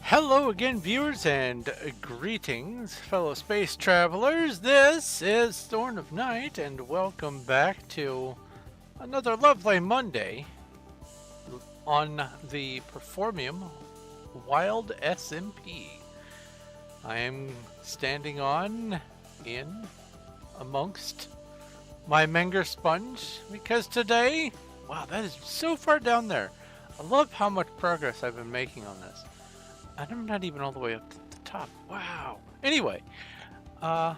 Hello again, viewers, and greetings, fellow space travelers. This is Thorn of Night, and welcome back to another lovely Monday on the Performium Wild SMP. I am standing in amongst my Menger Sponge because today, wow, that is so far down there. I love how much progress I've been making on this. And I'm not even all the way up to the top. Wow. Anyway, I'm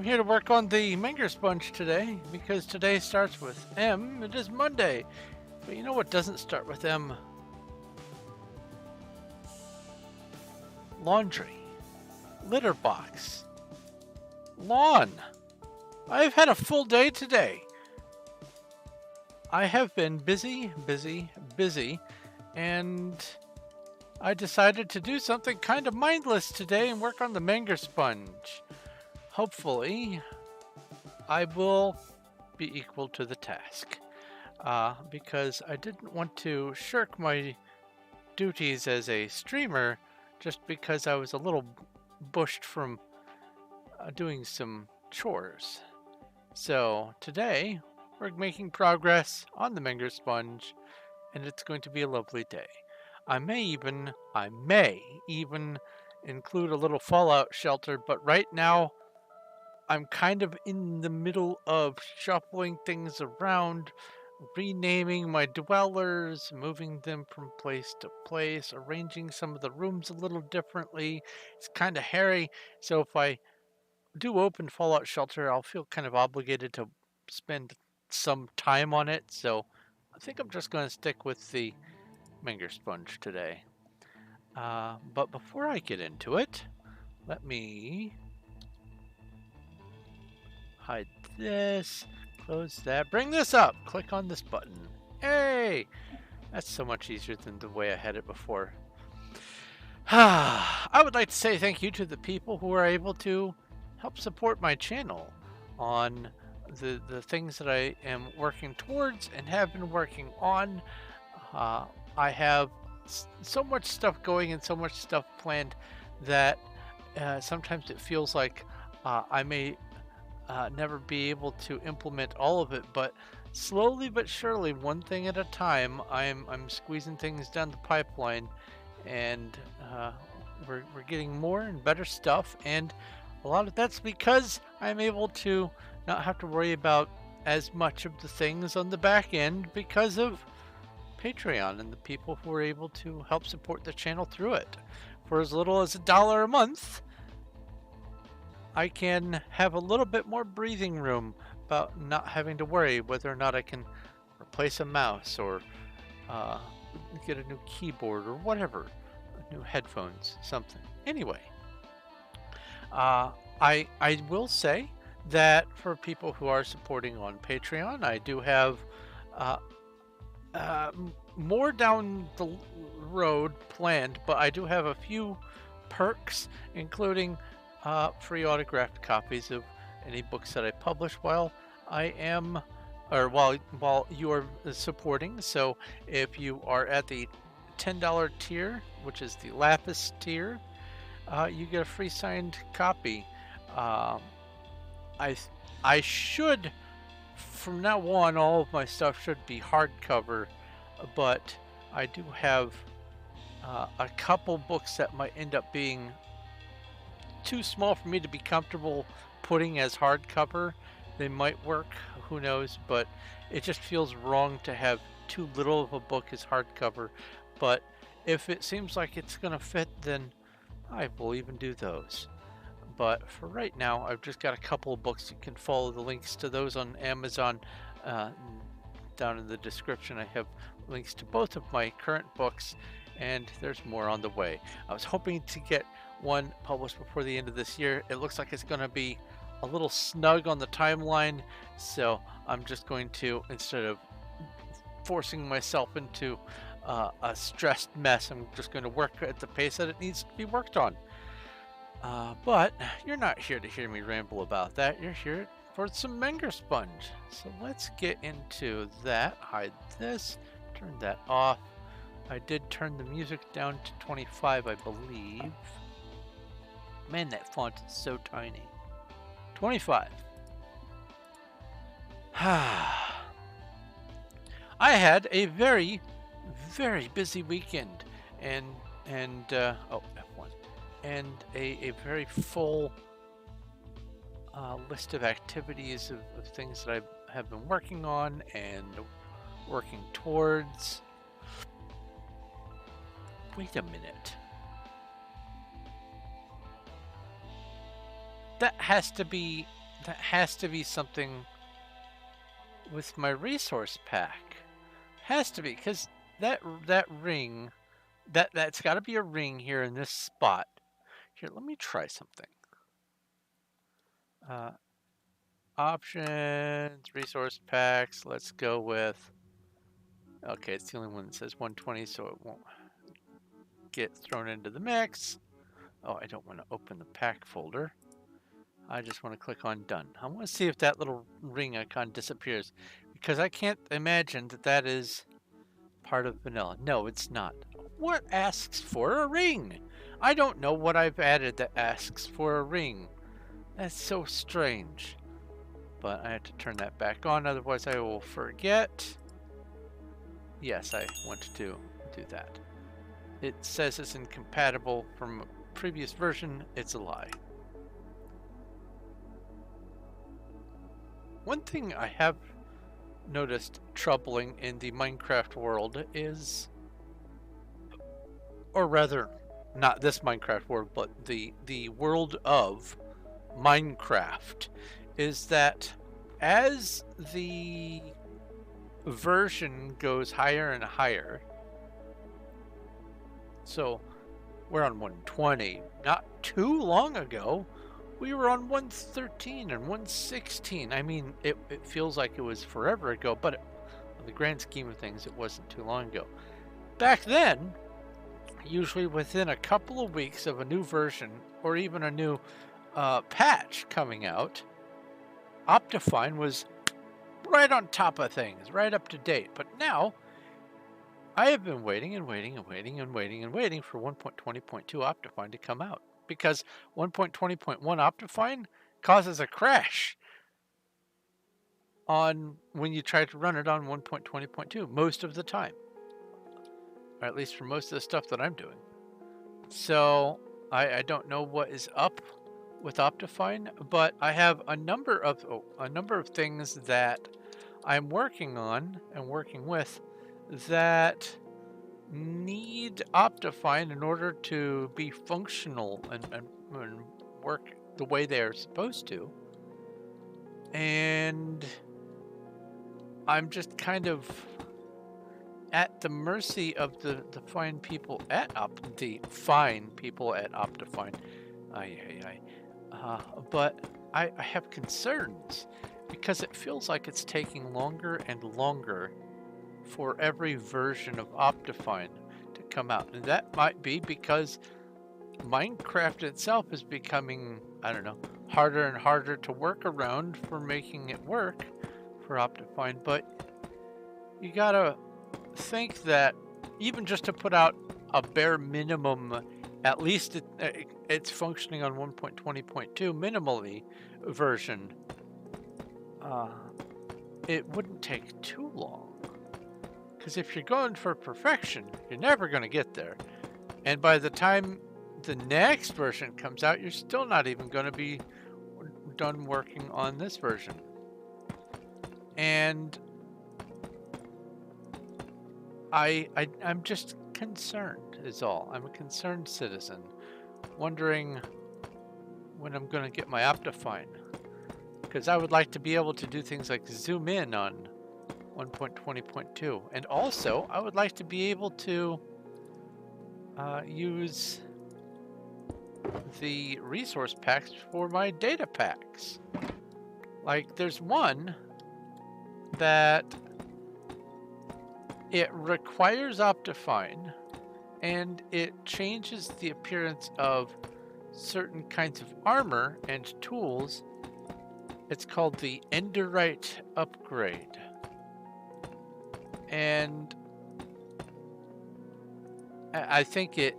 here to work on the Menger Sponge today because today starts with M. It is Monday. But you know what doesn't start with M? Laundry. Litter box. Lawn. I've had a full day today. I have been busy, and I decided to do something kind of mindless today and work on the Menger Sponge. Hopefully, I will be equal to the task. Because I didn't want to shirk my duties as a streamer just because I was a little bushed from doing some chores. So today, we're making progress on the Menger Sponge, and it's going to be a lovely day. I may even include a little fallout shelter, but right now I'm kind of in the middle of shuffling things around, renaming my dwellers, moving them from place to place, arranging some of the rooms a little differently. It's kind of hairy, so if I do open fallout shelter, I'll feel kind of obligated to spend some time on it, so I think I'm just going to stick with the Menger Sponge today. But before I get into it, let me hide this, close that, bring this up, click on this button. Hey! That's so much easier than the way I had it before. I would like to say thank you to the people who are able to help support my channel on the things that I am working towards and have been working on. I have so much stuff going and so much stuff planned that sometimes it feels like I may never be able to implement all of it, but slowly but surely, one thing at a time, I'm squeezing things down the pipeline, and we're getting more and better stuff, and a lot of that's because I'm able to not have to worry about as much of the things on the back end because of Patreon and the people who are able to help support the channel through it. For as little as $1 a month, I can have a little bit more breathing room about not having to worry whether or not I can replace a mouse or get a new keyboard or whatever, new headphones, something. Anyway, I will say that for people who are supporting on Patreon, I do have more down the road planned, but I do have a few perks, including free autographed copies of any books that I publish while I am, or while you are supporting. So if you are at the $10 tier, which is the Lapis tier, you get a free signed copy. I should, from now on, all of my stuff should be hardcover, but I do have a couple books that might end up being too small for me to be comfortable putting as hardcover. They might work, who knows, but it just feels wrong to have too little of a book as hardcover. But if it seems like it's going to fit, then I will even do those. But for right now, I've just got a couple of books. You can follow the links to those on Amazon. Down in the description, I have links to both of my current books, and there's more on the way. I was hoping to get one published before the end of this year. It looks like it's going to be a little snug on the timeline, so I'm just going to, instead of forcing myself into a stressed mess, I'm just going to work at the pace that it needs to be worked on. But you're not here to hear me ramble about that. You're here for some Menger Sponge. So let's get into that. Hide this, turn that off, I did turn the music down to 25, I believe. Man, that font is so tiny. 25. I had a very, very busy weekend, and oh, F1, and a very full list of activities of things that I have been working on and working towards. Wait a minute. That has to be something with my resource pack. Has to be, because that ring, that's got to be a ring here in this spot. Here, let me try something. Options, resource packs. Let's go with. Okay, it's the only one that says 120, so it won't get thrown into the mix. Oh, I don't want to open the pack folder. I just want to click on done. I want to see if that little ring icon disappears, because I can't imagine that that is part of vanilla. No, it's not. What asks for a ring? I don't know what I've added that asks for a ring. That's so strange. But I have to turn that back on, otherwise I will forget. Yes, I want to do that. It says it's incompatible from a previous version. It's a lie. One thing I have noticed troubling in the Minecraft world is, or rather, not this Minecraft world, but the world of Minecraft, is that as the version goes higher and higher, so we're on 120. Not too long ago, we were on 113 and 116. I mean, it feels like it was forever ago, but in the grand scheme of things, it wasn't too long ago. Back then, usually within a couple of weeks of a new version, or even a new patch coming out, Optifine was right on top of things, right up to date. But now, I have been waiting and waiting and waiting and waiting and waiting for 1.20.2 Optifine to come out, because 1.20.1 Optifine causes a crash on when you try to run it on 1.20.2 most of the time, or at least for most of the stuff that I'm doing. So I don't know what is up with Optifine, but I have a number of things that I'm working on and working with that need Optifine in order to be functional and work the way they're supposed to. And I'm just kind of at the mercy of the fine people at Optifine. But I have concerns, because it feels like it's taking longer and longer for every version of Optifine to come out. And that might be because Minecraft itself is becoming, I don't know, harder and harder to work around for making it work for Optifine. But you gotta think that even just to put out a bare minimum, at least it's functioning on 1.20.2 minimally version, it wouldn't take too long. Because if you're going for perfection, you're never going to get there. And by the time the next version comes out, you're still not even going to be done working on this version. And I'm just concerned, is all. I'm a concerned citizen, wondering when I'm going to get my Optifine. Because I would like to be able to do things like zoom in on 1.20.2. And also, I would like to be able to use the resource packs for my data packs. Like, there's one that it requires Optifine, and it changes the appearance of certain kinds of armor and tools. It's called the Enderite upgrade. And I think it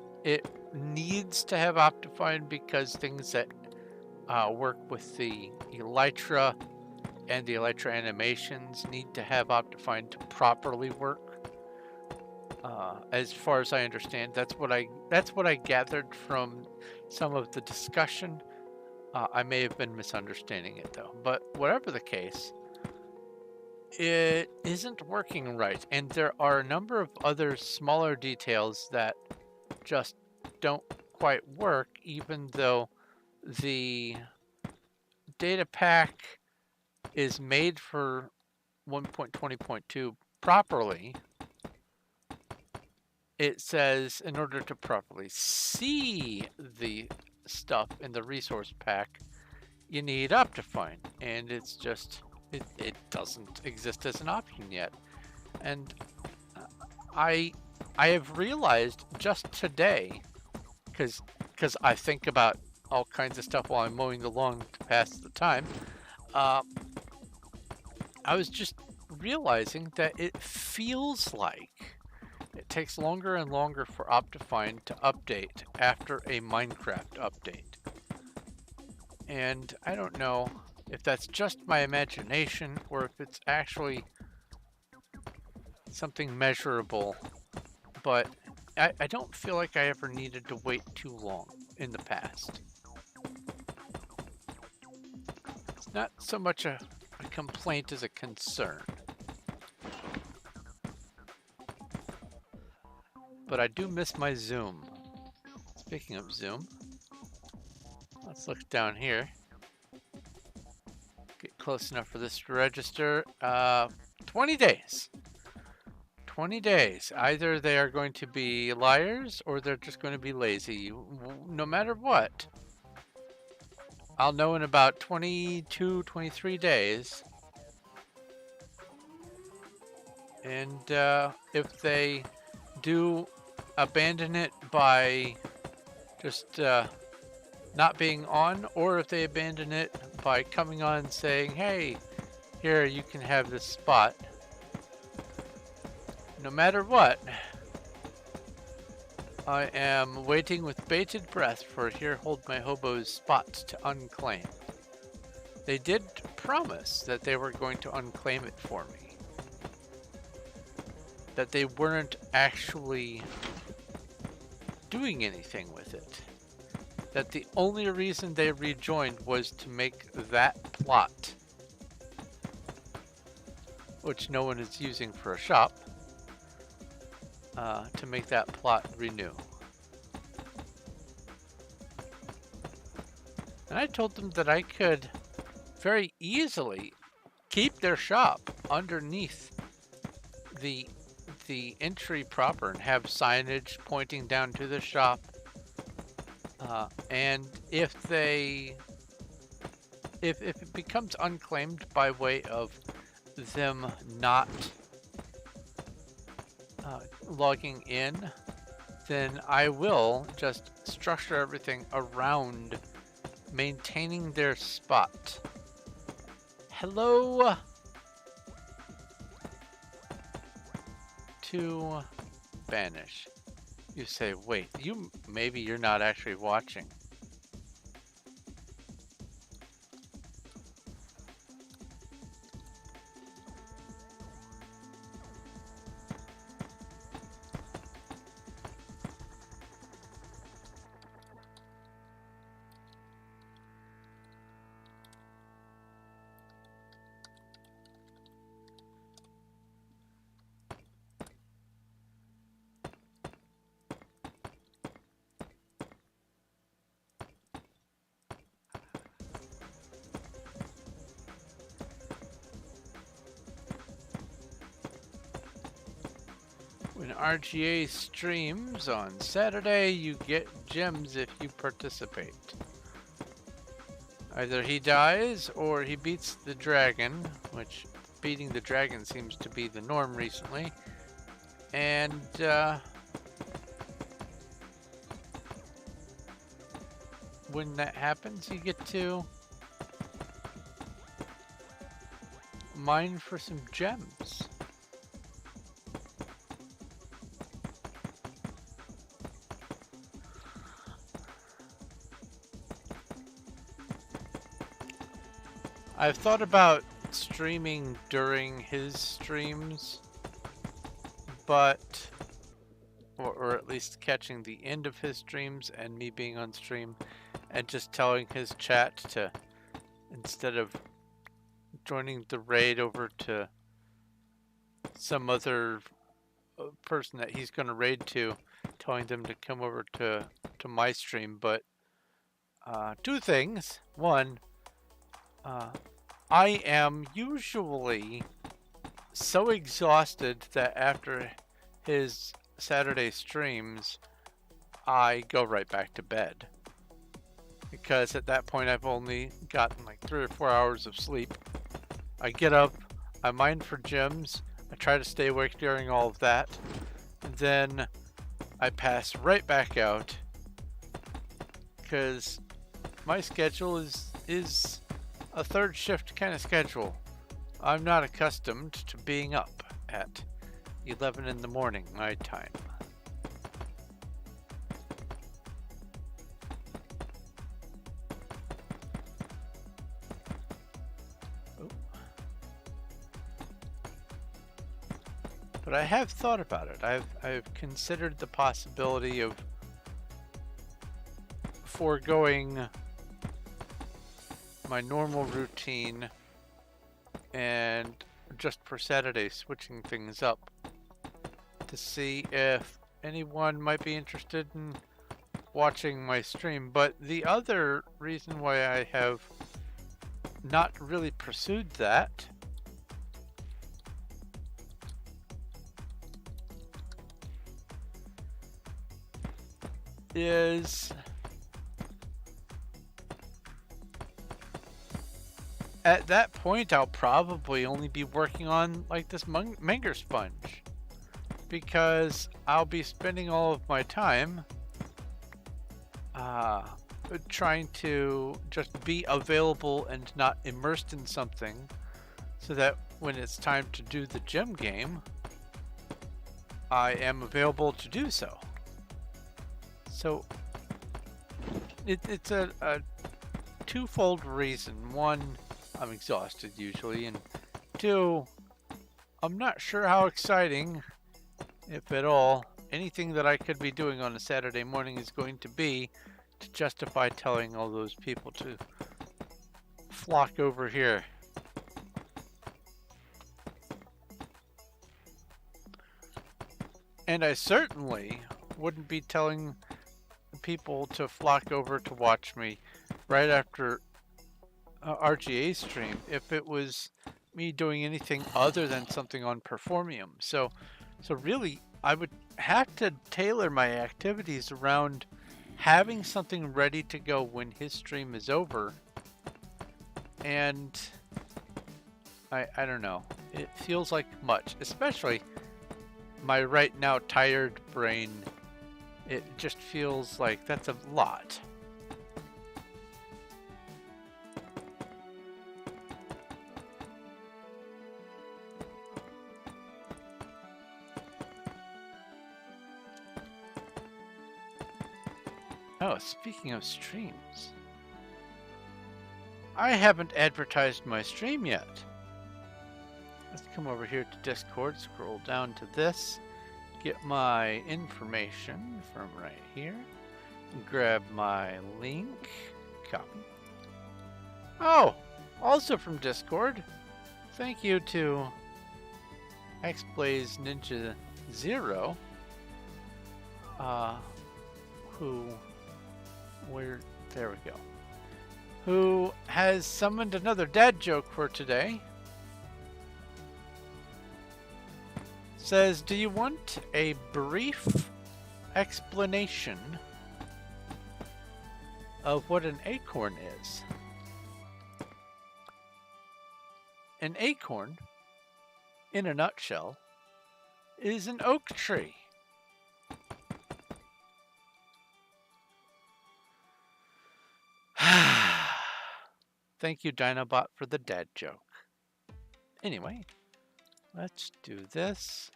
needs to have Optifine because things that work with the Elytra and the Elytra animations need to have Optifine to properly work. As far as I understand, that's what I gathered from some of the discussion. I may have been misunderstanding it though, but whatever the case, it isn't working right, and there are a number of other smaller details that just don't quite work, even though the data pack is made for 1.20.2 properly. It says in order to properly see the stuff in the resource pack, you need Optifine, and it's just it doesn't exist as an option yet. And I have realized just today, because I think about all kinds of stuff while I'm mowing the lawn to pass the time. I was just realizing that it feels like it takes longer and longer for Optifine to update after a Minecraft update. And I don't know if that's just my imagination or if it's actually something measurable, but I don't feel like I ever needed to wait too long in the past. It's not so much a complaint as a concern. But I do miss my zoom. Speaking of zoom, let's look down here. Get close enough for this to register. 20 days. 20 days. Either they are going to be liars or they're just going to be lazy. No matter what, I'll know in about 22, 23 days. And if they do abandon it by just not being on, or if they abandon it by coming on and saying, hey, here, you can have this spot. No matter what, I am waiting with bated breath for Here Hold My Hobo's spot to unclaim. They did promise that they were going to unclaim it for me. That they weren't actually doing anything with it. That the only reason they rejoined was to make that plot, which no one is using for a shop, to make that plot renew. And I told them that I could very easily keep their shop underneath the entry proper and have signage pointing down to the shop. And if it becomes unclaimed by way of them not logging in, then I will just structure everything around maintaining their spot. Hello to banish. You say, wait, maybe you're not actually watching. When RGA streams on Saturday, you get gems if you participate. Either he dies or he beats the dragon, which beating the dragon seems to be the norm recently. And when that happens, you get to mine for some gems. I've thought about streaming during his streams, but or at least catching the end of his streams and me being on stream and just telling his chat to, instead of joining the raid over to some other person that he's going to raid to, telling them to come over to my stream. But two things. One, I am usually so exhausted that after his Saturday streams, I go right back to bed. Because at that point, I've only gotten like 3 or 4 hours of sleep. I get up, I mine for gems, I try to stay awake during all of that, and then I pass right back out. Because my schedule is a third shift kind of schedule. I'm not accustomed to being up at 11 in the morning my time. But I have thought about it. I've considered the possibility of foregoing my normal routine and just for Saturday switching things up to see if anyone might be interested in watching my stream. But the other reason why I have not really pursued that is at that point I'll probably only be working on like this Menger Sponge, because I'll be spending all of my time trying to just be available and not immersed in something, so that when it's time to do the gem game, I am available to do so. So it's a twofold reason. One, I'm exhausted usually, and two, I'm not sure how exciting, if at all, anything that I could be doing on a Saturday morning is going to be to justify telling all those people to flock over here. And I certainly wouldn't be telling people to flock over to watch me right after RGA stream if it was me doing anything other than something on Performium. So really, I would have to tailor my activities around having something ready to go when his stream is over. And I don't know. It feels like much, especially my right now tired brain. It just feels like that's a lot. Oh, speaking of streams, I haven't advertised my stream yet. Let's come over here to Discord, scroll down to this, get my information from right here, grab my link, copy. Oh, also from Discord, thank you to XBlaze Ninja Zero, there we go, who has summoned another dad joke for today. Says, do you want a brief explanation of what an acorn is? An acorn, in a nutshell, is an oak tree. Thank you, Dinobot, for the dad joke. Anyway, let's do this.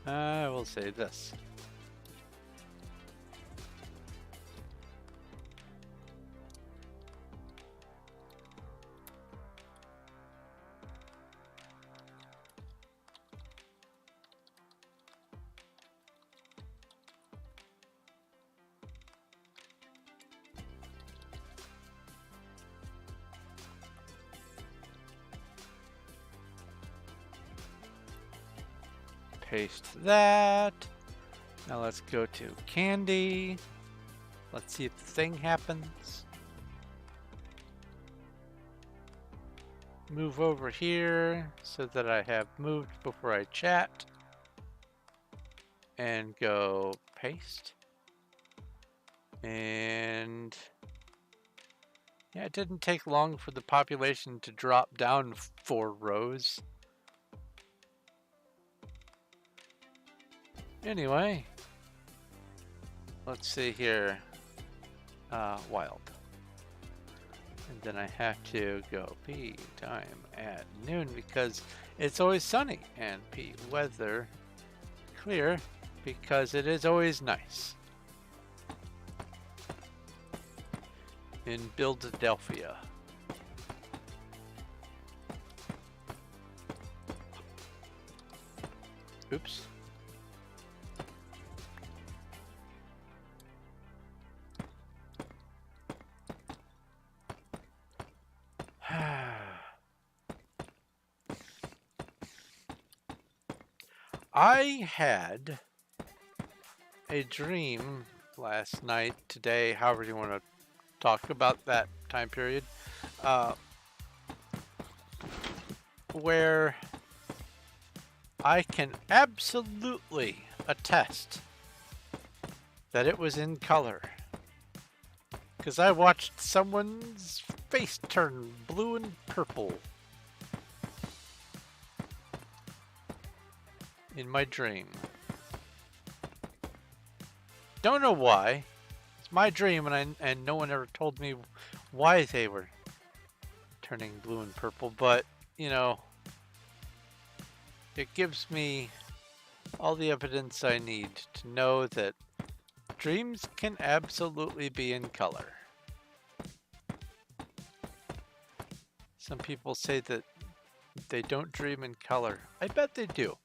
I will say this. Paste that. Now let's go to candy. Let's see if the thing happens. Move over here so that I have moved before I chat. And go paste. And yeah, it didn't take long for the population to drop down 4 rows. Anyway, let's see here. Wild. And then I have to go P time at noon because it's always sunny, and P weather clear because it is always nice in Buildadelphia. Oops. I had a dream last night, today, however you want to talk about that time period, where I can absolutely attest that it was in color. Because I watched someone's face turn blue and purple in my dream. Don't know why. It's my dream, and no one ever told me why they were turning blue and purple, but you know, it gives me all the evidence I need to know that dreams can absolutely be in color. Some people say that they don't dream in color. I bet they do.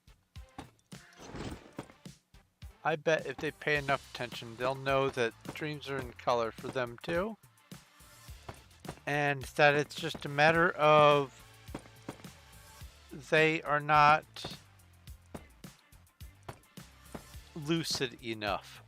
I bet if they pay enough attention, they'll know that dreams are in color for them too. And that it's just a matter of they are not lucid enough.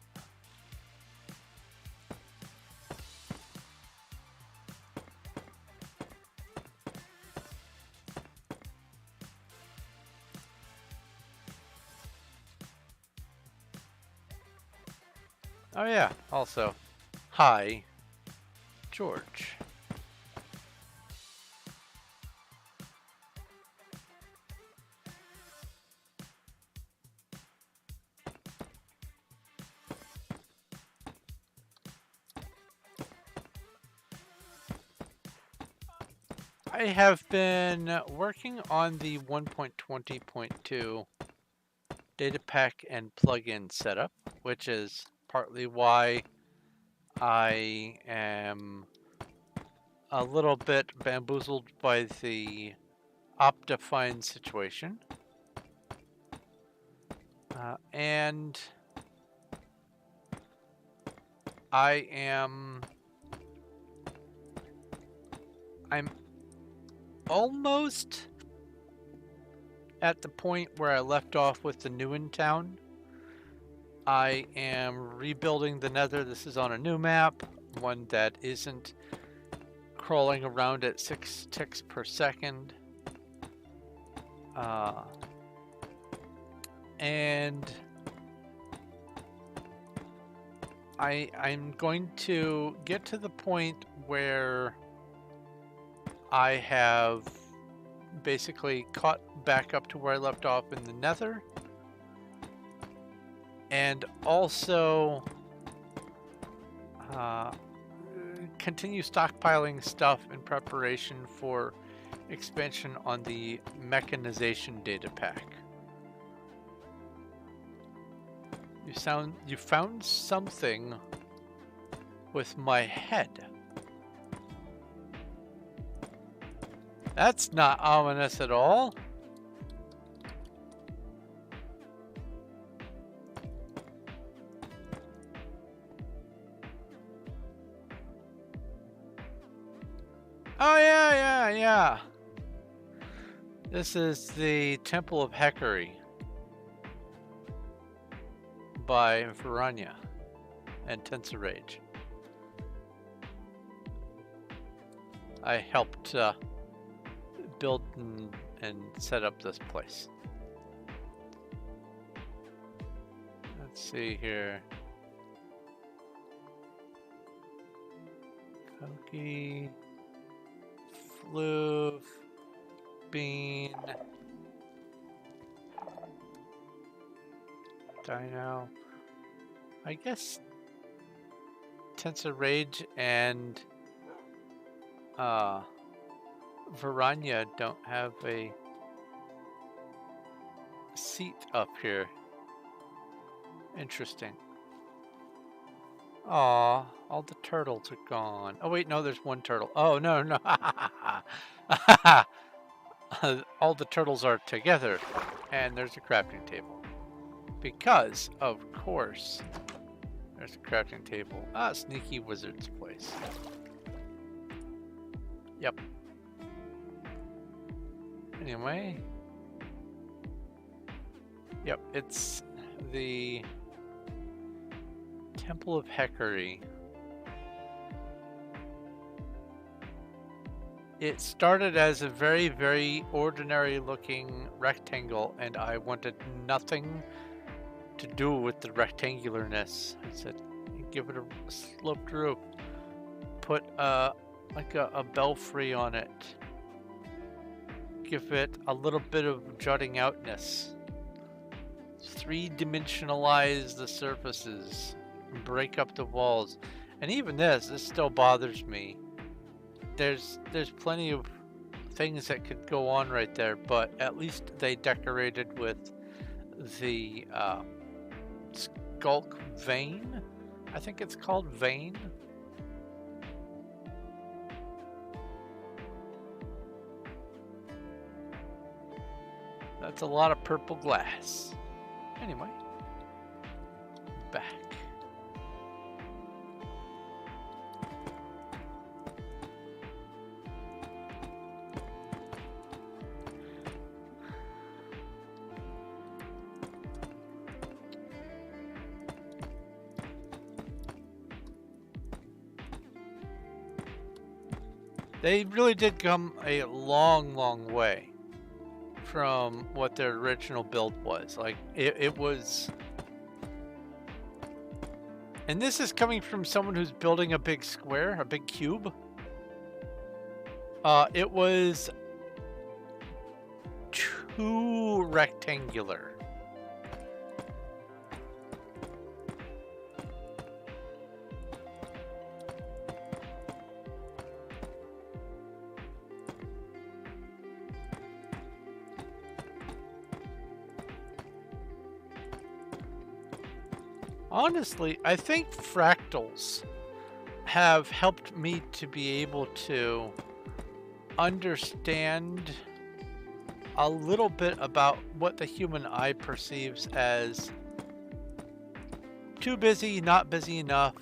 Oh yeah, also, hi, George. I have been working on the 1.20.2 data pack and plugin setup, which is partly why I am a little bit bamboozled by the Optifine situation. And I'm almost at the point where I left off with the new in town. I am rebuilding the nether. This is on a new map, one that isn't crawling around at 6 ticks per second. And I'm going to get to the point where I have basically caught back up to where I left off in the nether. And also continue stockpiling stuff in preparation for expansion on the mechanization data pack. You found something with my head. That's not ominous at all. Oh yeah. This is the Temple of Hecate by Varanya and Tensor Rage. I helped build and set up this place. Let's see here. Koki, Floof, Bean, Dino. I guess Tensor Rage and Varanya don't have a seat up here. Interesting. Aw, all the turtles are gone. Oh wait, no, there's one turtle. Oh no. All the turtles are together, and there's a crafting table. Because, of course, there's a crafting table. Ah, sneaky wizard's place. Yep. Anyway. Yep, it's the Temple of Hecate. It started as a very, very ordinary looking rectangle, and I wanted nothing to do with the rectangularness. I said, give it a sloped roof. Put like a belfry on it. Give it a little bit of jutting outness. Three-dimensionalize the surfaces. Break up the walls. And even this still bothers me. There's plenty of things that could go on right there, but at least they decorated with the skulk vein. I think it's called vein. That's a lot of purple glass. Anyway, back. They really did come a long, long way from what their original build was. Like, it was... And this is coming from someone who's building a big square, a big cube. It was too rectangular. Honestly, I think fractals have helped me to be able to understand a little bit about what the human eye perceives as too busy, not busy enough,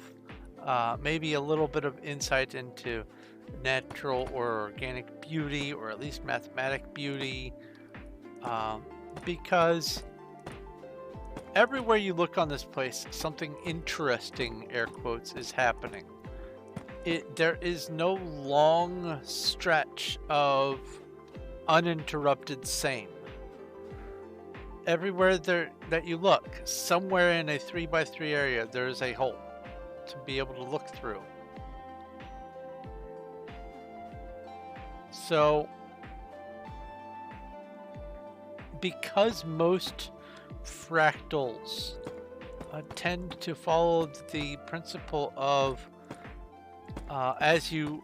maybe a little bit of insight into natural or organic beauty, or at least mathematic beauty, because everywhere you look on this place, something interesting, air quotes, is happening. There is no long stretch of uninterrupted same. Everywhere that you look, somewhere in a 3x3 area, there is a hole to be able to look through. So, because most fractals tend to follow the principle of as you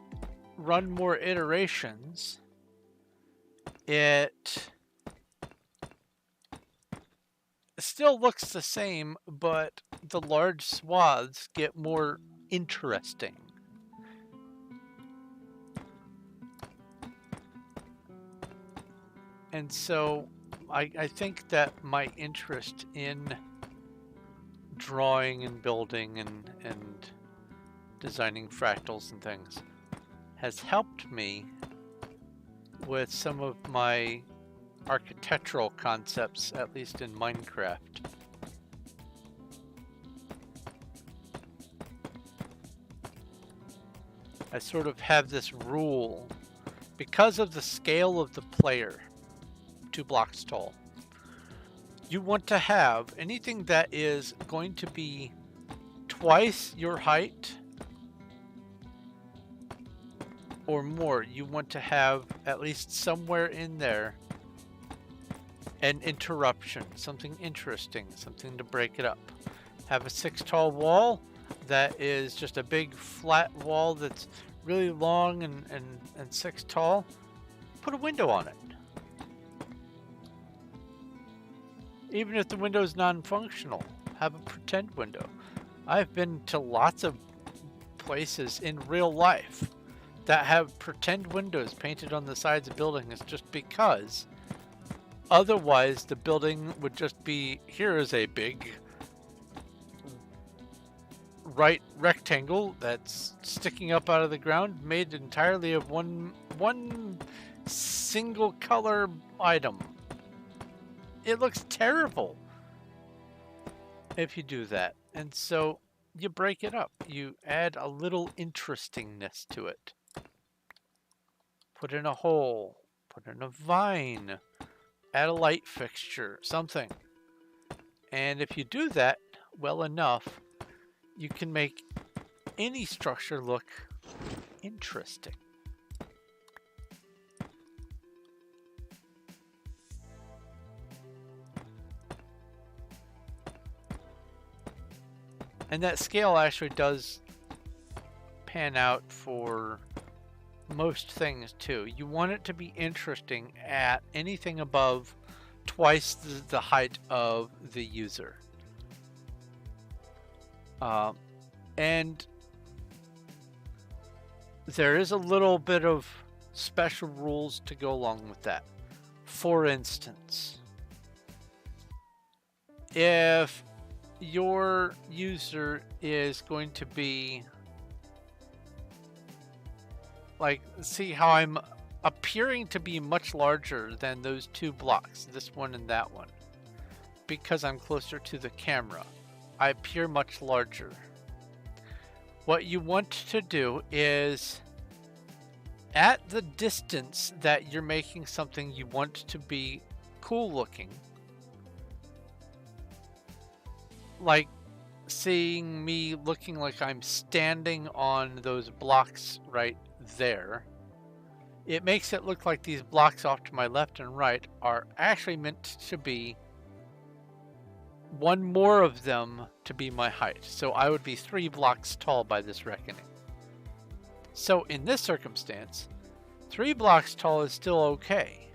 run more iterations, it still looks the same, but the large swaths get more interesting. And so I think that my interest in drawing and building and designing fractals and things has helped me with some of my architectural concepts, at least in Minecraft. I sort of have this rule because of the scale of the player, 2 blocks tall. You want to have anything that is going to be twice your height or more. You want to have at least somewhere in there an interruption, something interesting, something to break it up. Have a 6 tall wall that is just a big flat wall that's really long and 6 tall. Put a window on it. Even if the window is non-functional, have a pretend window. I've been to lots of places in real life that have pretend windows painted on the sides of buildings just because otherwise the building would just be, here is a big right rectangle that's sticking up out of the ground, made entirely of one single color item. It looks terrible if you do that. And so you break it up. You add a little interestingness to it. Put in a hole, put in a vine, add a light fixture, something. And if you do that well enough, you can make any structure look interesting. And that scale actually does pan out for most things too. You want it to be interesting at anything above twice the height of the user. And there is a little bit of special rules to go along with that. For instance, if your user is going to be like, see how I'm appearing to be much larger than those 2 blocks, this one and that one, because I'm closer to the camera. I appear much larger. What you want to do is, at the distance that you're making something you want to be cool looking, like seeing me looking like I'm standing on those blocks right there, it makes it look like these blocks off to my left and right are actually meant to be one more of them to be my height. So I would be 3 blocks tall by this reckoning. So in this circumstance, 3 blocks tall is still okay.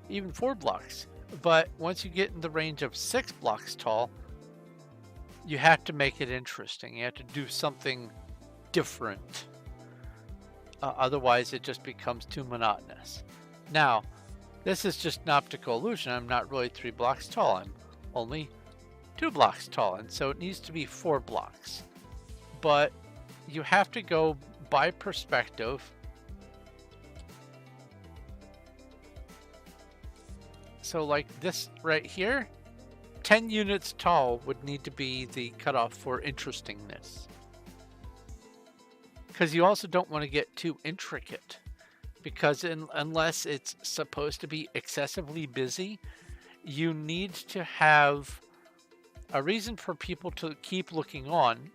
Even 4 blocks. But once you get in the range of 6 blocks tall, you have to make it interesting. You have to do something different. Otherwise, it just becomes too monotonous. Now, this is just an optical illusion. I'm not really 3 blocks tall. I'm only 2 blocks tall, and so it needs to be 4 blocks. But you have to go by perspective. So like this right here, 10 units tall would need to be the cutoff for interestingness. Because you also don't want to get too intricate. Because unless it's supposed to be excessively busy, you need to have a reason for people to keep looking on,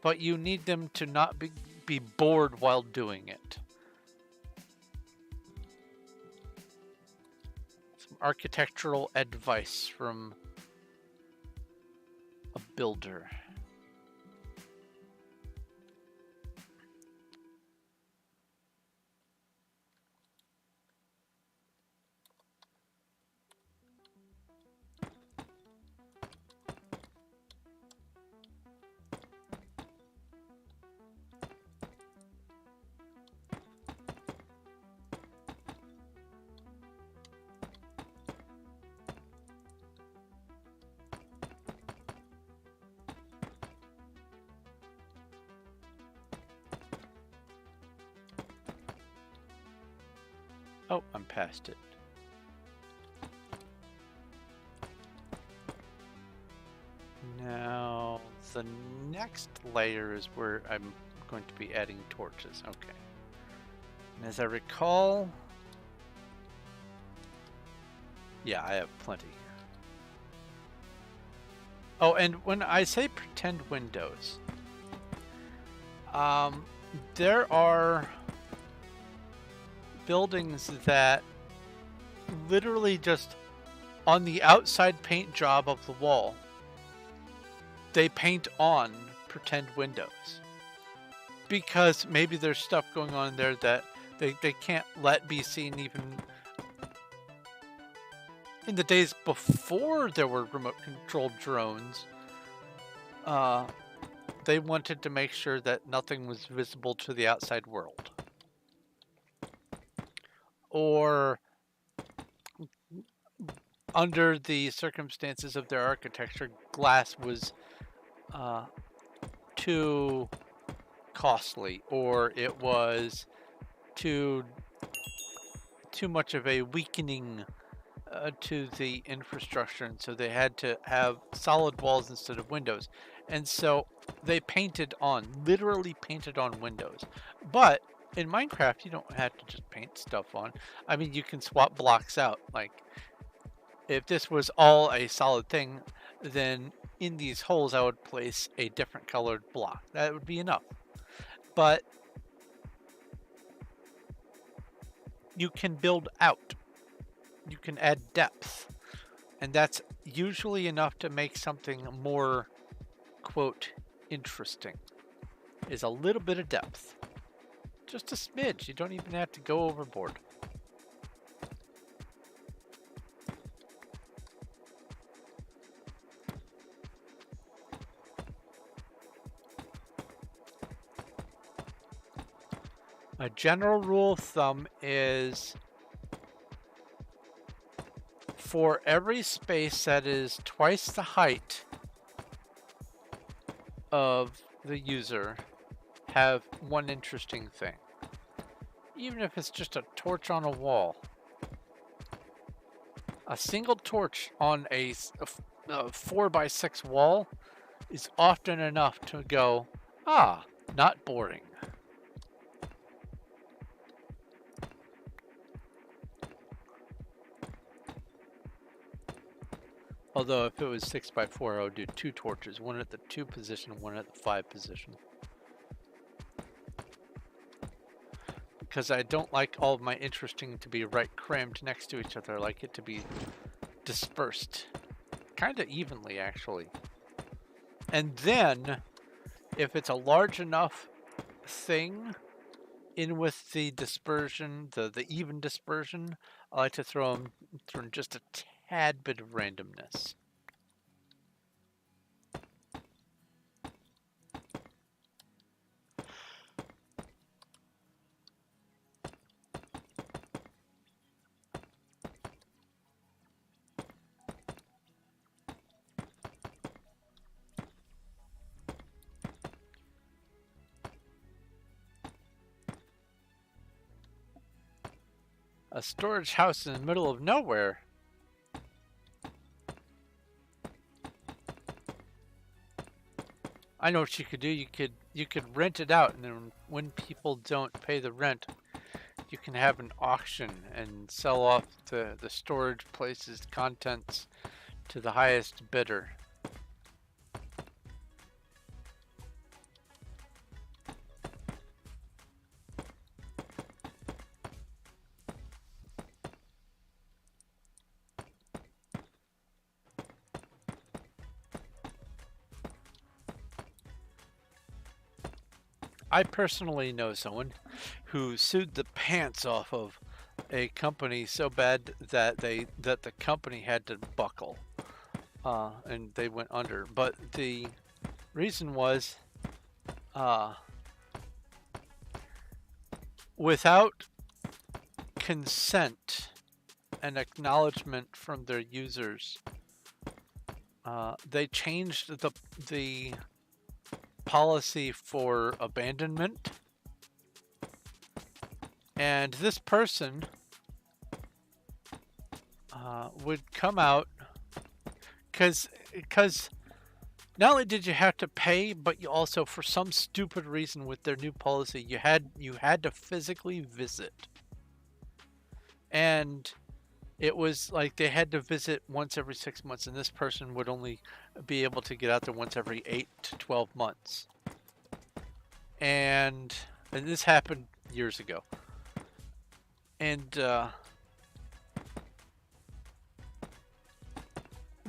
but you need them to not be bored while doing it. Some architectural advice from a builder. Oh, I'm past it. Now, the next layer is where I'm going to be adding torches. Okay. And as I recall, yeah, I have plenty. Oh, and when I say pretend windows, there are buildings that literally just on the outside paint job of the wall, they paint on pretend windows. Because maybe there's stuff going on there that they can't let be seen even in the days before there were remote controlled drones. They wanted to make sure that nothing was visible to the outside world. Or under the circumstances of their architecture, glass was too costly, or it was too much of a weakening to the infrastructure, and so they had to have solid walls instead of windows. And so they literally painted on windows. But in Minecraft, you don't have to just paint stuff on. I mean, you can swap blocks out. Like, if this was all a solid thing, then in these holes I would place a different colored block. That would be enough. But you can build out. You can add depth. And that's usually enough to make something more, quote, interesting. Is a little bit of depth. Just a smidge. You don't even have to go overboard. A general rule of thumb is for every space that is twice the height of the user, have one interesting thing. Even if it's just a torch on a wall. A single torch on a 4x6 wall is often enough to go, ah, not boring. Although if it was 6x4, I would do 2 torches, one at the 2 position, one at the 5 position. Because I don't like all of my interesting to be right crammed next to each other. I like it to be dispersed. Kind of evenly, actually. And then, if it's a large enough thing, in with the dispersion, the even dispersion, I like to throw in just a tad bit of randomness. A storage house in the middle of nowhere. I know what you could do. You could rent it out, and then when people don't pay the rent, you can have an auction and sell off the storage place's contents to the highest bidder. I personally know someone who sued the pants off of a company so bad that the company had to buckle, and they went under. But the reason was, without consent and acknowledgement from their users, they changed the policy for abandonment, and this person would come out because not only did you have to pay, but you also, for some stupid reason with their new policy, you had to physically visit. And it was like they had to visit once every 6 months, and this person would only be able to get out there once every 8 to 12 months. And this happened years ago. And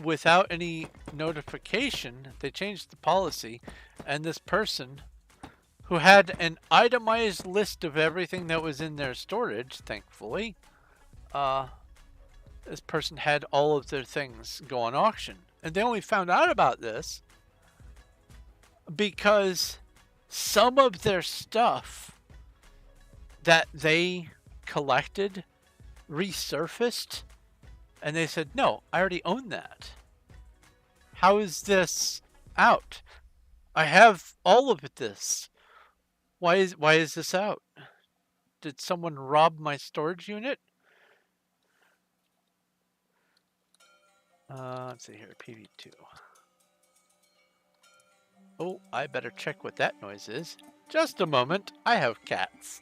without any notification, they changed the policy, and this person who had an itemized list of everything that was in their storage, thankfully, this person had all of their things go on auction. And they only found out about this because some of their stuff that they collected resurfaced, and they said, no, I already own that. How is this out? I have all of this. Why is this out? Did someone rob my storage unit? Let's see here, PV2. Oh, I better check what that noise is. Just a moment, I have cats.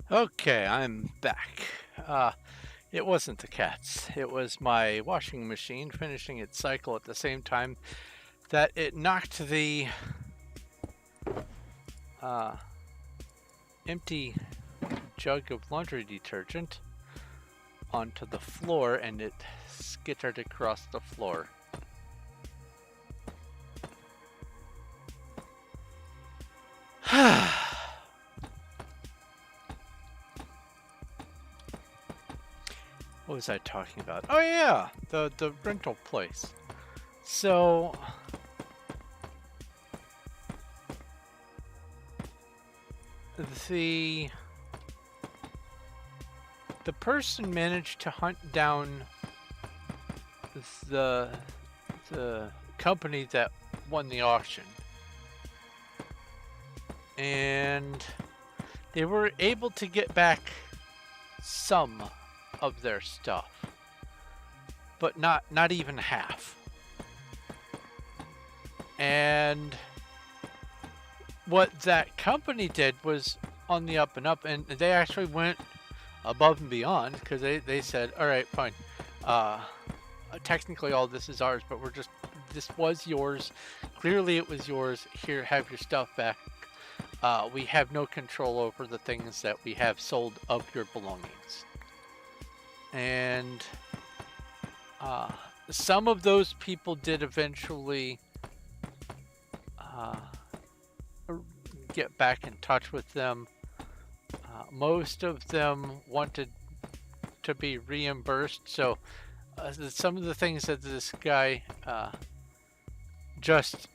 Okay, I'm back. It wasn't the cats. It was my washing machine finishing its cycle at the same time that it knocked the empty jug of laundry detergent onto the floor, and it skittered across the floor. What was I talking about? Oh yeah, the rental place. So the person managed to hunt down the company that won the auction, and they were able to get back some of their stuff, but not even half. And what that company did was on the up and up, and they actually went above and beyond, because they said, all right, fine, technically all this is ours, but this was yours, clearly it was yours, here, have your stuff back. We have no control over the things that we have sold of your belongings. And some of those people did eventually get back in touch with them. Most of them wanted to be reimbursed. So some of the things that this guy just,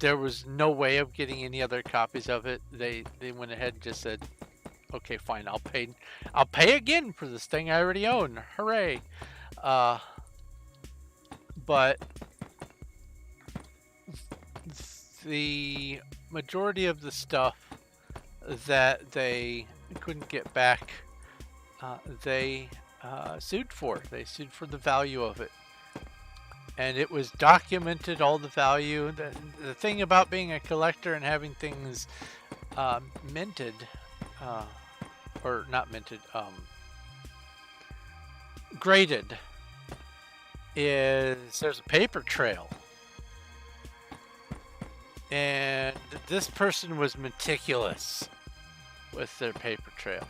there was no way of getting any other copies of it. They went ahead and just said, okay, fine, I'll pay again for this thing I already own. Hooray. But the majority of the stuff that they couldn't get back, they sued for. They sued for the value of it. And it was documented, all the value. The thing about being a collector and having things minted, or not minted, graded, is there's a paper trail. And this person was meticulous with their paper trail.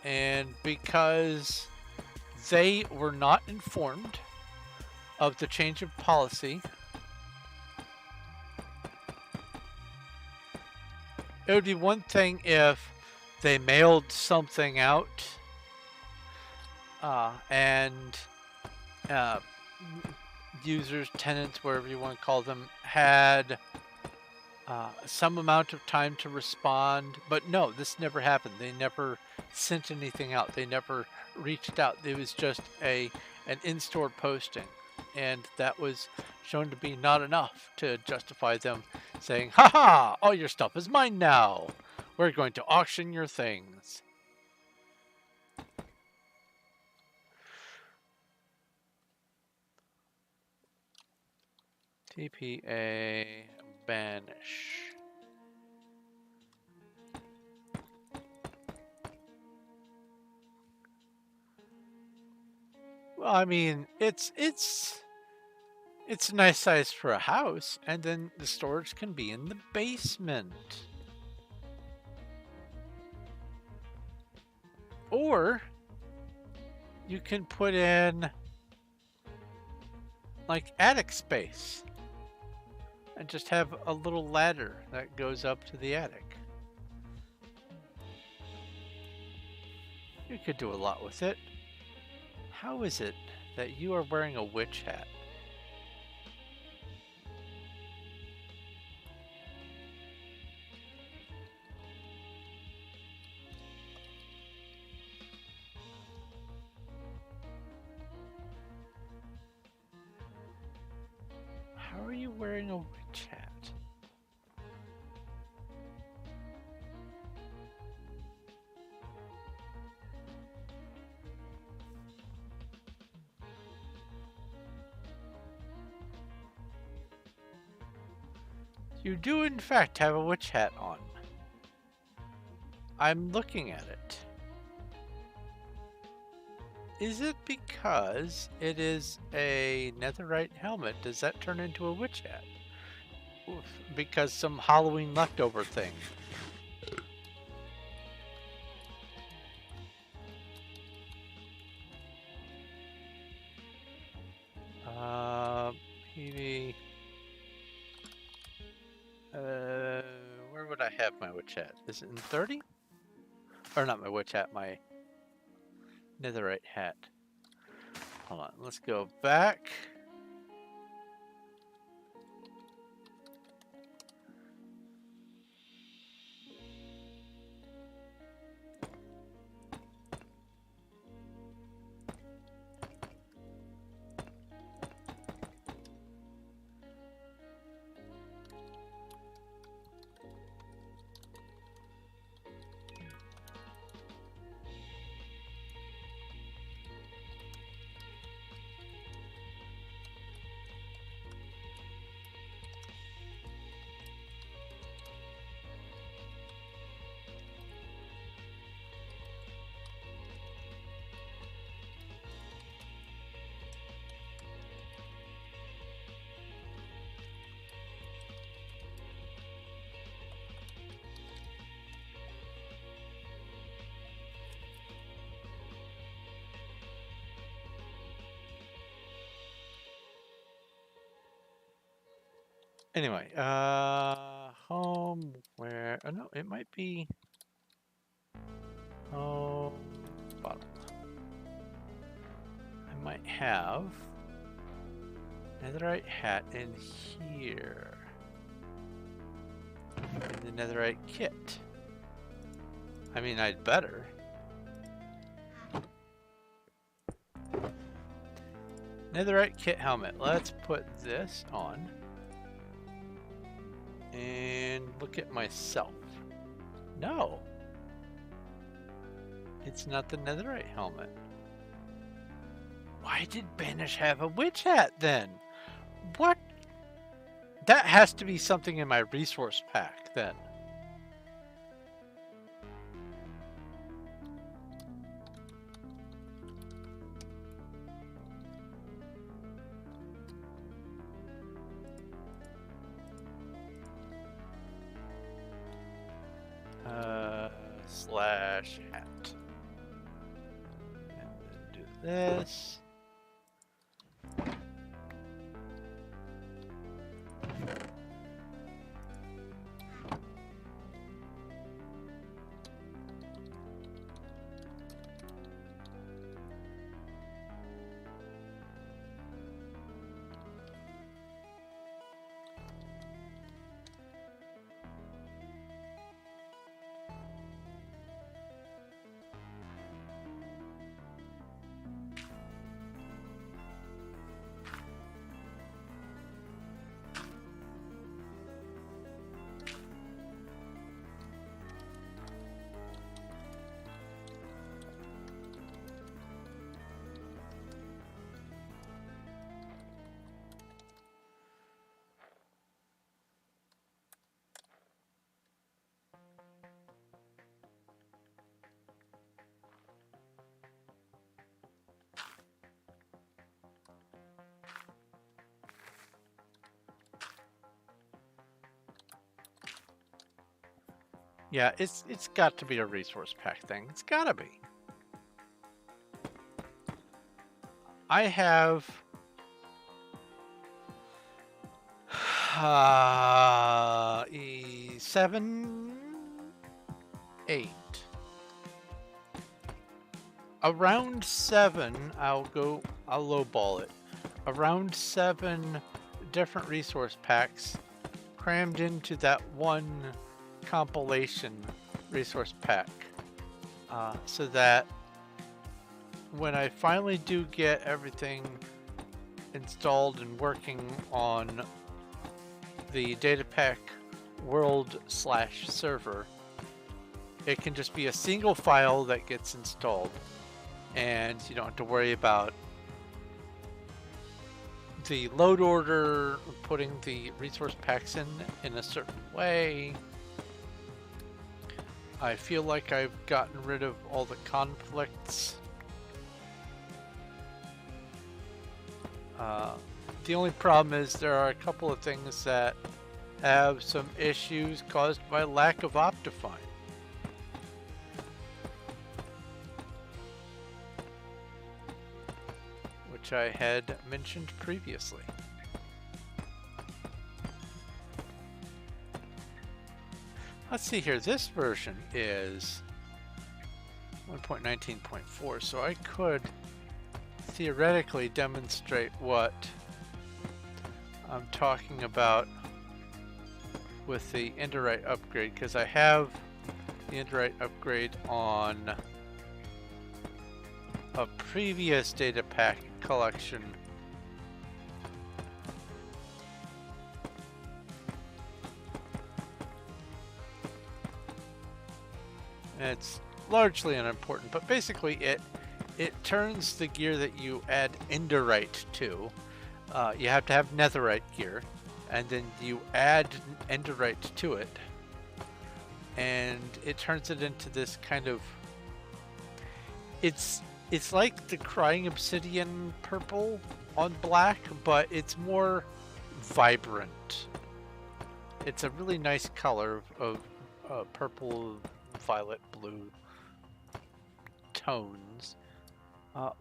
And because they were not informed of the change of policy, it would be one thing if they mailed something out and users, tenants, wherever you want to call them, had some amount of time to respond. But no, this never happened. They never sent anything out. They never reached out. It was just an in-store posting, and that was shown to be not enough to justify them saying, haha, all your stuff is mine now. We're going to auction your things. TPA banish. Well, I mean, it's a nice size for a house, and then the storage can be in the basement. Or you can put in like attic space and just have a little ladder that goes up to the attic. You could do a lot with it. How is it that you are wearing a witch hat? How are you wearing a witch hat? You do in fact have a witch hat on. I'm looking at it. Is it because it is a netherite helmet? Does that turn into a witch hat? Oof, because some Halloween leftover thing. PV. Where would I have my witch hat? Is it in 30? Or not my witch hat, my netherite hat. Hold on, let's go back. Anyway, home where, oh no, it might be home bottom. I might have netherite hat in here. In the netherite kit. I mean, I'd better. Netherite kit helmet. Let's put this on. And look at myself. No. It's not the netherite helmet. Why did Banish have a witch hat then? What? That has to be something in my resource pack then. Slash hat. And then do this. Yeah, it's got to be a resource pack thing. It's gotta be. I have seven, 8. Around 7, I'll lowball it. Around 7 different resource packs crammed into that one compilation resource pack, so that when I finally do get everything installed and working on the data pack world/server, it can just be a single file that gets installed, and you don't have to worry about the load order, putting the resource packs in a certain way. I feel like I've gotten rid of all the conflicts. The only problem is there are a couple of things that have some issues caused by lack of Optifine. Which I had mentioned previously. Let's see here, this version is 1.19.4, so I could theoretically demonstrate what I'm talking about with the Enderite upgrade, because I have the Enderite upgrade on a previous data pack collection. It's largely unimportant, but basically it turns the gear that you add Enderite to. You have to have Netherite gear, and then you add Enderite to it, and it turns it into this kind of... It's like the Crying Obsidian purple on black, but it's more vibrant. It's a really nice color of purple, violet, blue tones.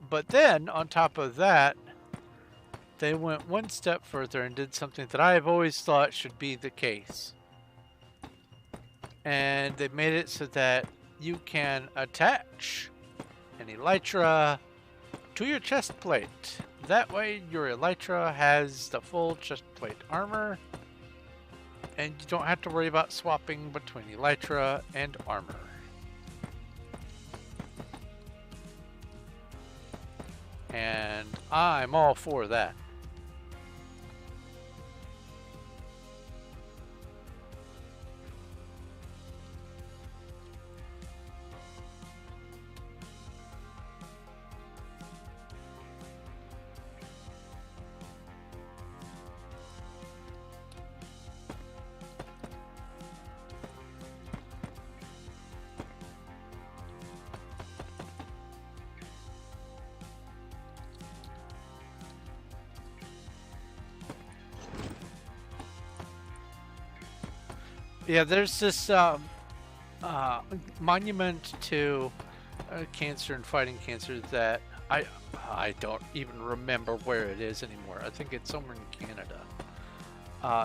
But then, on top of that, they went one step further and did something that I've always thought should be the case. And they made it so that you can attach an elytra to your chest plate. That way your elytra has the full chest plate armor, and you don't have to worry about swapping between elytra and armor. And I'm all for that. Yeah, there's this monument to cancer and fighting cancer that I don't even remember where it is anymore. I think it's somewhere in Canada.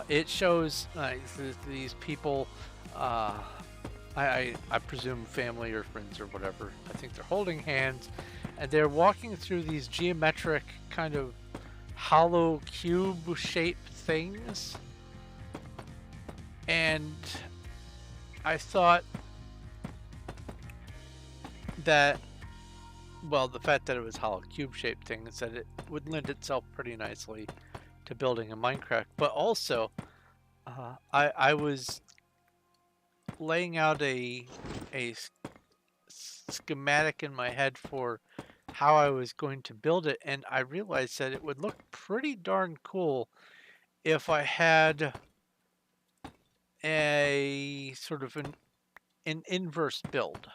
It shows these people, I presume family or friends or whatever. I think they're holding hands, and they're walking through these geometric kind of hollow cube-shaped things. And I thought that, well, the fact that it was hollow cube-shaped things, that it would lend itself pretty nicely to building a Minecraft. But also, I was laying out a schematic in my head for how I was going to build it, and I realized that it would look pretty darn cool if I had a sort of an inverse build,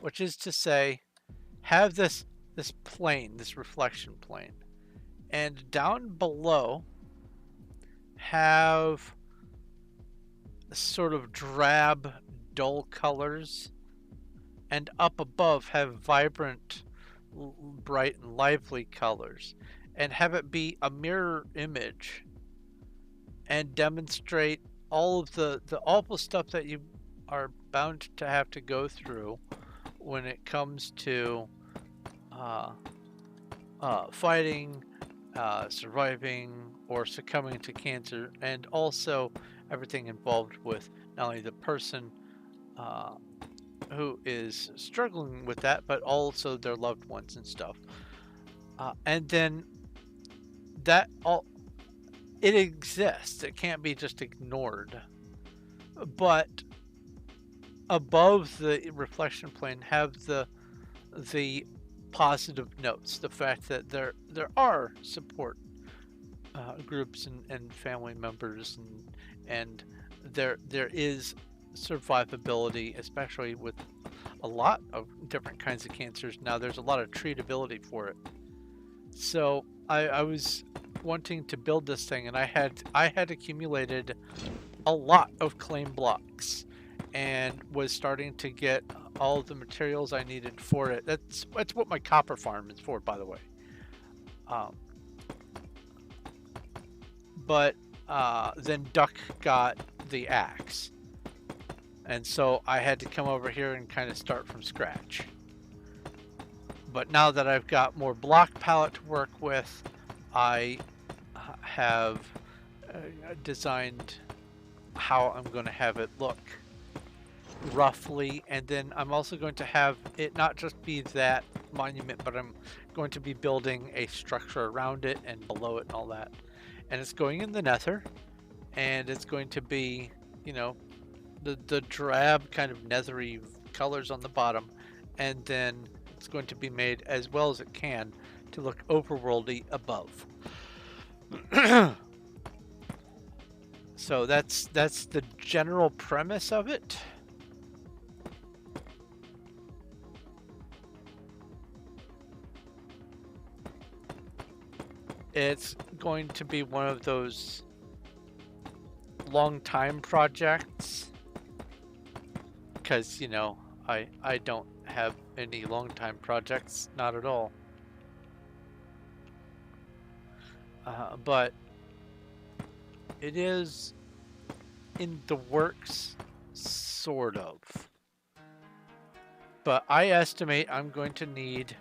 which is to say, have this plane, this reflection plane, and down below have sort of drab, dull colors, and up above have vibrant, bright, and lively colors, and have it be a mirror image and demonstrate all of the awful stuff that you are bound to have to go through when it comes to fighting, surviving, or succumbing to cancer, and also everything involved with not only the person who is struggling with that, but also their loved ones and stuff. And then that all, it exists. It can't be just ignored. But above the reflection plane have the positive notes, the fact that there are support groups and family members, and there is survivability, especially with a lot of different kinds of cancers. Now there's a lot of treatability for it. So I was wanting to build this thing, and I had accumulated a lot of claim blocks and was starting to get all the materials I needed for it. That's what my copper farm is for, by the way. But then Duck got the axe, and so I had to come over here and kind of start from scratch. But now that I've got more block palette to work with, I have designed how I'm going to have it look roughly, and then I'm also going to have it not just be that monument, but I'm going to be building a structure around it and below it and all that. And it's going in the nether, and it's going to be, you know, the drab kind of nethery colors on the bottom, and then it's going to be made as well as it can to look overworldy above. So that's the general premise of it. It's going to be one of those long time projects, because, you know, I don't have any long time projects, not at all. but it is in the works, sort of. But I estimate I'm going to need...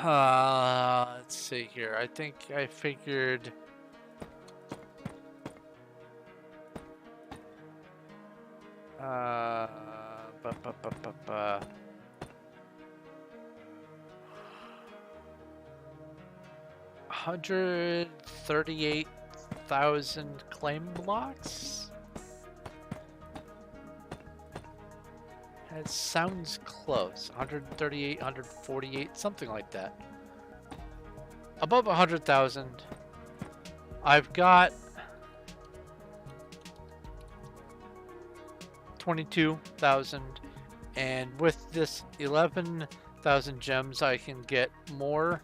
let's see here. I think I figured... Uh, 138,000 claim blocks? That sounds close. 138, 148, something like that. Above 100,000. I've got 22,000, and with this 11,000 gems I can get more.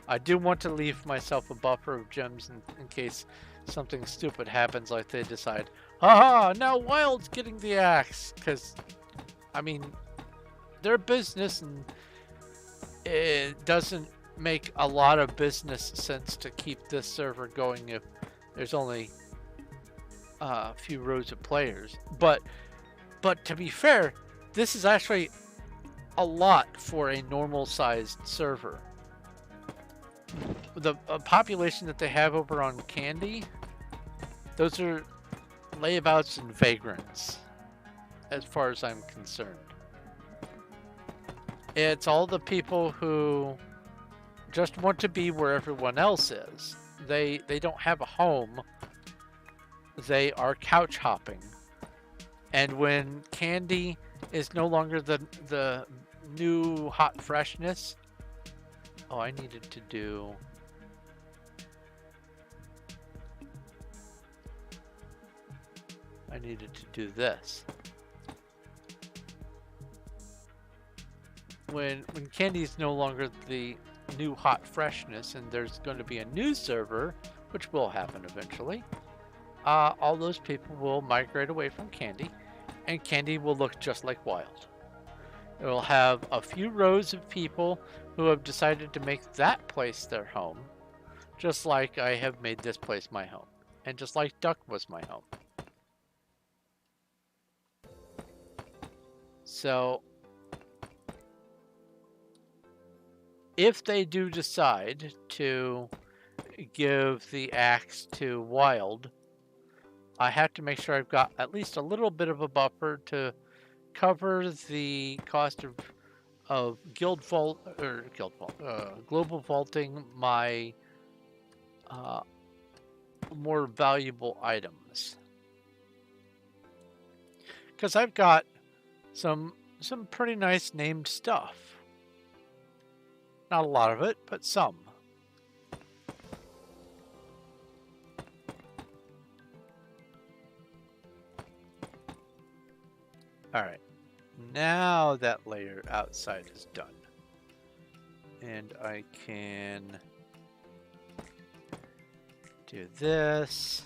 I do want to leave myself a buffer of gems in case something stupid happens, like they decide, haha, now Wild's getting the axe, because I mean, their business, and it doesn't make a lot of business sense to keep this server going if there's only a few rows of players. But to be fair, this is actually a lot for a normal-sized server. The population that they have over on Candy, those are layabouts and vagrants, as far as I'm concerned. It's all the people who just want to be where everyone else is. They don't have a home. They are couch hopping. And when Candy is no longer the new hot freshness... Oh, I needed to do... this. When Candy's no longer the new hot freshness and there's going to be a new server, which will happen eventually, all those people will migrate away from Candy, and Candy will look just like Wild. It will have a few rows of people who have decided to make that place their home, just like I have made this place my home, and just like Duck was my home. So, if they do decide to give the axe to Wild, I have to make sure I've got at least a little bit of a buffer to cover the cost of global vaulting my more valuable items. Because I've got some pretty nice named stuff. Not a lot of it, but some. Alright, now that layer outside is done. And I can do this.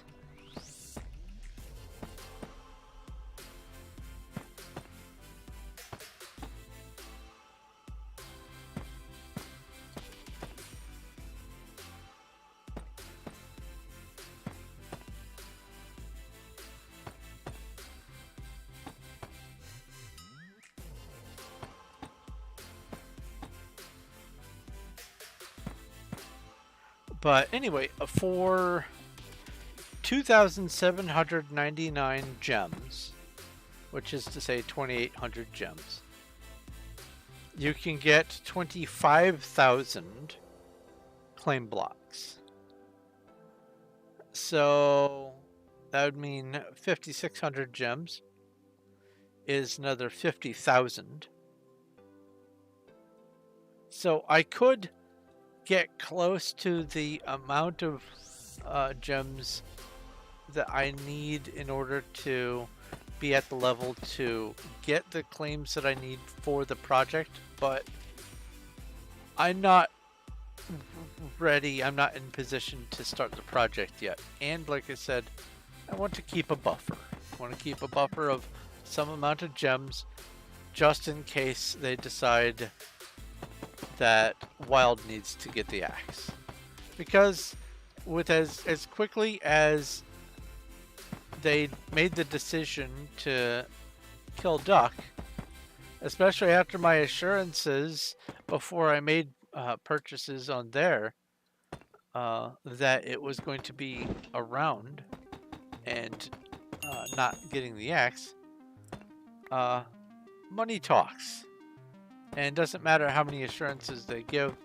But anyway, for 2,799 gems, which is to say 2,800 gems, you can get 25,000 claim blocks. So that would mean 5,600 gems is another 50,000. So I could get close to the amount of gems that I need in order to be at the level to get the claims that I need for the project, but I'm not ready. I'm not in position to start the project yet. And like I said, I want to keep a buffer. I want to keep a buffer of some amount of gems just in case they decide that Wild needs to get the axe. Because with as quickly as they made the decision to kill Duck, especially after my assurances before I made purchases on there, that it was going to be around and not getting the axe, money talks. And it doesn't matter how many assurances they give.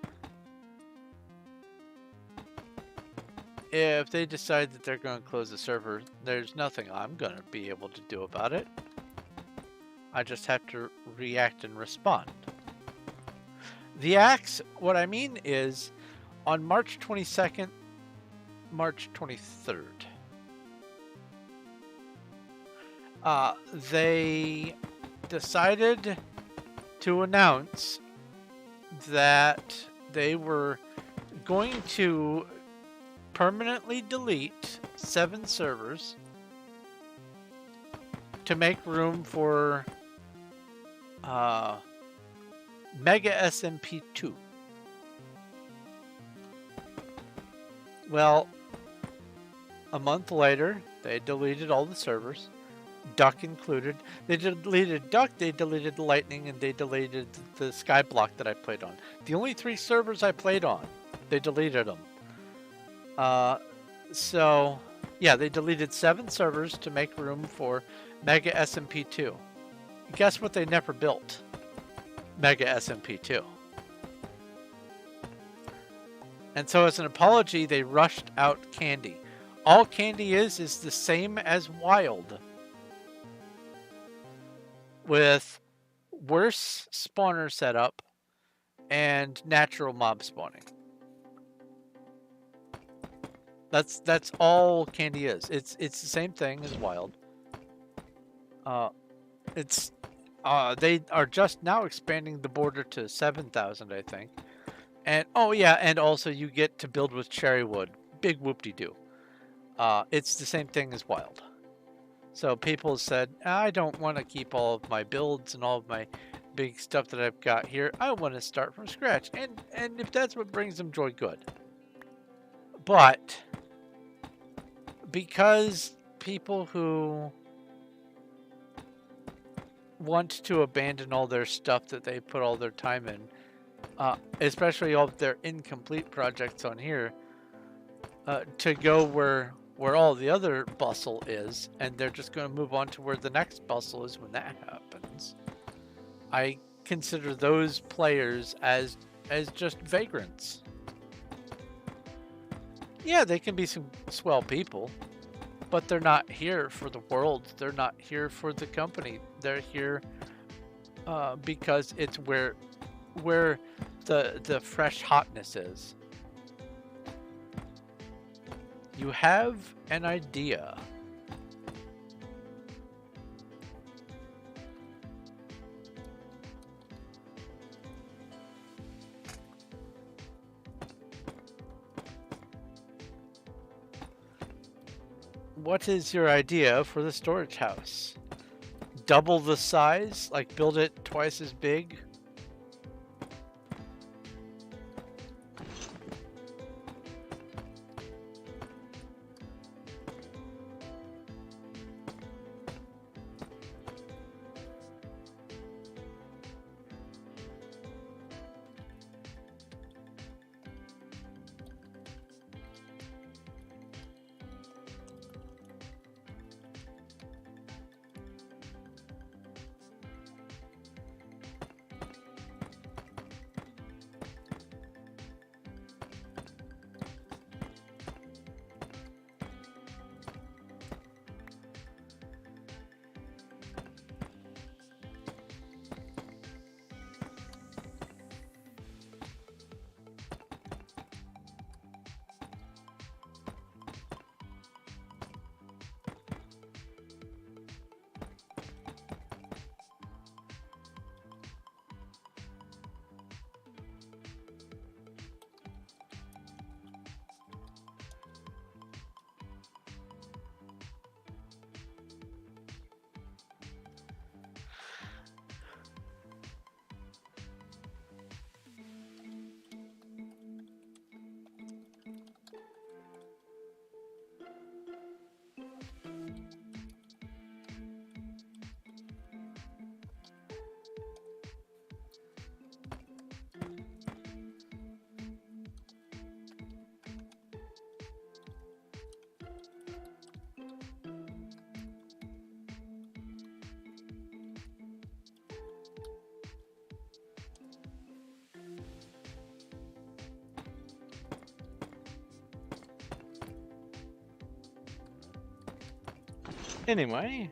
If they decide that they're going to close the server, there's nothing I'm going to be able to do about it. I just have to react and respond. The axe, what I mean is, on March 22nd, March 23rd, they decided to announce that they were going to permanently delete 7 servers to make room for Mega SMP 2. Well, a month later, they deleted all the servers, Duck included. They deleted Duck, they deleted Lightning, and they deleted the Skyblock that I played on. The only 3 servers I played on, they deleted them. So, yeah, they deleted 7 servers to make room for Mega SMP 2. Guess what they never built? Mega SMP 2. And so as an apology, they rushed out Candy. All Candy is the same as Wild, with worse spawner setup and natural mob spawning. That's all Candy is. It's the same thing as Wild. They are just now expanding the border to 7,000, I think. And oh yeah, and also you get to build with cherry wood. Big whoop-de-doo. It's the same thing as Wild. So people said, I don't want to keep all of my builds and all of my big stuff that I've got here. I want to start from scratch. And if that's what brings them joy, good. But because people who want to abandon all their stuff that they put all their time in, especially all of their incomplete projects on here, to go where all the other bustle is, and they're just going to move on to where the next bustle is when that happens. I consider those players as just vagrants. Yeah, they can be some swell people, but they're not here for the world. They're not here for the company. They're here because it's where the fresh hotness is. You have an idea. What is your idea for the storage house? Double the size? Like build it twice as big? Anyway.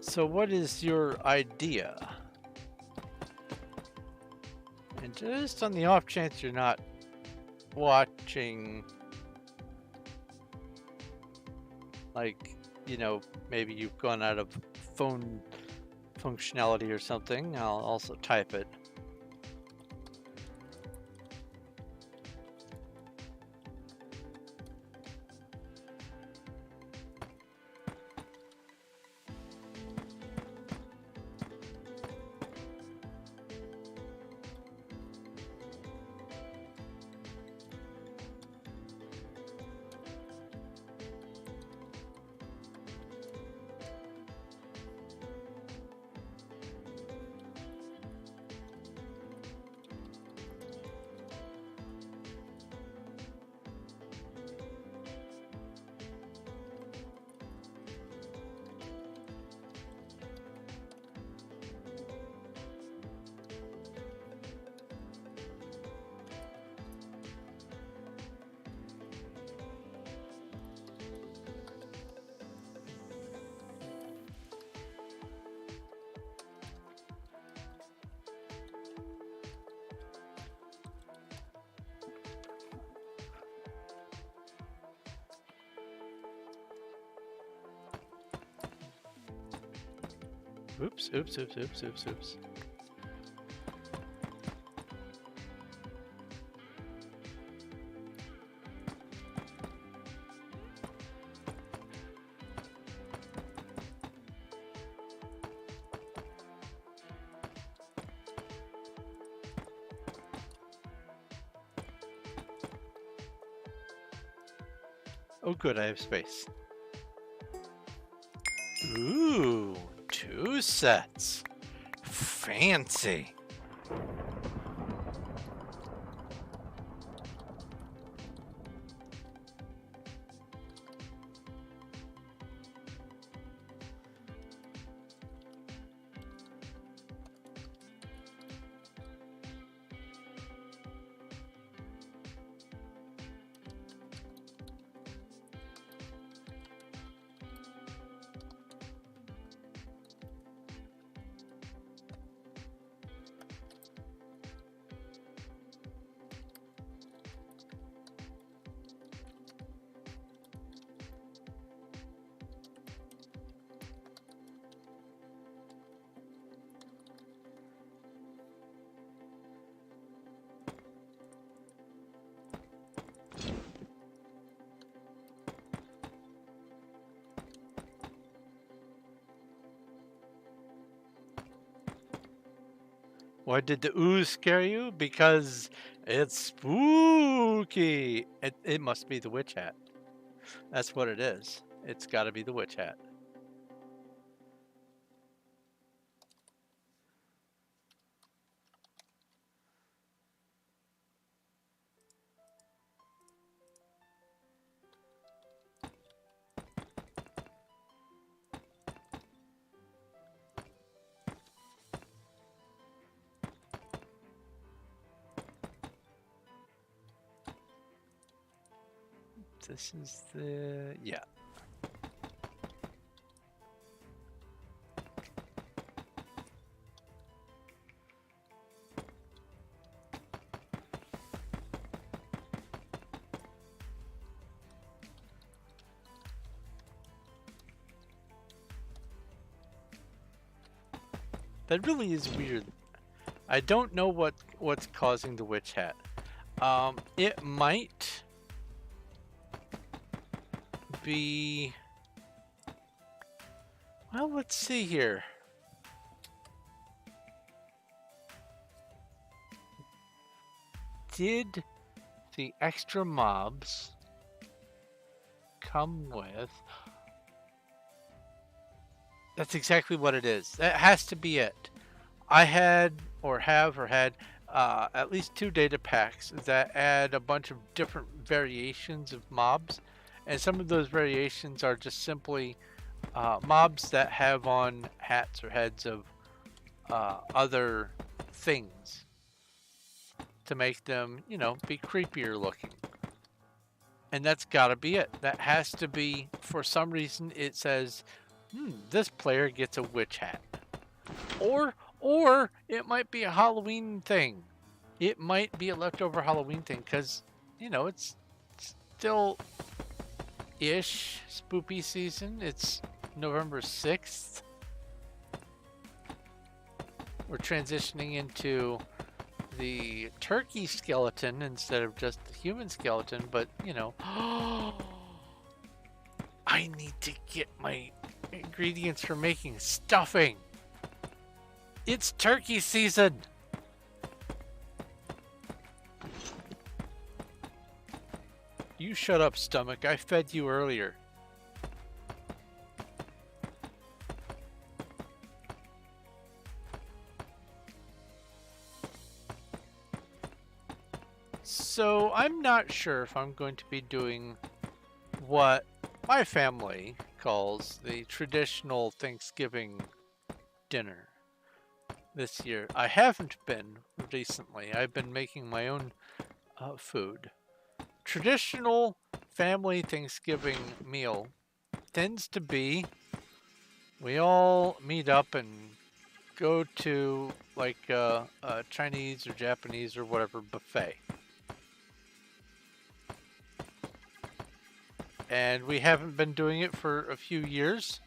So what is your idea? And just on the off chance you're not watching, like, you know, maybe you've gone out of phone functionality or something, I'll also type it. Oops. Oh good, I have space. Ooh, 2 sets. Fancy. Why did the ooze scare you? Because it's spooky. It must be the witch hat. That's what it is. It's got to be the witch hat. This is the, yeah. That really is weird. I don't know what's causing the witch hat. It might be, well, let's see here. Did the extra mobs come with? That's exactly what it is. That has to be it. I had at least 2 data packs that add a bunch of different variations of mobs, and some of those variations are just simply mobs that have on hats or heads of other things. to make them, you know, be creepier looking. And that's got to be it. That has to be, for some reason, it says, this player gets a witch hat. Or it might be a Halloween thing. It might be a leftover Halloween thing because, you know, it's still ish spoopy season. It's November 6th. We're transitioning into the turkey skeleton instead of just the human skeleton, but you know, I need to get my ingredients for making stuffing. It's turkey season. You shut up, stomach. I fed you earlier. So I'm not sure if I'm going to be doing what my family calls the traditional Thanksgiving dinner this year. I haven't been recently. I've been making my own food. Traditional family Thanksgiving meal tends to be we all meet up and go to like a Chinese or Japanese or whatever buffet. And we haven't been doing it for a few years.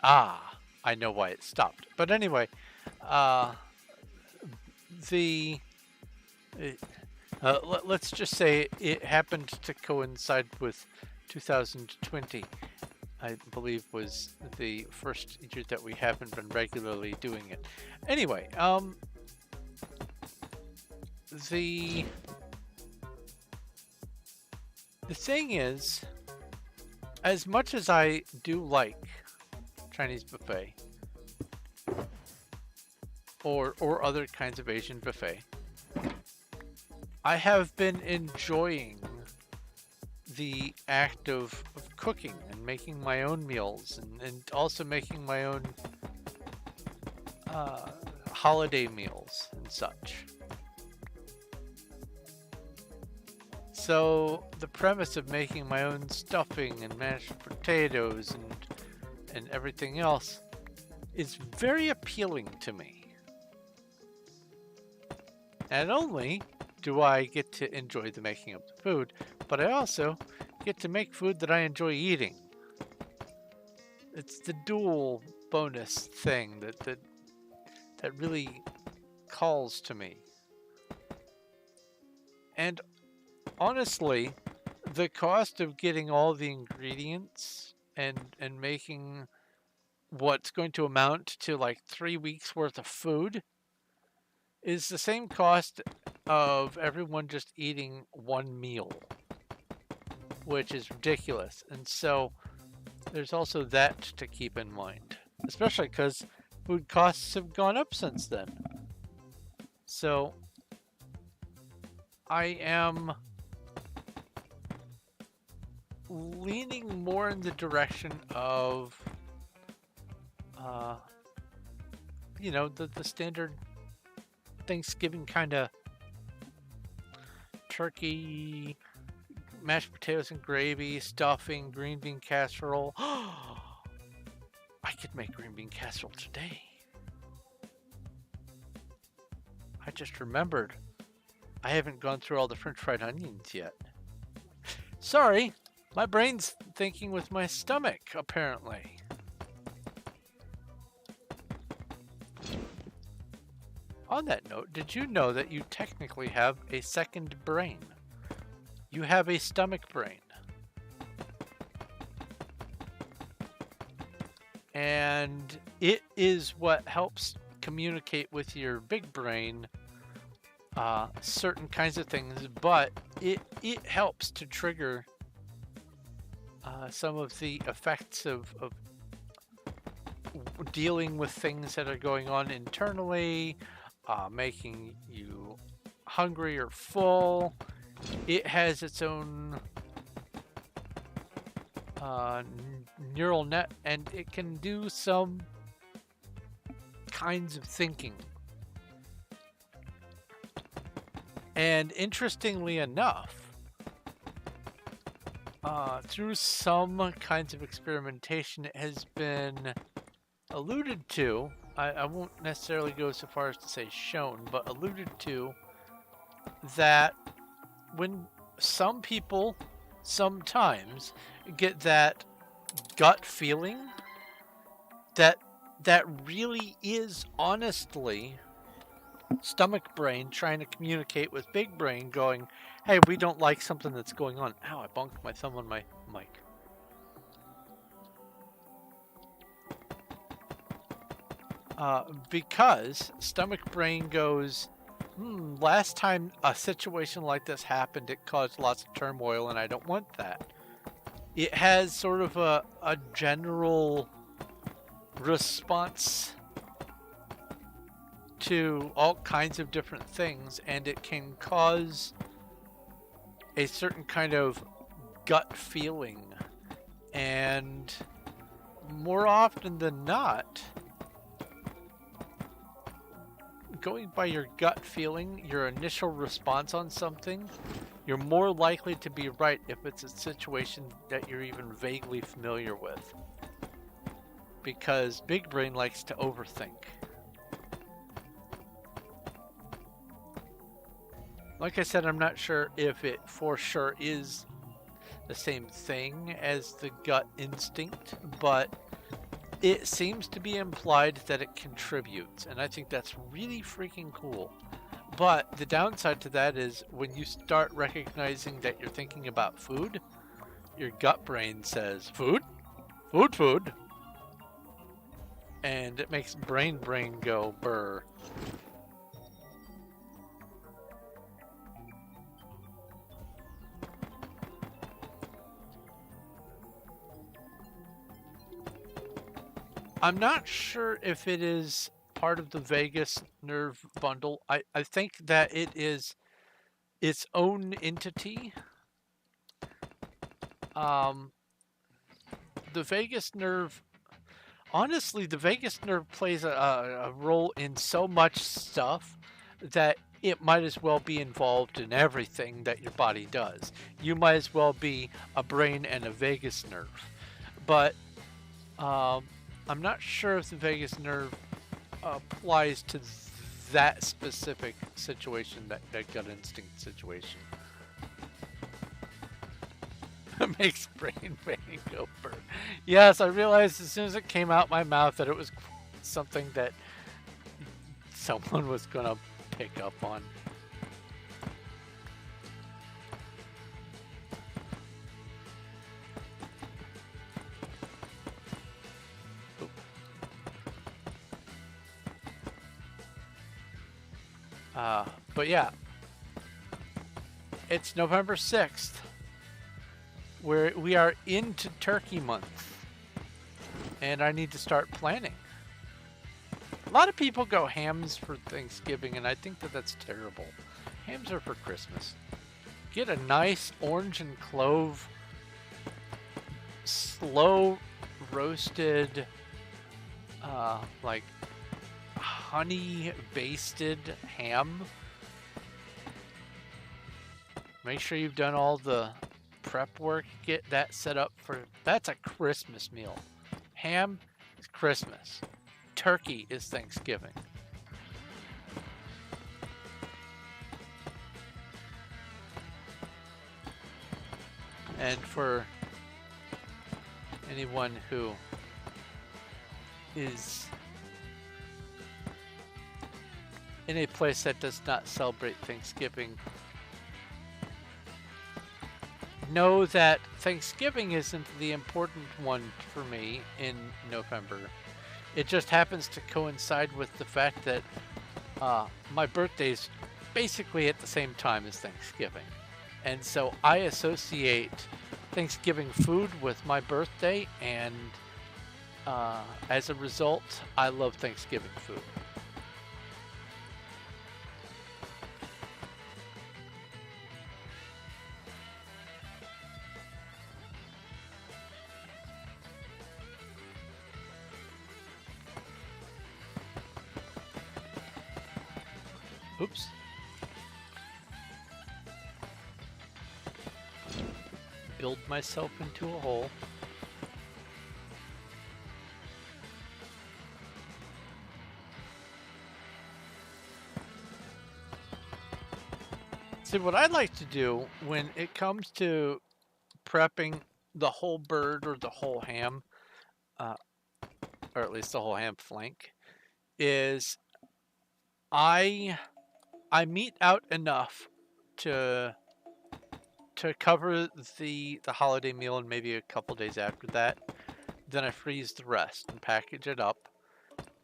I know why it stopped. But anyway, let's just say it happened to coincide with 2020. I believe was the first year that we haven't been regularly doing it. Anyway, the thing is, as much as I do like Chinese buffet or other kinds of Asian buffet, I have been enjoying the act of cooking and making my own meals and also making my own holiday meals and such. So the premise of making my own stuffing and mashed potatoes and everything else is very appealing to me. Not only do I get to enjoy the making of the food, but I also get to make food that I enjoy eating. It's the dual bonus thing that really calls to me. And honestly, the cost of getting all the ingredients and making what's going to amount to like 3 weeks worth of food is the same cost of everyone just eating one meal, which is ridiculous. And so there's also that to keep in mind, especially because food costs have gone up since then. So I am leaning more in the direction of, you know, the standard Thanksgiving kind of turkey, mashed potatoes and gravy, stuffing, green bean casserole. I could make green bean casserole today. I just remembered I haven't gone through all the French fried onions yet. Sorry, my brain's thinking with my stomach, apparently. On that note, did you know that you technically have a second brain? You have a stomach brain. And it is what helps communicate with your big brain certain kinds of things, but it helps to trigger some of the effects of dealing with things that are going on internally, making you hungry or full. It has its own neural net, and it can do some kinds of thinking. And interestingly enough, through some kinds of experimentation, it has been alluded to. I won't necessarily go so far as to say shown, but alluded to that when some people sometimes get that gut feeling that really is honestly stomach brain trying to communicate with big brain going, hey, we don't like something that's going on. Ow, I bonked my thumb on my mic. Because stomach brain goes, last time a situation like this happened, it caused lots of turmoil, and I don't want that. It has sort of a general response to all kinds of different things, and it can cause a certain kind of gut feeling. And more often than not, going by your gut feeling, your initial response on something, you're more likely to be right if it's a situation that you're even vaguely familiar with. Because big brain likes to overthink. Like I said, I'm not sure if it for sure is the same thing as the gut instinct, but it seems to be implied that it contributes, and I think that's really freaking cool. But the downside to that is when you start recognizing that you're thinking about food, your gut brain says, food? Food, food. And it makes brain go burr. I'm not sure if it is part of the vagus nerve bundle. I think that it is its own entity. The vagus nerve, honestly, the vagus nerve plays a role in so much stuff that it might as well be involved in everything that your body does. You might as well be a brain and a vagus nerve. But I'm not sure if the vagus nerve applies to that specific situation, that gut instinct situation. It makes brain go burn. Yes, I realized as soon as it came out my mouth that it was something that someone was going to pick up on. But yeah, it's November 6th. We are into turkey month, and I need to start planning. A lot of people go hams for Thanksgiving, and I think that that's terrible. Hams are for Christmas. Get a nice orange and clove, slow roasted, like honey basted ham. Make sure you've done all the prep work. Get that set up for, that's a Christmas meal. Ham is Christmas. Turkey is Thanksgiving. And for anyone who is in a place that does not celebrate Thanksgiving, know that Thanksgiving isn't the important one for me in November. It just happens to coincide with the fact that my birthday's basically at the same time as Thanksgiving. And so I associate Thanksgiving food with my birthday, and as a result, I love Thanksgiving food. Oops. build myself into a hole. See, what I like to do when it comes to prepping the whole bird or the whole ham, or at least the whole ham flank, is I meat out enough to cover the holiday meal and maybe a couple days after that. Then I freeze the rest and package it up,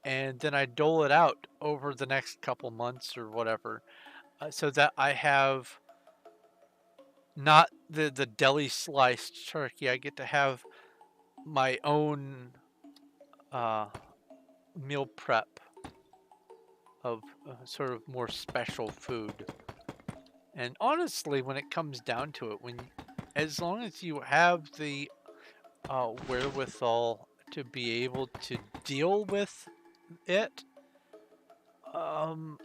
and then I dole it out over the next couple months or whatever, so that I have not the deli sliced turkey. I get to have my own uh, meal prep of sort of more special food. And honestly, when it comes down to it, as long as you have the wherewithal to be able to deal with it, um,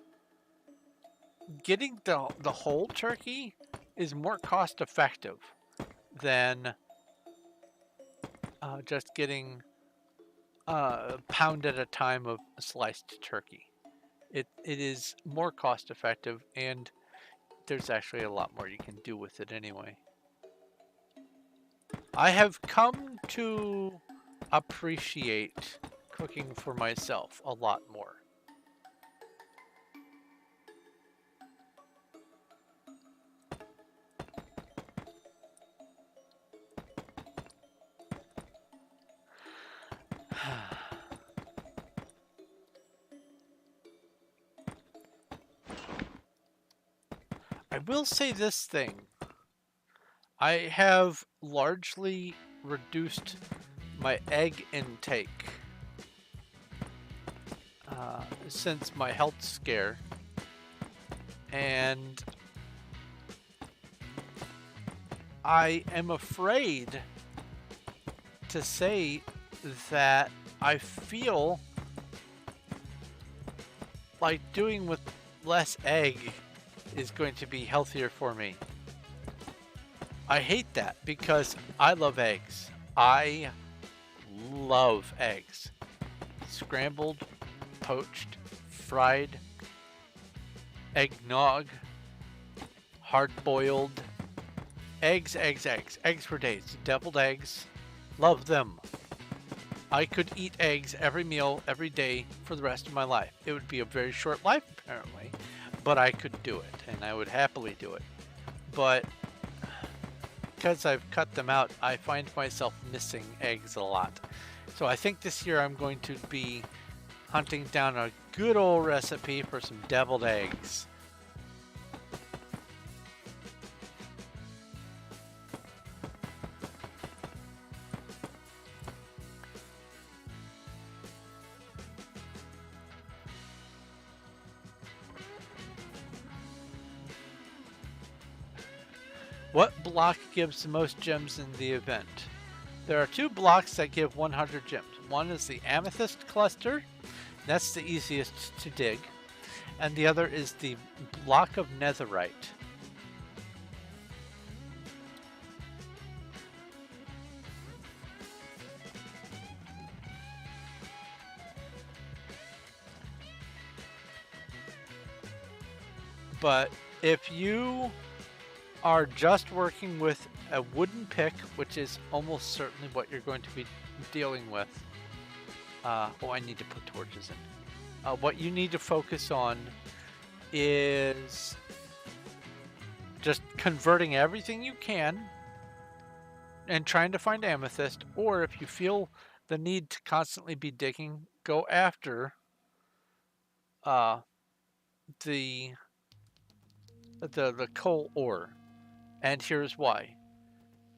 getting the whole turkey is more cost effective than just getting a pound at a time of sliced turkey. It is more cost effective, and there's actually a lot more you can do with it anyway. I have come to appreciate cooking for myself a lot more. I will say this thing. I have largely reduced my egg intake since my health scare, and I am afraid to say that I feel like doing with less egg is going to be healthier for me. I hate that because I love eggs. I love eggs. Scrambled, poached, fried, eggnog, hard-boiled. Eggs, eggs, eggs. Eggs for days. Deviled eggs. Love them. I could eat eggs every meal, every day for the rest of my life. It would be a very short life, apparently, but I could do it, and I would happily do it. But because I've cut them out, I find myself missing eggs a lot. So I think this year I'm going to be hunting down a good old recipe for some deviled eggs. What block gives the most gems in the event? There are two blocks that give 100 gems. One is the amethyst cluster. That's the easiest to dig. And the other is the block of netherite. But if you are just working with a wooden pick, which is almost certainly what you're going to be dealing with. Oh, I need to put torches in. What you need to focus on is just converting everything you can and trying to find amethyst, or if you feel the need to constantly be digging, go after the coal ore. And here's why.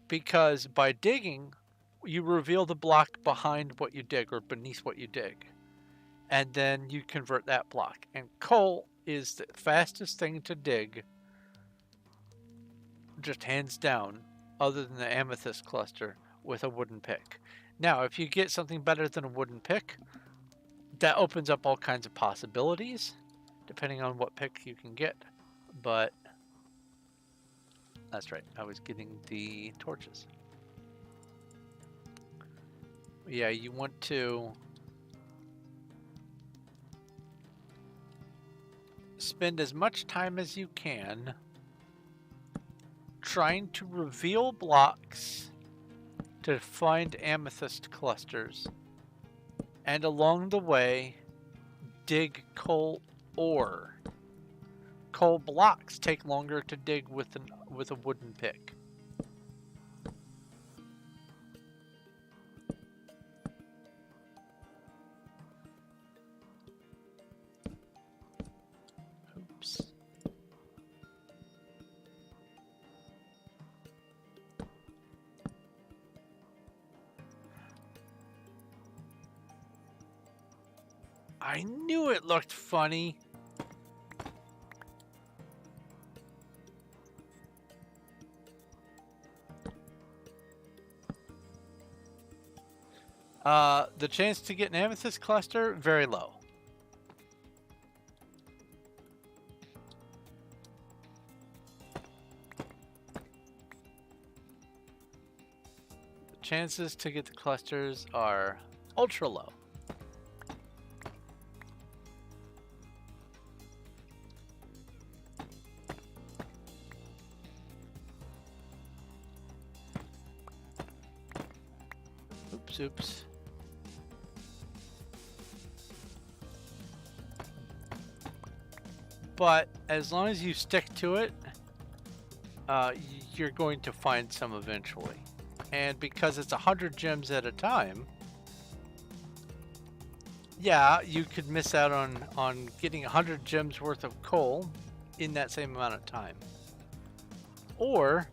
Because by digging, you reveal the block behind what you dig or beneath what you dig. And then you convert that block. And coal is the fastest thing to dig, just hands down, other than the amethyst cluster, with a wooden pick. Now, if you get something better than a wooden pick, that opens up all kinds of possibilities, depending on what pick you can get. But That's right. I was getting the torches. Yeah, you want to spend as much time as you can trying to reveal blocks to find amethyst clusters, and along the way dig coal ore. Coal blocks take longer to dig with a wooden pick. Oops. I knew it looked funny. The chance to get an amethyst cluster, very low. The chances to get the clusters are ultra low. Oops. But as long as you stick to it, you're going to find some eventually. And because it's 100 gems at a time, yeah, you could miss out on getting 100 gems worth of coal in that same amount of time. Or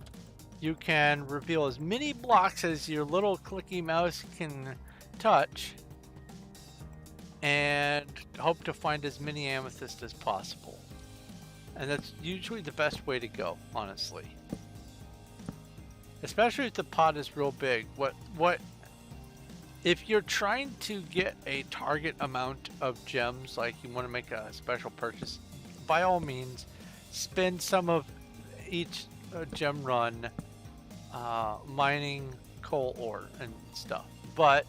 you can reveal as many blocks as your little clicky mouse can touch and hope to find as many amethyst as possible. And that's usually the best way to go, honestly. Especially if the pot is real big. If you're trying to get a target amount of gems, like you want to make a special purchase, by all means, spend some of each gem run mining coal ore and stuff. But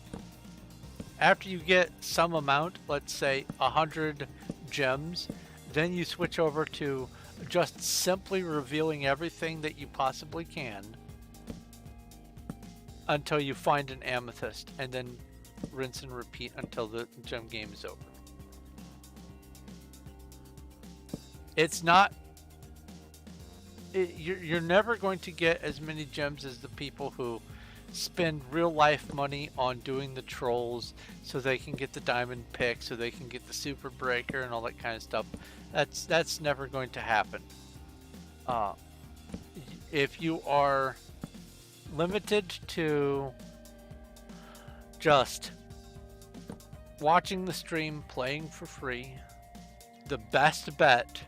after you get some amount, let's say 100 gems, then you switch over to just simply revealing everything that you possibly can until you find an amethyst, and then rinse and repeat until the gem game is over. It's not... you're never going to get as many gems as the people who spend real life money on doing the trolls so they can get the diamond pick, so they can get the super breaker and all that kind of stuff. That's never going to happen. If you are limited to just watching the stream, playing for free, the best bet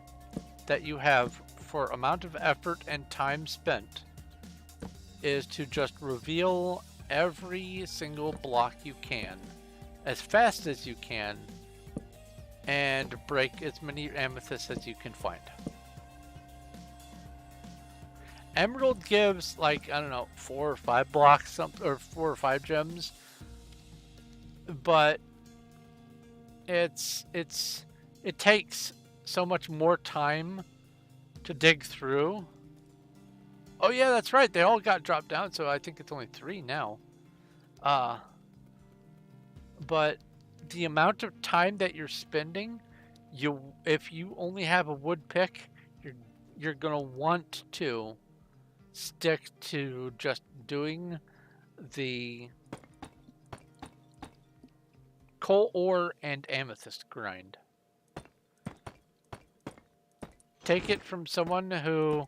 that you have for amount of effort and time spent is to just reveal every single block you can as fast as you can and break as many amethysts as you can find. Emerald gives, like, I don't know, 4 or 5 blocks, or 4 or 5 gems, but it takes so much more time to dig through. Oh yeah, that's right. They all got dropped down, so I think it's only 3 now. But the amount of time that you're spending, if you only have a wood pick, you're gonna want to stick to just doing the coal ore and amethyst grind. Take it from someone who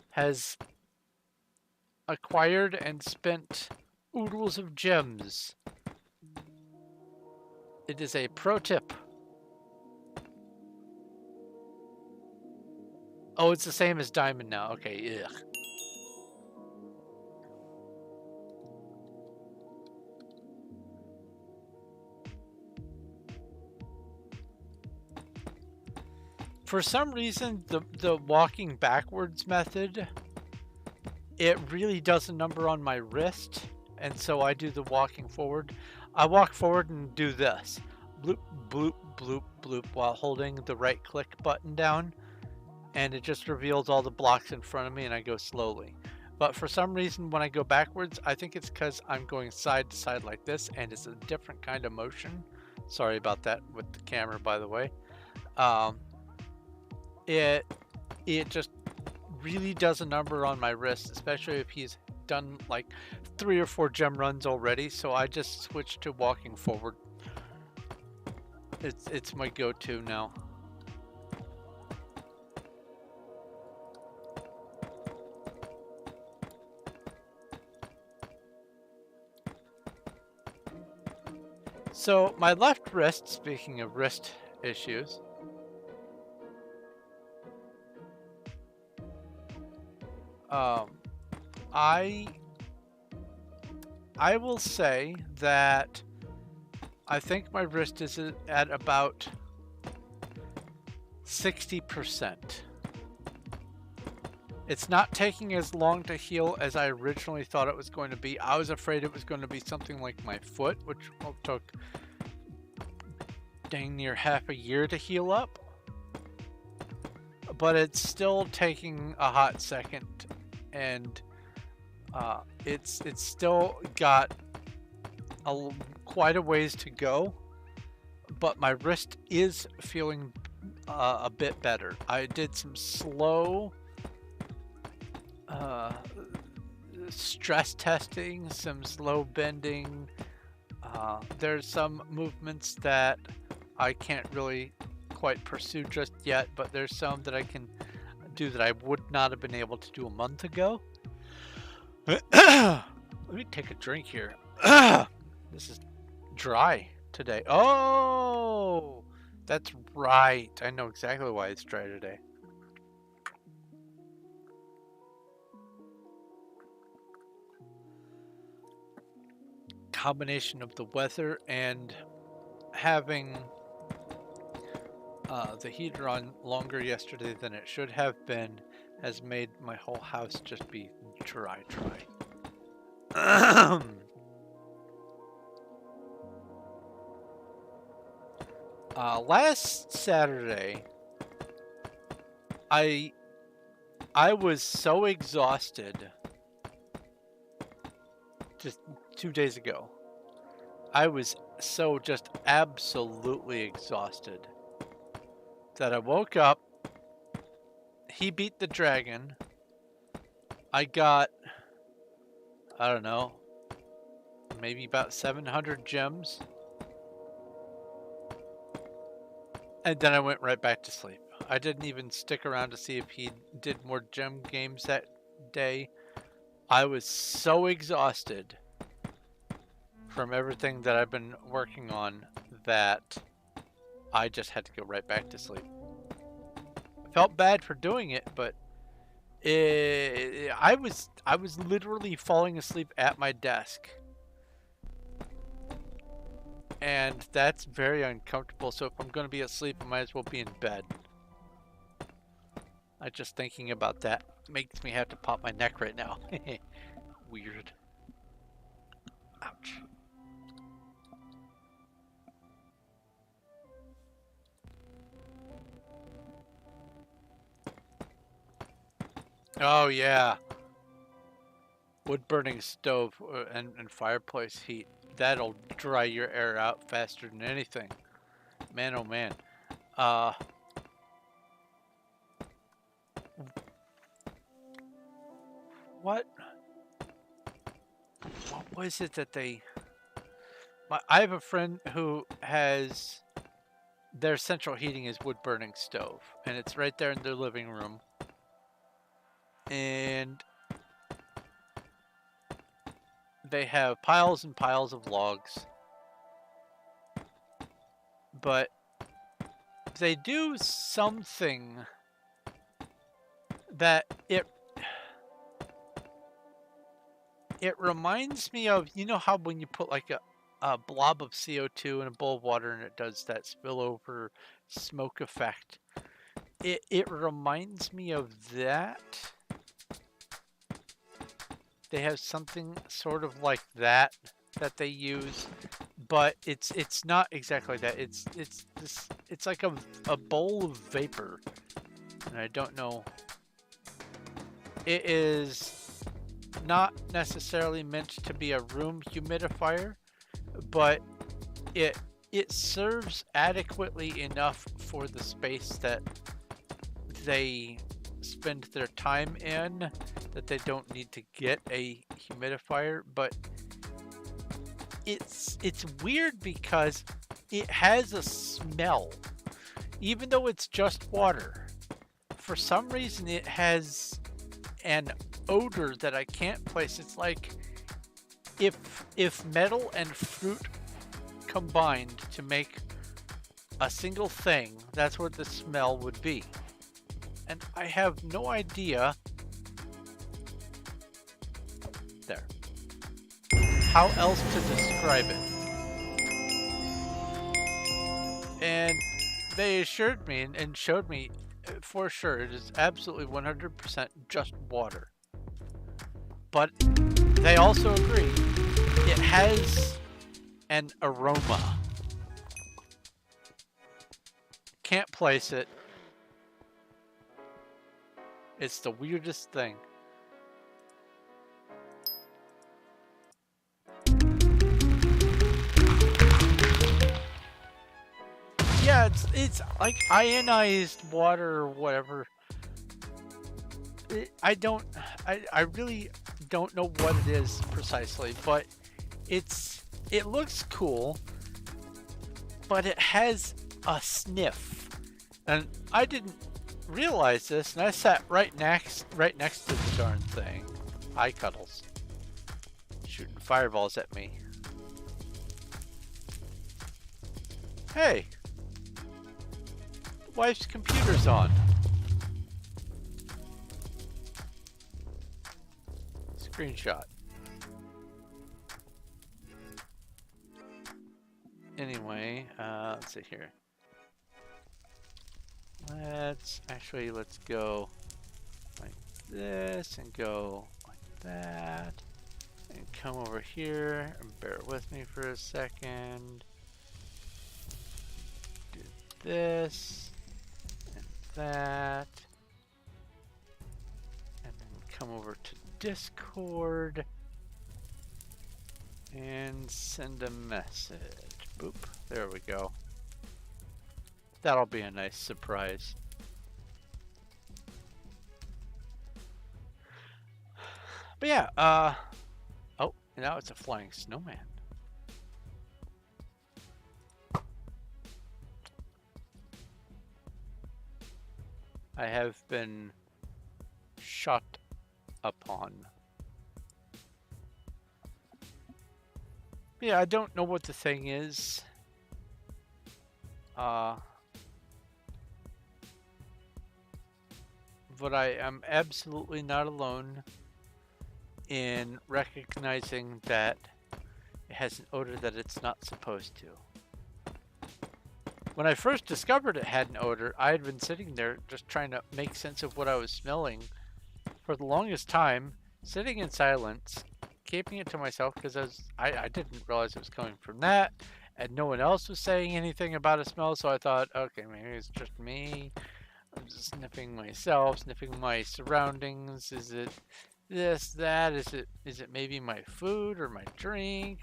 has acquired and spent oodles of gems. It is a pro tip. Oh, it's the same as diamond now. Okay, ugh. For some reason, the walking backwards method it really does a number on my wrist, and so I do the walking forward. I walk forward and do this. Bloop, bloop, bloop, bloop, while holding the right click button down, and it just reveals all the blocks in front of me, and I go slowly. But for some reason, when I go backwards, I think it's because I'm going side to side like this, and it's a different kind of motion. Sorry about that with the camera, by the way. It just really does a number on my wrist, especially if he's done like 3 or 4 gem runs already. So I just switched to walking forward. It's my go-to now. So my left wrist, speaking of wrist issues, I will say that I think my wrist is at about 60%. It's not taking as long to heal as I originally thought it was going to be. I was afraid it was going to be something like my foot, which took dang near half a year to heal up. But it's still taking a hot second, and it's still got quite a ways to go. But my wrist is feeling a bit better. I did some slow stress testing, some slow bending. There's some movements that I can't really quite pursue just yet, but there's some that I can do that I would not have been able to do a month ago. Let me take a drink here. This is dry today. Oh, that's right. I know exactly why it's dry today. Combination of the weather and having the heater on longer yesterday than it should have been has made my whole house just be dry. Last Saturday, I was so exhausted. Just 2 days ago, I was so just absolutely exhausted that I woke up. He beat the dragon. I got, I don't know, maybe about 700 gems. And then I went right back to sleep. I didn't even stick around to see if he did more gem games that day. I was so exhausted from everything that I've been working on that I just had to go right back to sleep. I felt bad for doing it, but I was literally falling asleep at my desk. And that's very uncomfortable, so if I'm going to be asleep, I might as well be in bed. Just thinking about that makes me have to pop my neck right now. Weird. Ouch. Oh yeah. Wood burning stove and fireplace heat. That'll dry your air out faster than anything. Man, oh man. What was it that they... I have a friend who has... Their central heating is wood burning stove. And it's right there in their living room. And they have piles and piles of logs. But they do something that it reminds me of, you know how when you put like a blob of CO2 in a bowl of water and it does that spillover smoke effect. It reminds me of that. they have something sort of like that they use, but it's not exactly that. It's like a bowl of vapor, and I don't know. It is not necessarily meant to be a room humidifier, but it serves adequately enough for the space that they spend their time in that they don't need to get a humidifier. But it's weird because it has a smell, even though it's just water. For some reason, it has an odor that I can't place. It's like if metal and fruit combined to make a single thing, that's what the smell would be. And I have no idea there how else to describe it. And they assured me and showed me for sure it is absolutely 100% just water. But they also agree it has an aroma. Can't place it. It's the weirdest thing. Yeah, it's like ionized water or whatever. I really don't know what it is precisely, but it looks cool, but it has a sniff. And I didn't realize this, and I sat right next to the darn thing. Eye cuddles. Shooting fireballs at me. Hey! The wife's computer's on. Screenshot. Anyway, let's see here. Let's go like this and go like that and come over here and bear with me for a second. Do this and that and then come over to Discord and send a message. Boop, there we go. That'll be a nice surprise. But yeah, oh, now it's a flying snowman. I have been shot upon. Yeah, I don't know what the thing is. But I am absolutely not alone in recognizing that it has an odor that it's not supposed to. When I first discovered it had an odor, I had been sitting there just trying to make sense of what I was smelling for the longest time, sitting in silence, keeping it to myself because I didn't realize it was coming from that, and no one else was saying anything about a smell, so I thought, okay, maybe it's just me. I'm just sniffing myself, sniffing my surroundings. Is it this, that? Is it maybe my food or my drink?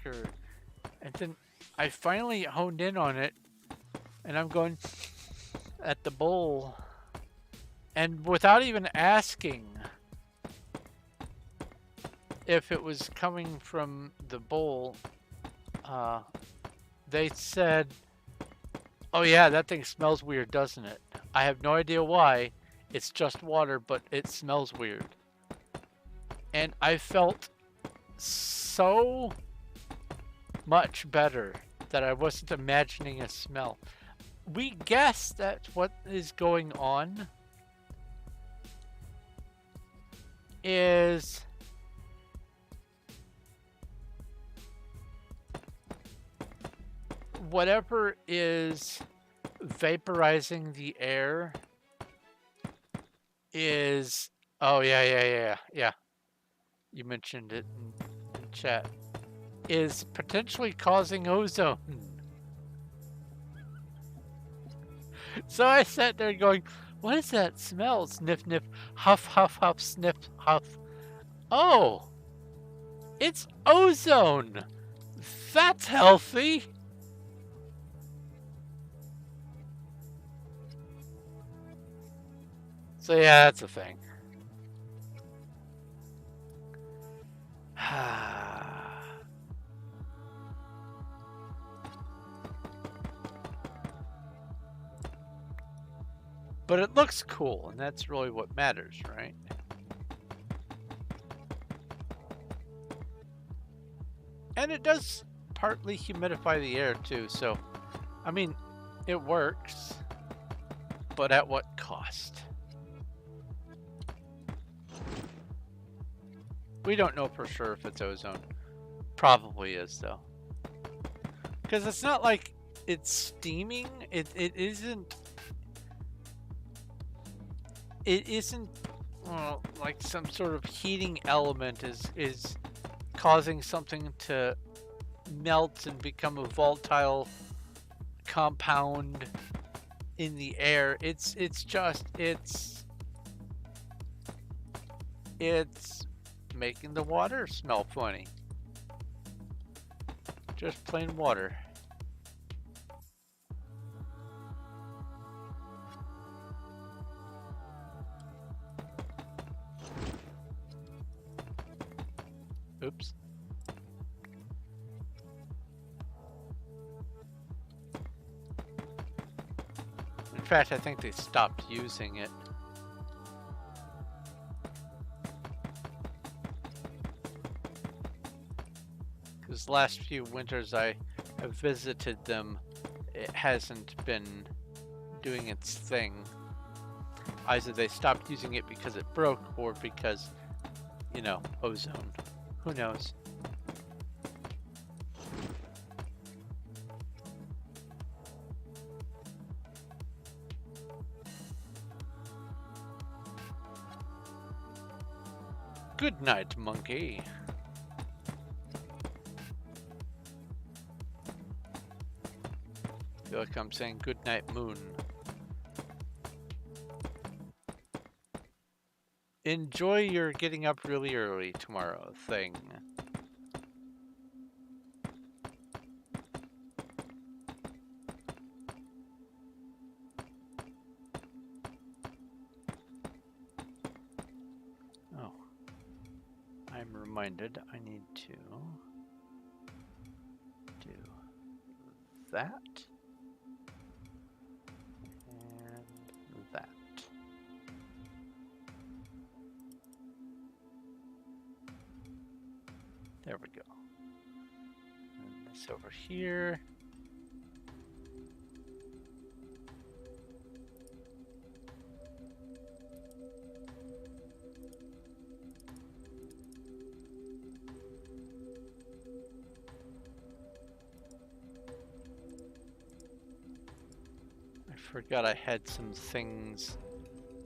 And then I finally honed in on it, and I'm going at the bowl, and without even asking if it was coming from the bowl, they said, "Oh yeah, that thing smells weird, doesn't it?" I have no idea why. It's just water, but it smells weird. And I felt so much better that I wasn't imagining a smell. We guess that what is going on is whatever is vaporizing the air is, oh yeah. you mentioned it in chat, is potentially causing ozone. So I sat there going, what is that smell? Sniff, sniff, huff, huff, huff, sniff, huff. Oh, it's ozone. That's healthy. So yeah, that's a thing. But it looks cool, and that's really what matters, right? And it does partly humidify the air too, so I mean, it works, but at what cost? We don't know for sure if it's ozone. Probably is though. Because it's not like it's steaming. It isn't. It isn't like some sort of heating element is causing something to melt and become a volatile compound in the air. It's making the water smell funny. Just plain water. Oops. In fact, I think they stopped using it. Because the last few winters I have visited them, it hasn't been doing its thing. Either they stopped using it because it broke or because, you know, ozone. Who knows? Good night, monkey. I feel like I'm saying good night, moon. Enjoy your getting up really early tomorrow thing. Oh. I'm reminded I need to do that and that. There we go. And this over here. I forgot I had some things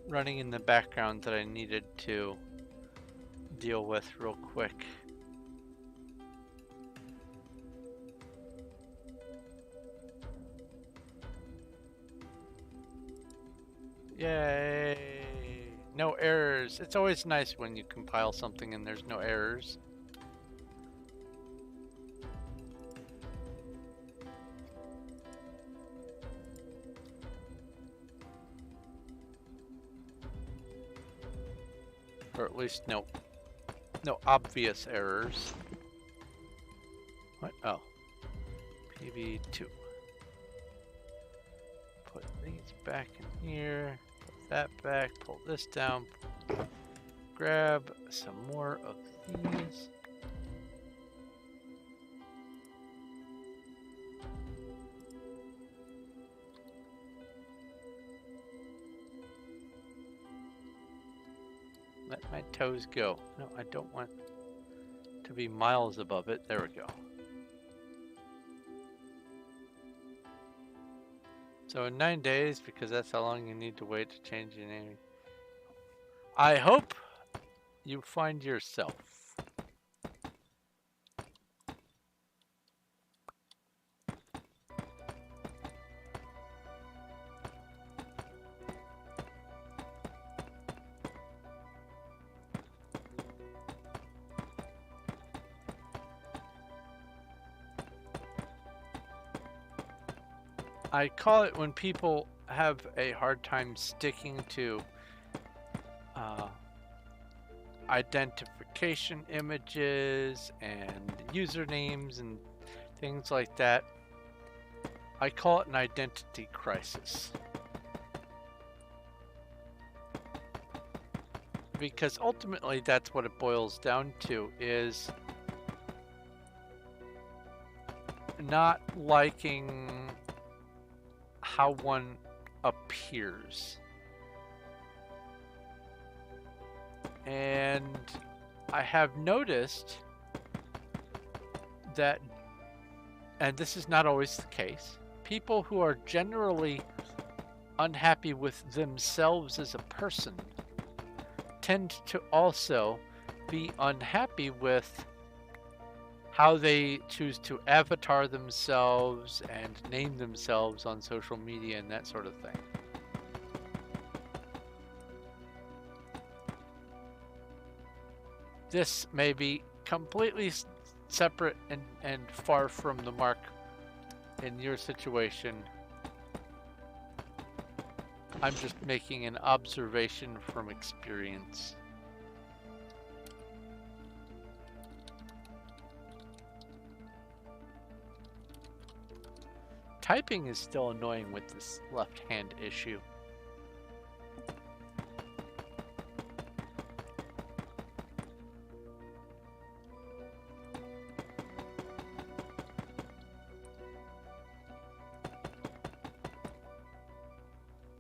running in the background that I needed to deal with real quick. Yay! No errors. It's always nice when you compile something and there's no errors. Or at least no obvious errors. What? Oh. PB2. Put these back in here. Put that back. Pull this down. Grab some more of these. Let my toes go. No, I don't want to be miles above it. There we go. So in 9 days, because that's how long you need to wait to change your name. I hope you find yourself. I call it when people have a hard time sticking to uh, identification images and usernames and things like that. I call it an identity crisis. Because ultimately that's what it boils down to, is not liking how one appears. And I have noticed that, and this is not always the case, people who are generally unhappy with themselves as a person tend to also be unhappy with how they choose to avatar themselves and name themselves on social media and that sort of thing. This may be completely separate and far from the mark in your situation. I'm just making an observation from experience. Typing is still annoying with this left hand issue.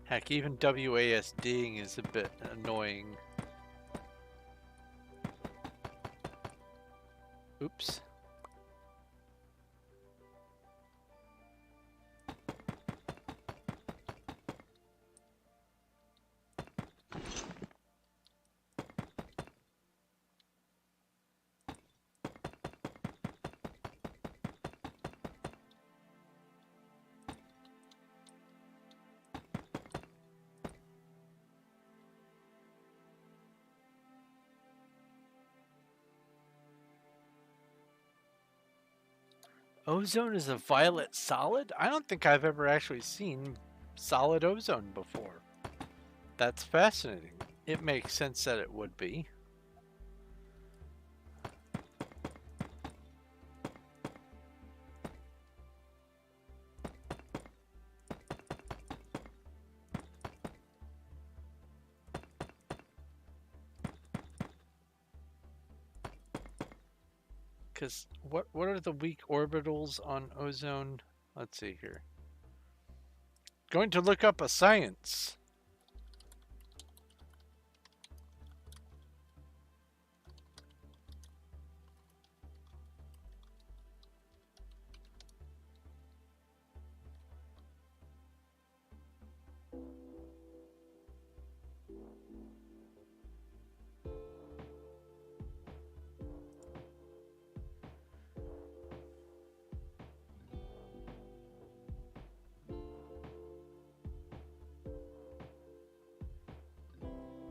Heck, even WASDing is a bit annoying. Oops. Ozone is a violet solid? I don't think I've ever actually seen solid ozone before. That's fascinating. It makes sense that it would be. Because what are the weak orbitals on ozone? Let's see here. Going to look up a science.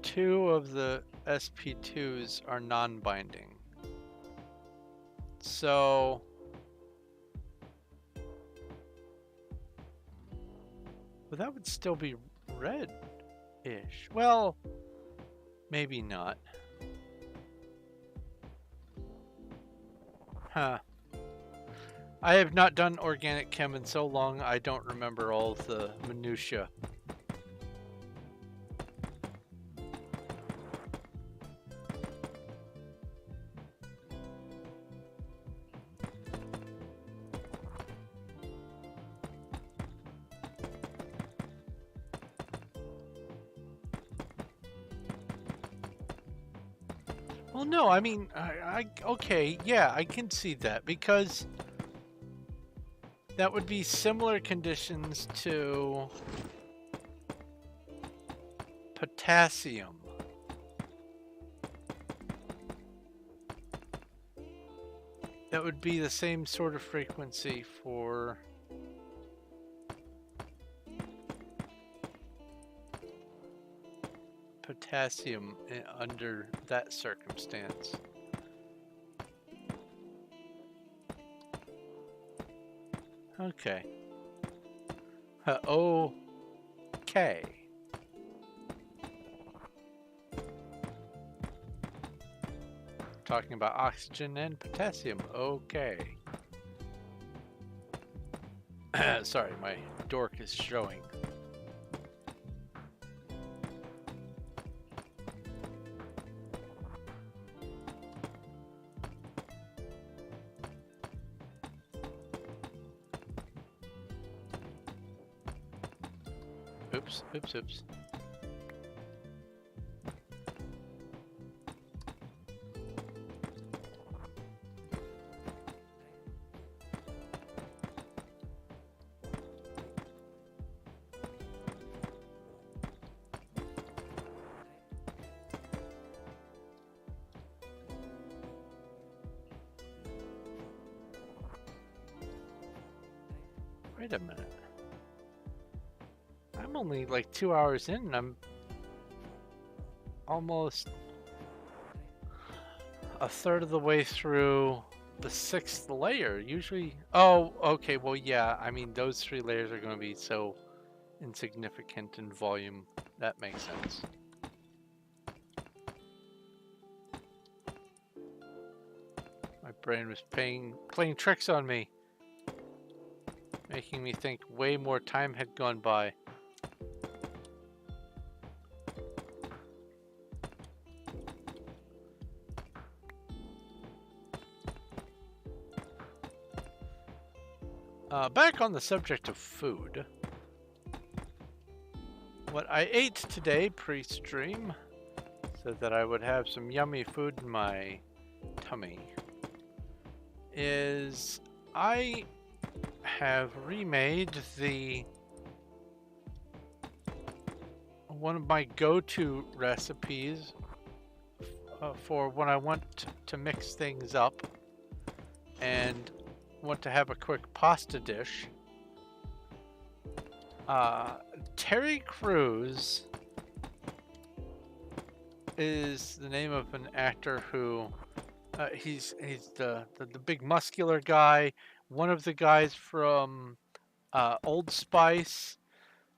Two of the SP2s are non-binding. So well, that would still be red-ish. Well, maybe not. Huh. I have not done organic chem in so long, I don't remember all the minutiae. Well, no, I mean, okay, yeah, I can see that, because that would be similar conditions to potassium. That would be the same sort of frequency for potassium under that circumstance. Okay. Okay. Talking about oxygen and potassium. Okay. Sorry, my dork is showing. Oops, oops, oops. Wait a minute. I'm only like 2 hours in and I'm almost a third of the way through the 6th layer. Usually, oh, okay, well, yeah, I mean, those 3 layers are going to be so insignificant in volume. That makes sense. My brain was playing tricks on me, making me think way more time had gone by. Back on the subject of food, what I ate today pre-stream so that I would have some yummy food in my tummy is I have remade one of my go-to recipes for when I want to mix things up and want to have a quick pasta dish. Terry Crews is the name of an actor who he's the big muscular guy, one of the guys from Old Spice,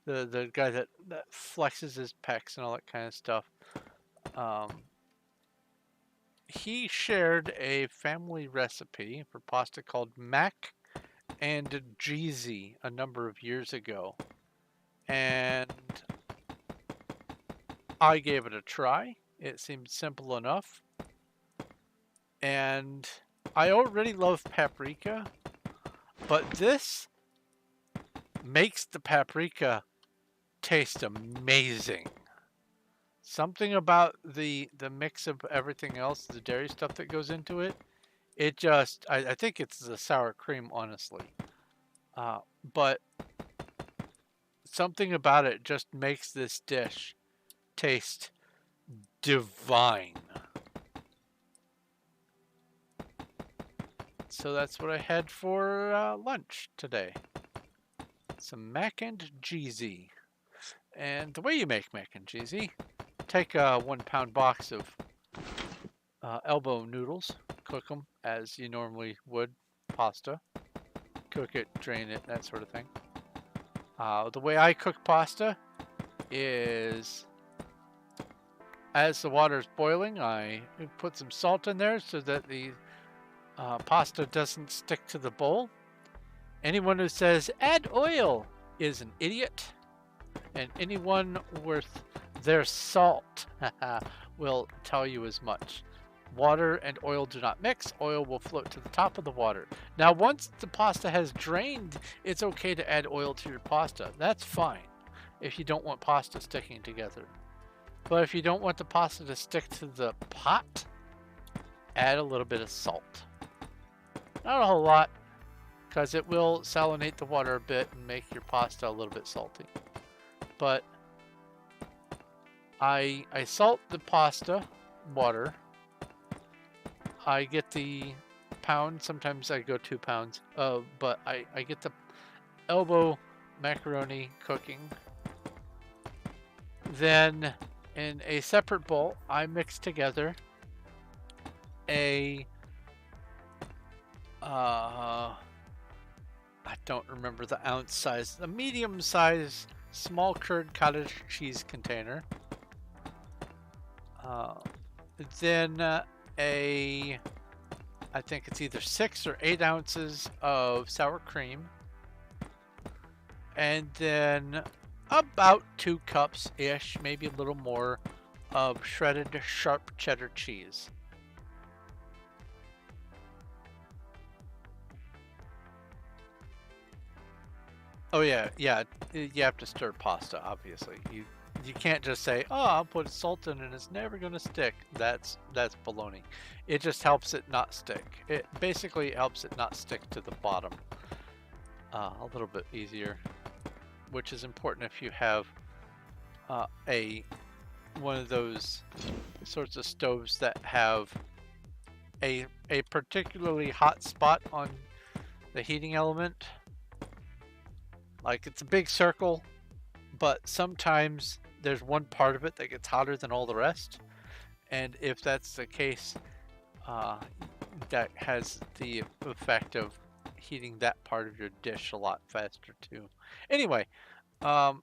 the guy that flexes his pecs and all that kind of stuff. He shared a family recipe for pasta called mac and cheesy a number of years ago, and I gave it a try. It seemed simple enough, and I already love paprika, but this makes the paprika taste amazing. Something about the mix of everything else, the dairy stuff that goes into it, it just, I think it's the sour cream, honestly. But something about it just makes this dish taste divine. So that's what I had for lunch today. Some mac and cheesy. And the way you make mac and cheesy, take a 1 pound box of elbow noodles, cook them as you normally would pasta. Cook it, drain it, that sort of thing. The way I cook pasta is, as the water is boiling, I put some salt in there so that the pasta doesn't stick to the bowl. Anyone who says add oil is an idiot, and anyone worth their salt will tell you as much. Water and oil do not mix. Oil will float to the top of the water. Now, once the pasta has drained, it's okay to add oil to your pasta. That's fine if you don't want pasta sticking together. But if you don't want the pasta to stick to the pot, add a little bit of salt. Not a whole lot, because it will salinate the water a bit and make your pasta a little bit salty. But I salt the pasta water. I get the pound, sometimes I go 2 pounds, but I get the elbow macaroni cooking. Then in a separate bowl, I mix together a I don't remember the ounce size. The medium size small curd cottage cheese container. Then I think it's either 6 or 8 ounces of sour cream. And then about 2 cups-ish, maybe a little more, of shredded sharp cheddar cheese. Oh yeah, you have to stir pasta, obviously. You can't just say, "Oh, I'll put salt in and it's never going to stick." That's baloney. It just helps it not stick. It basically helps it not stick to the bottom a little bit easier, which is important if you have one of those sorts of stoves that have a particularly hot spot on the heating element. Like it's a big circle, but sometimes there's one part of it that gets hotter than all the rest. And if that's the case, that has the effect of heating that part of your dish a lot faster too. Anyway, I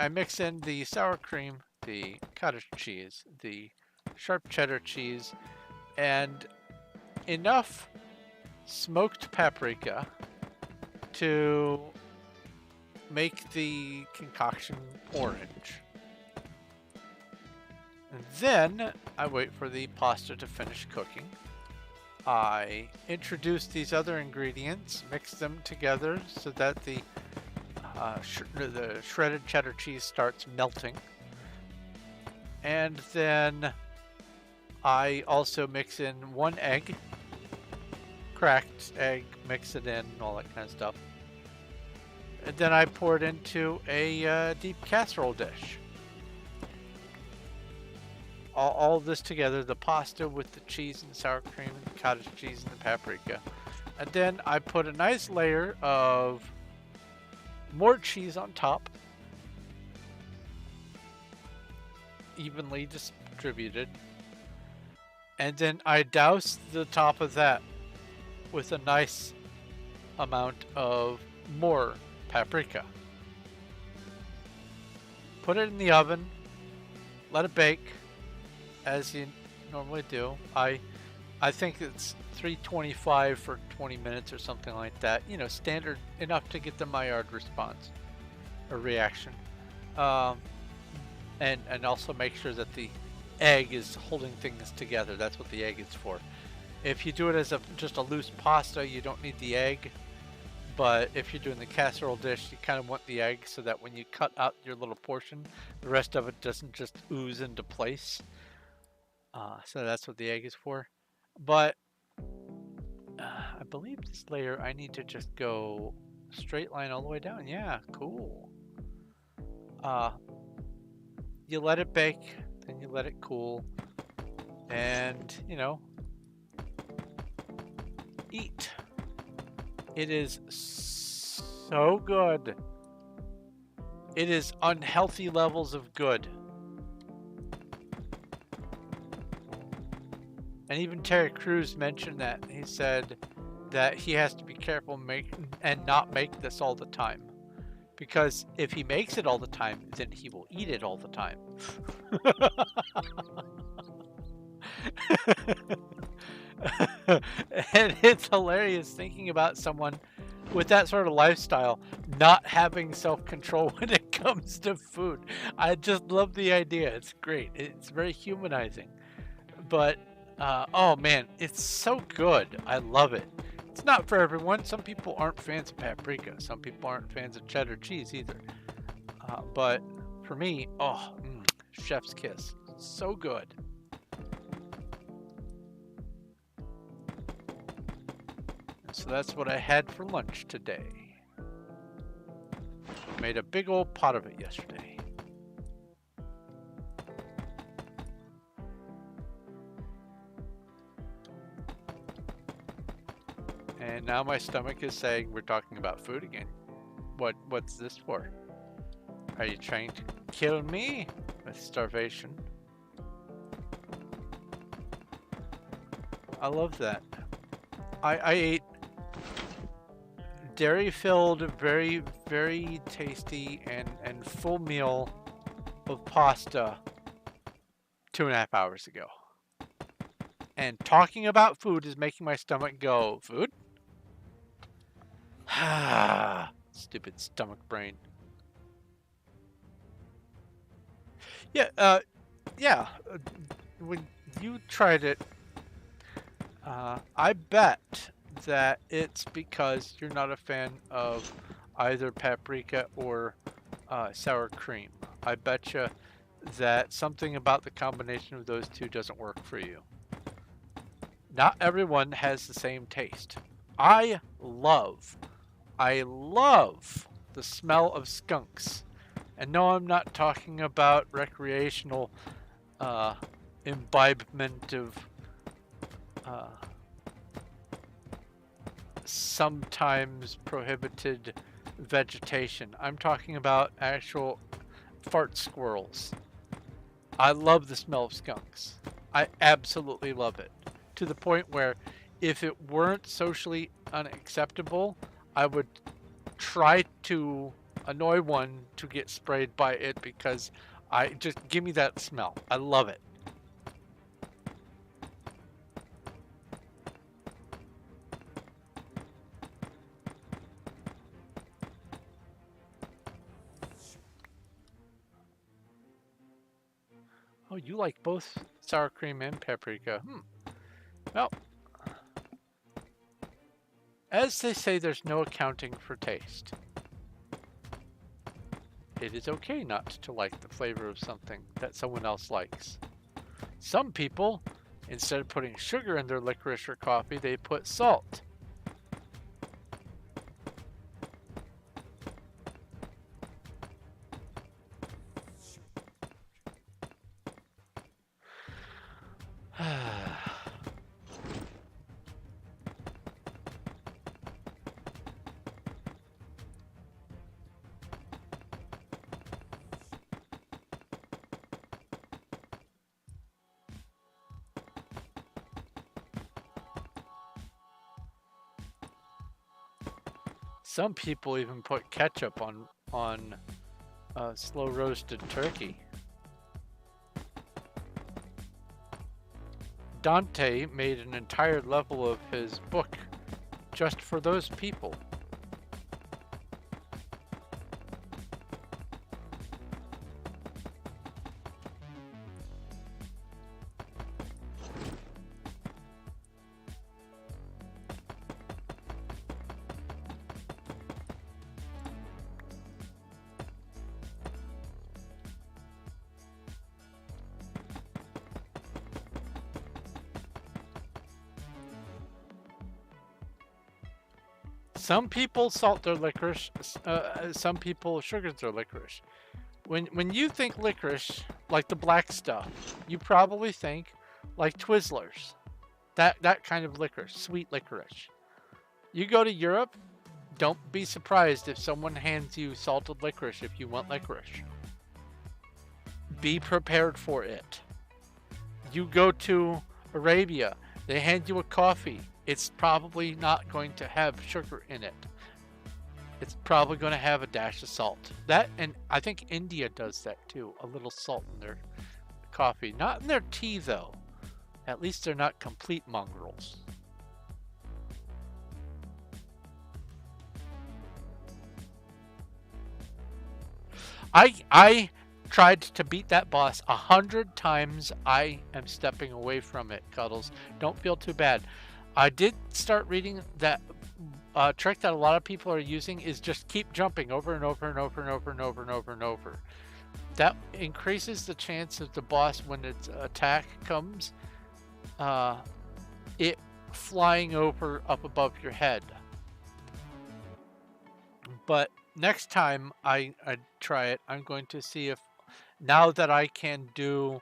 mix in the sour cream, the cottage cheese, the sharp cheddar cheese, and enough smoked paprika to make the concoction orange. And then I wait for the pasta to finish cooking. I introduce these other ingredients, mix them together so that the shredded cheddar cheese starts melting. And then I also mix in 1 egg, cracked egg, mix it in, all that kind of stuff. And then I pour it into a deep casserole dish. All this together, the pasta with the cheese and the sour cream and the cottage cheese and the paprika. And then I put a nice layer of more cheese on top, evenly distributed. And then I douse the top of that with a nice amount of more paprika. Put it in the oven, let it bake as you normally do. I think it's 325 for 20 minutes or something like that. You know, standard enough to get the Maillard response or reaction. And also make sure that the egg is holding things together. That's what the egg is for. If you do it as just a loose pasta, you don't need the egg. But if you're doing the casserole dish, you kind of want the egg so that when you cut out your little portion, the rest of it doesn't just ooze into place. So that's what the egg is for. But I believe this layer, I need to just go straight line all the way down. Yeah, cool. You let it bake, then you let it cool, and, you know, eat. It is so good. It is unhealthy levels of good. And even Terry Crews mentioned that. He said that he has to be careful and not make this all the time. Because if he makes it all the time, then he will eat it all the time. And it's hilarious thinking about someone with that sort of lifestyle not having self-control when it comes to food. I just love the idea. It's great. It's very humanizing. But oh man, it's so good. I love it. It's not for everyone. Some people aren't fans of paprika. Some people aren't fans of cheddar cheese either. But for me, chef's kiss. So good. So that's what I had for lunch today. Made a big old pot of it yesterday. And now my stomach is saying we're talking about food again. What's this for? Are you trying to kill me with starvation? I love that. I ate dairy filled, very, very tasty and full meal of pasta 2.5 hours ago. And talking about food is making my stomach go, food? Stupid stomach brain. Yeah, yeah. When you tried it, I bet that it's because you're not a fan of either paprika or sour cream. I bet you that something about the combination of those two doesn't work for you. Not everyone has the same taste. I love the smell of skunks. And no, I'm not talking about recreational imbibement of sometimes prohibited vegetation. I'm talking about actual fart squirrels. I love the smell of skunks. I absolutely love it. To the point where if it weren't socially unacceptable, I would try to annoy one to get sprayed by it because I just give me that smell. I love it. Oh, you like both sour cream and paprika. Well, as they say, there's no accounting for taste. It is okay not to like the flavor of something that someone else likes. Some people, instead of putting sugar in their licorice or coffee, they put salt. Some people even put ketchup on slow roasted turkey. Dante made an entire level of his book just for those people. Some people salt their licorice, some people sugar their licorice. When you think licorice, like the black stuff, you probably think like Twizzlers. That kind of licorice, sweet licorice. You go to Europe, don't be surprised if someone hands you salted licorice if you want licorice. Be prepared for it. You go to Arabia, they hand you a coffee. It's probably not going to have sugar in it. It's probably going to have a dash of salt. That, and I think India does that too. A little salt in their coffee. Not in their tea though. At least they're not complete mongrels. I tried to beat that boss 100 times. I am stepping away from it, Cuddles. Don't feel too bad. I did start reading that trick that a lot of people are using is just keep jumping over and over and over and over and over and over and over. That increases the chance of the boss when its attack comes, it flying over up above your head. But next time I try it, I'm going to see if now that I can do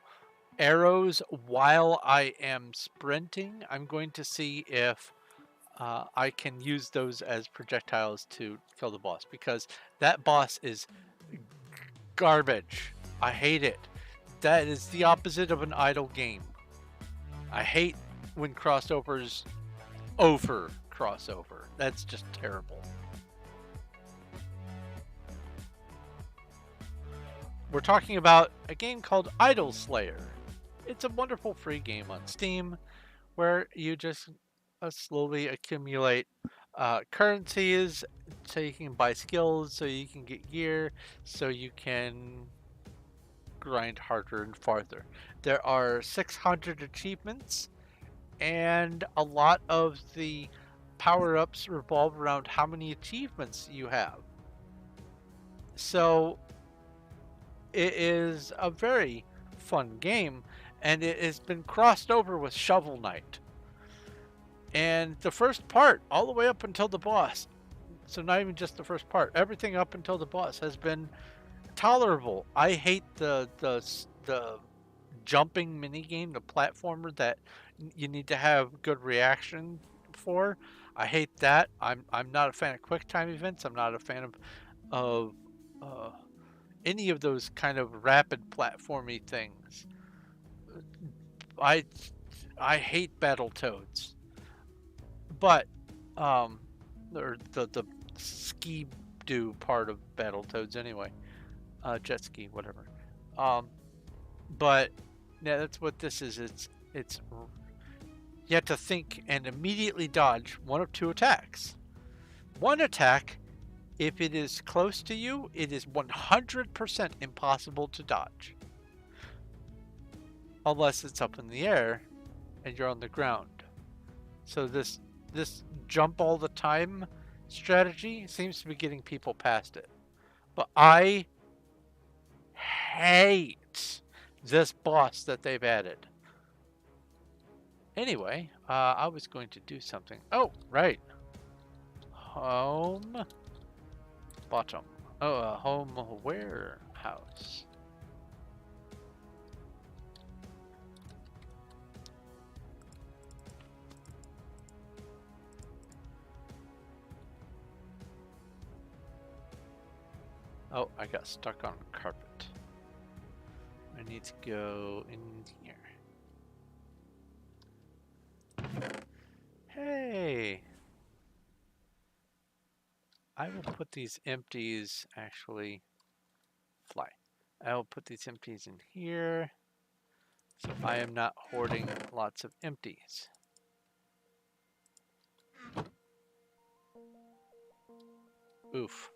arrows while I am sprinting, I'm going to see if I can use those as projectiles to kill the boss, because that boss is garbage. I hate it. That is the opposite of an idle game. I hate when crossovers over crossover. That's just terrible. we're talking about a game called Idol Slayer. It's a wonderful free game on Steam where you just slowly accumulate currencies so you can buy skills, so you can get gear, so you can grind harder and farther. There are 600 achievements, and a lot of the power-ups revolve around how many achievements you have. So it is a very fun game, and it has been crossed over with Shovel Knight. And the first part, all the way up until the boss, so not even just the first part, everything up until the boss has been tolerable. I hate the jumping minigame, the platformer that you need to have good reaction for. I hate that. I'm not a fan of quick time events. I'm not a fan of any of those kind of rapid platformy things. I hate Battletoads, but or the ski do part of Battletoads anyway, jet ski, whatever. But yeah, that's what this is. It's you have to think and immediately dodge one of two attacks. One attack, if it is close to you, it is 100% impossible to dodge. Unless it's up in the air and you're on the ground. So this jump all the time strategy seems to be getting people past it. But I hate this boss that they've added. Anyway, I was going to do something. Oh, right. Home. Bottom. Oh, home warehouse. Oh, I got stuck on carpet. I need to go in here. Hey! I will put these empties, actually, fly. I will put these empties in here, so I am not hoarding lots of empties. Oof.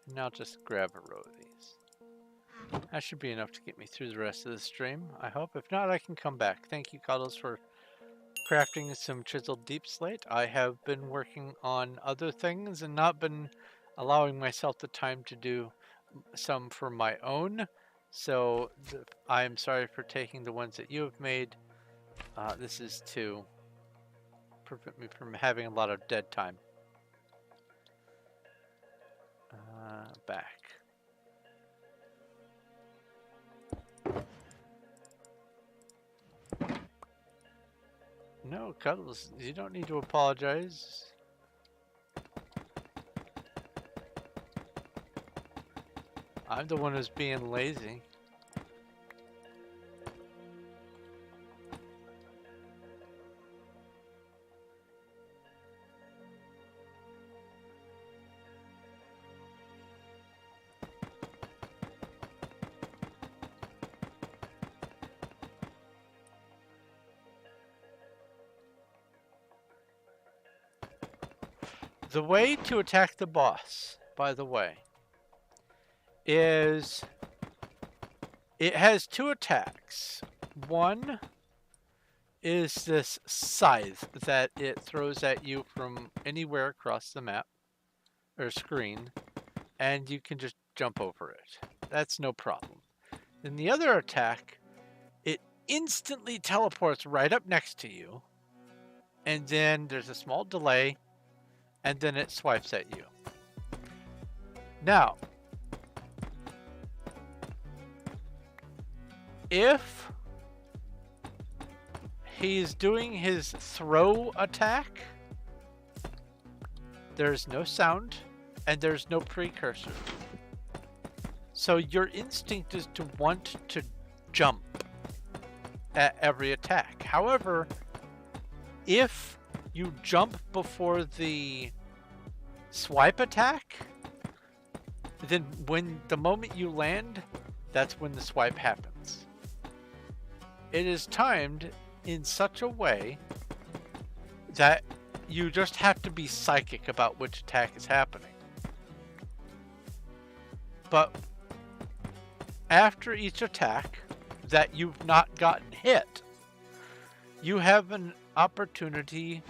And I'll just grab a row of these. That should be enough to get me through the rest of the stream, I hope. If not, I can come back. Thank you, Cuddles, for crafting some chiseled deep slate. I have been working on other things and not been allowing myself the time to do some for my own. So I am sorry for taking the ones that you have made. This is to prevent me from having a lot of dead time. Back. No, Cuddles, you don't need to apologize. I'm the one who's being lazy. The way to attack the boss, by the way, is it has two attacks. One is this scythe that it throws at you from anywhere across the map or screen, and you can just jump over it. That's no problem. Then the other attack, it instantly teleports right up next to you, and then there's a small delay, and then it swipes at you. Now, if he's doing his throw attack, there's no sound and there's no precursor. So your instinct is to want to jump at every attack. However, if you jump before the swipe attack, then when the moment you land, that's when the swipe happens. It is timed in such a way that you just have to be psychic about which attack is happening. But after each attack that you've not gotten hit, you have an opportunity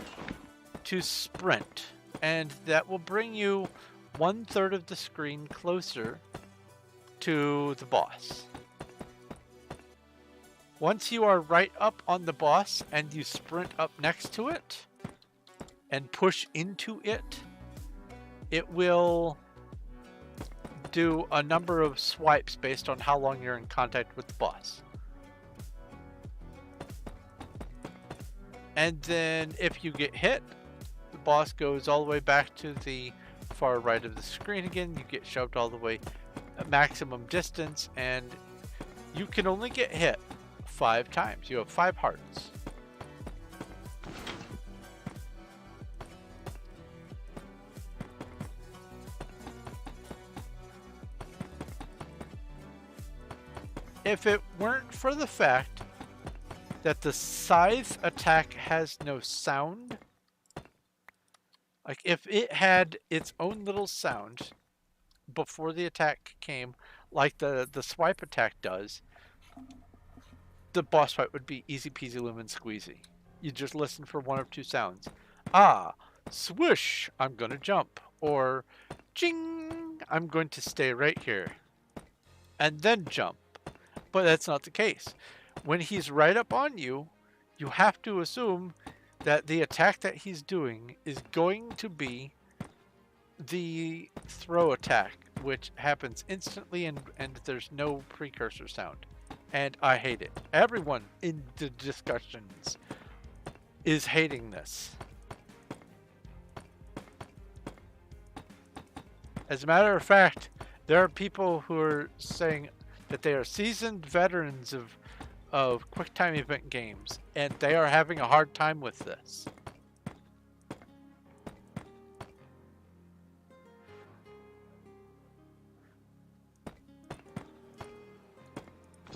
to sprint, and that will bring you 1/3 of the screen closer to the boss. Once you are right up on the boss and you sprint up next to it and push into it, it will do a number of swipes based on how long you're in contact with the boss. And then if you get hit, the boss goes all the way back to the far right of the screen again. You get shoved all the way at maximum distance, and you can only get hit 5 times. You have 5 hearts. If it weren't for the fact that the scythe attack has no sound, like if it had its own little sound before the attack came, like the swipe attack does, the boss fight would be easy peasy lemon squeezy. You just listen for 1 of 2 sounds. Ah, swoosh, I'm gonna jump. Or ching, I'm going to stay right here. And then jump. But that's not the case. When he's right up on you, you have to assume that the attack that he's doing is going to be the throw attack, which happens instantly and there's no precursor sound. And I hate it. Everyone in the discussions is hating this. As a matter of fact, there are people who are saying that they are seasoned veterans of QuickTime event games, and they are having a hard time with this.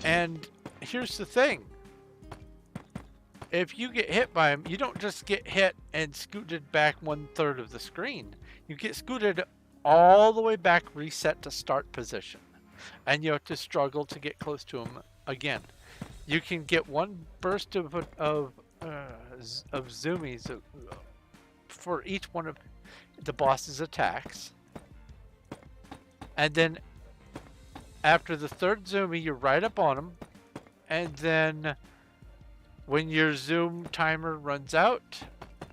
And here's the thing. If you get hit by him, you don't just get hit and scooted back 1/3 of the screen. You get scooted all the way back, reset to start position. And you have to struggle to get close to him again. You can get one burst of zoomies for each one of the boss's attacks. And then after the 3rd zoomie, you're right up on him. And then when your zoom timer runs out,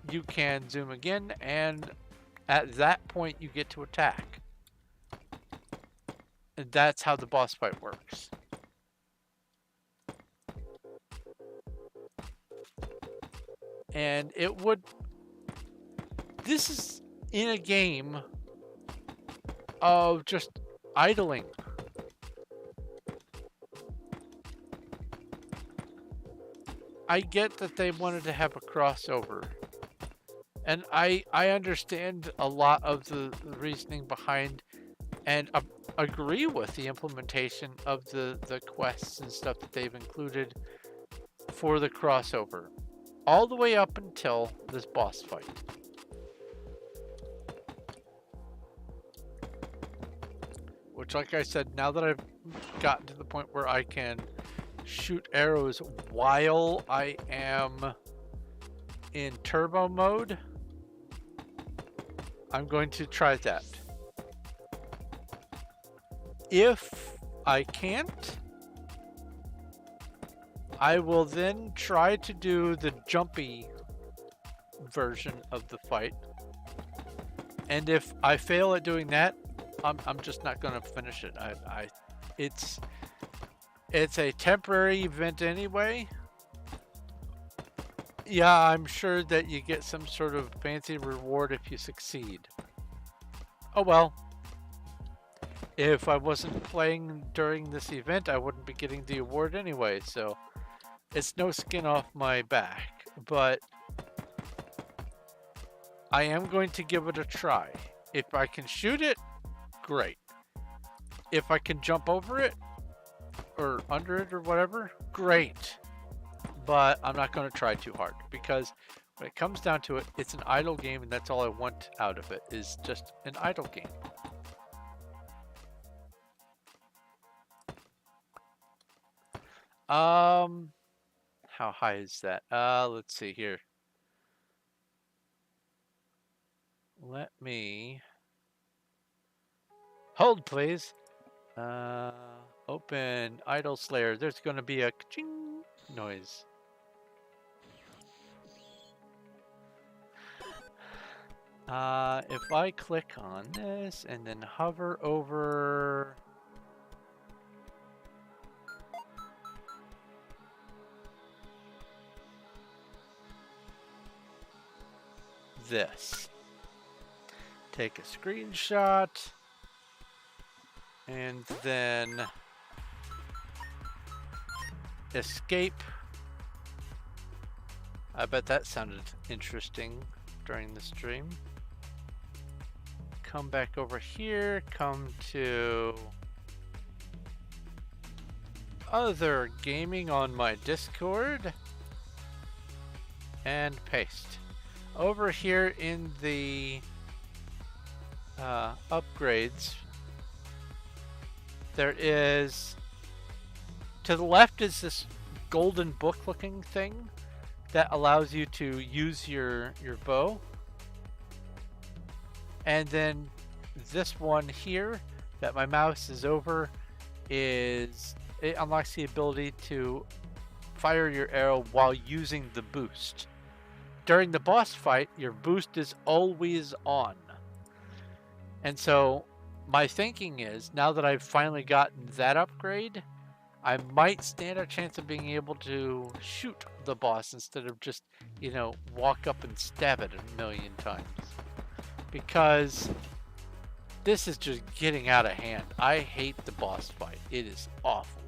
you can zoom again. And at that point, you get to attack. And that's how the boss fight works. And it would... This is in a game of just idling. I get that they wanted to have a crossover. And I understand a lot of the reasoning behind and agree with the implementation of the quests and stuff that they've included for the crossover. All the way up until this boss fight. Which, like I said, now that I've gotten to the point where I can shoot arrows while I am in turbo mode, I'm going to try that. If I can't, I will then try to do the jumpy version of the fight. And if I fail at doing that, I'm just not going to finish it. It's a temporary event anyway. Yeah, I'm sure that you get some sort of fancy reward if you succeed. Oh well. If I wasn't playing during this event, I wouldn't be getting the award anyway, so it's no skin off my back. But I am going to give it a try. If I can shoot it, great. if I can jump over it or under it or whatever, great. But I'm not going to try too hard because when it comes down to it, it's an idle game, and that's all I want out of it is just an idle game. How high is that? Let's see here. Let me hold, please. Open idle slayer. There's going to be a ka-ching noise. If I click on this and then hover over this, take a screenshot, and then escape. I bet that sounded interesting during the stream. Come back over here, come to other gaming on my Discord, and paste. Over here in the upgrades, there is, to the left is this golden book looking thing that allows you to use your bow. And then this one here that my mouse is over it unlocks the ability to fire your arrow while using the boost. During the boss fight, your boost is always on. And so my thinking is, now that I've finally gotten that upgrade, I might stand a chance of being able to shoot the boss instead of just, walk up and stab it a million times. Because this is just getting out of hand. I hate the boss fight. It is awful.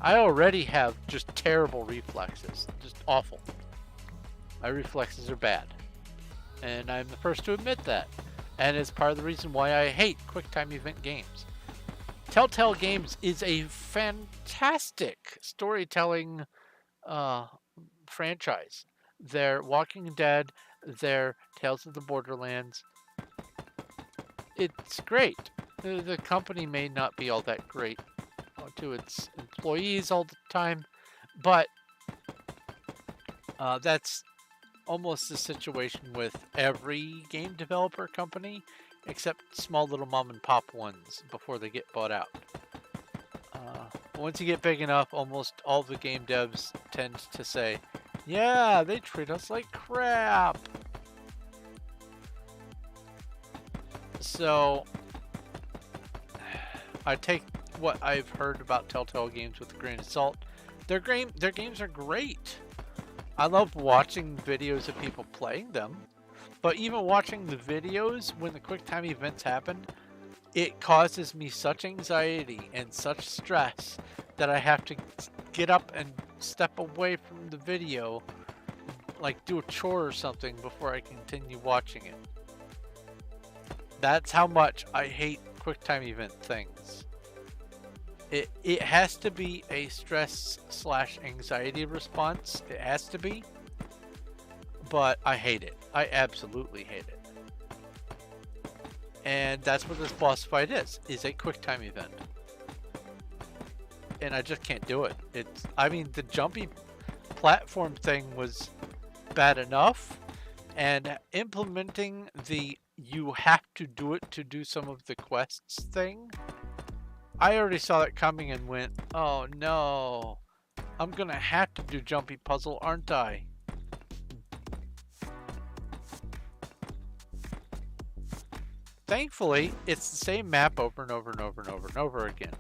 I already have just terrible reflexes. Just awful. My reflexes are bad. And I'm the first to admit that. And it's part of the reason why I hate QuickTime event games. Telltale Games is a fantastic storytelling franchise. Their Walking Dead, their Tales of the Borderlands. It's great. The company may not be all that great to its employees all the time, but that's almost the situation with every game developer company, except small little mom and pop ones before they get bought out. Once you get big enough, almost all the game devs tend to say, yeah, they treat us like crap. So I take what I've heard about Telltale Games with a grain of salt. Their games are great. I love watching videos of people playing them, but even watching the videos when the QuickTime events happen, it causes me such anxiety and such stress that I have to get up and step away from the video, like do a chore or something before I continue watching it. That's how much I hate QuickTime event things. It has to be a stress/anxiety response. It has to be. But I hate it. I absolutely hate it. And that's what this boss fight is a QuickTime event. And I just can't do it. The jumpy platform thing was bad enough. And implementing the you have to do it to do some of the quests thing, I already saw that coming and went, oh no, I'm gonna have to do jumpy puzzle, aren't I? Thankfully, it's the same map over and over and over and over and over again.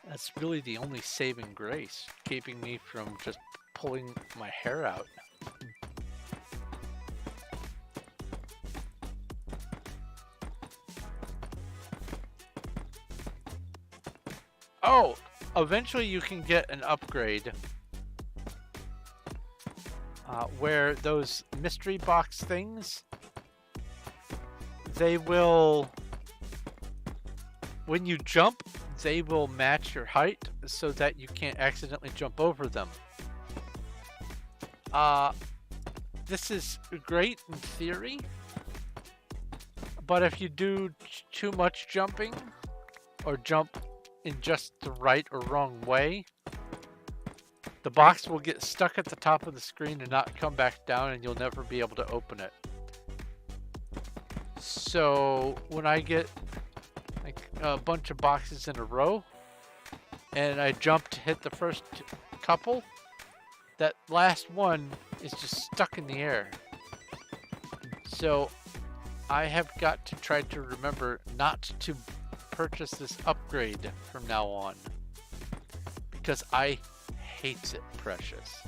That's really the only saving grace, keeping me from just pulling my hair out. Oh, eventually you can get an upgrade where those mystery box things, they will, when you jump, they will match your height so that you can't accidentally jump over them. This is great in theory, but if you do too much jumping or jump in just the right or wrong way, the box will get stuck at the top of the screen and not come back down, and you'll never be able to open it. So when I get like a bunch of boxes in a row and I jump to hit the first couple, that last one is just stuck in the air. So I have got to try to remember not to purchase this upgrade from now on, because I hates it precious.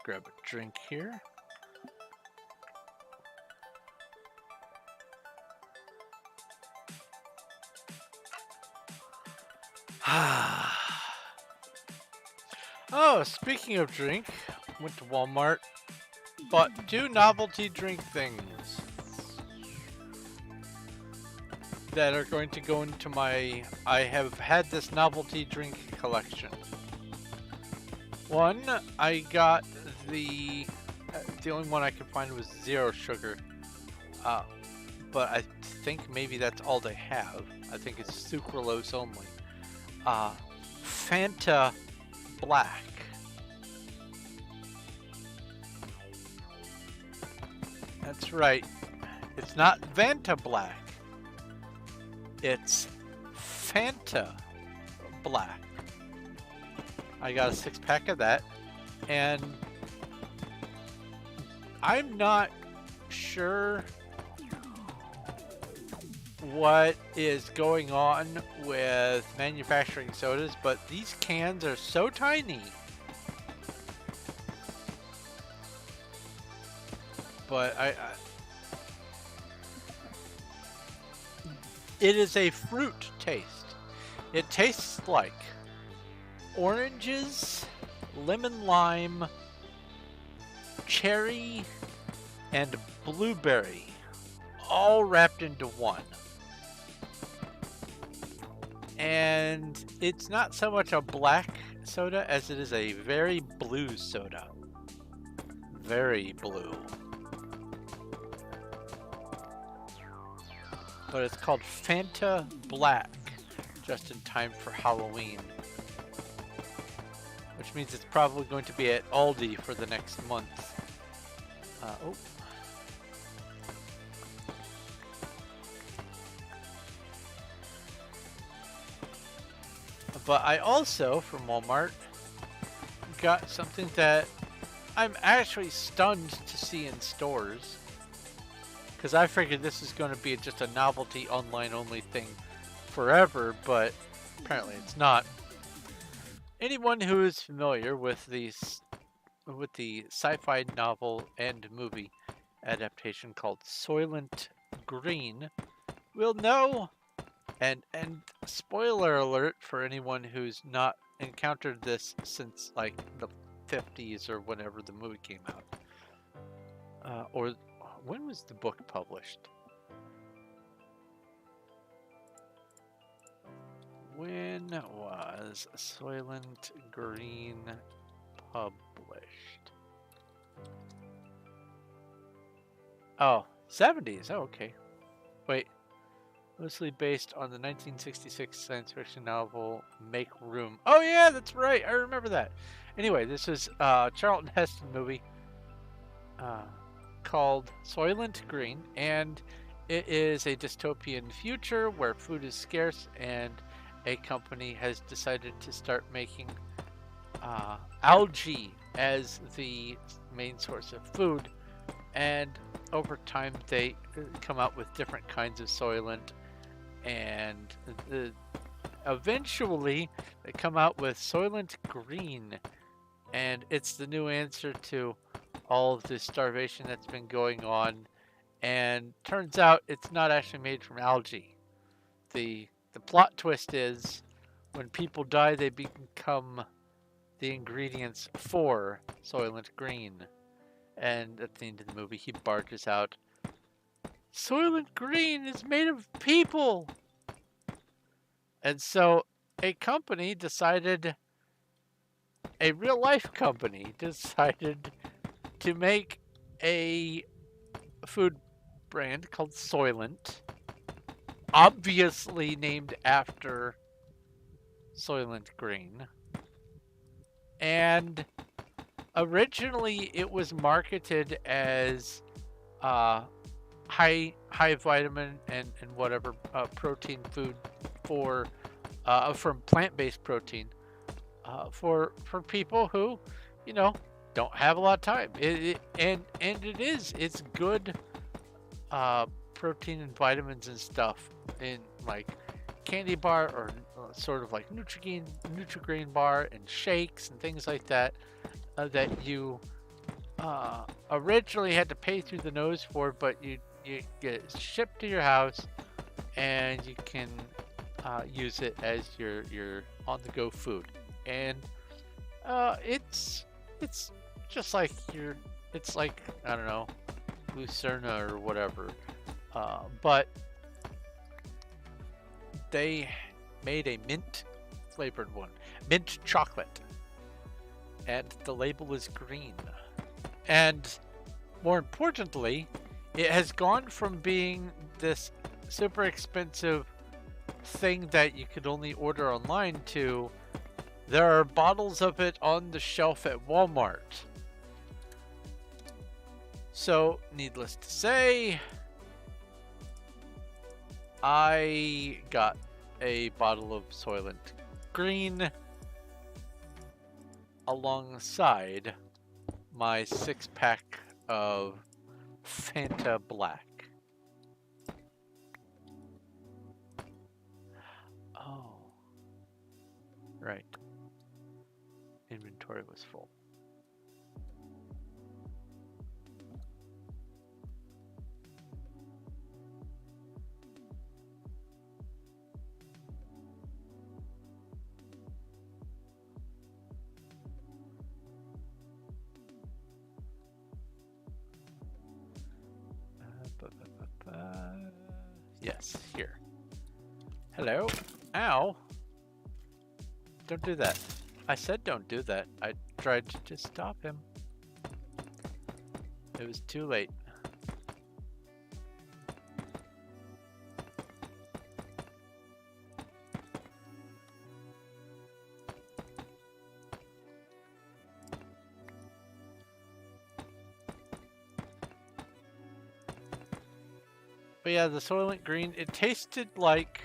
Grab a drink here. Oh, speaking of drink, went to Walmart, bought 2 novelty drink things that are going to go into my I have had this novelty drink collection. One, I got the only one I could find was 0 sugar, but I think maybe that's all they have. I think it's sucralose only. Fanta Black. That's right. It's not Vanta Black. It's Fanta Black. I got a 6-pack of that, and I'm not sure what is going on with manufacturing sodas, but these cans are so tiny. But it is a fruit taste. It tastes like oranges, lemon lime, cherry, and blueberry, all wrapped into one. And it's not so much a black soda as it is a very blue soda. Very blue. But it's called Fanta Black, just in time for Halloween. Which means it's probably going to be at Aldi for the next month. Oh. But I also, from Walmart, got something that I'm actually stunned to see in stores. Because I figured this is going to be just a novelty online-only thing forever, but apparently it's not. Anyone who is familiar with the sci-fi novel and movie adaptation called Soylent Green will know, and spoiler alert for anyone who's not encountered this since like the 50s or whenever the movie came out, or when was the book published? When was Soylent Green published? Oh, 70s. Oh, okay. Wait. Loosely based on the 1966 science fiction novel Make Room. Oh, yeah, that's right. I remember that. Anyway, this is a Charlton Heston movie uh, called Soylent Green, and it is a dystopian future where food is scarce, and a company has decided to start making algae as the main source of food. And over time, they come out with different kinds of Soylent, and eventually they come out with Soylent Green, and it's the new answer to all of the starvation that's been going on. And turns out it's not actually made from algae. The plot twist is when people die, they become the ingredients for Soylent Green. And at the end of the movie, he barges out, Soylent Green is made of people! And so a company decided, a real life company decided to make a food brand called Soylent, obviously named after Soylent Green. And originally it was marketed as high vitamin and whatever protein food for from plant-based protein for people who, you know, don't have a lot of time. It's good protein and vitamins and stuff in like candy bar or sort of like Nutrigrain bar and shakes and things like that that you originally had to pay through the nose for, but you get it shipped to your house and you can use it as your on the go food. And it's just like it's like, I don't know, Lucerna or whatever, but they made a mint flavored one, mint chocolate, and the label is green. And more importantly, it has gone from being this super expensive thing that you could only order online to there are bottles of it on the shelf at Walmart. So, needless to say, I got a bottle of Soylent Green alongside my 6-pack of Fanta Black. Oh, right. Inventory was full. Yes, here. Hello? Ow. Don't do that. I said don't do that. I tried to just stop him. It was too late. But yeah, the Soylent Green, it tasted like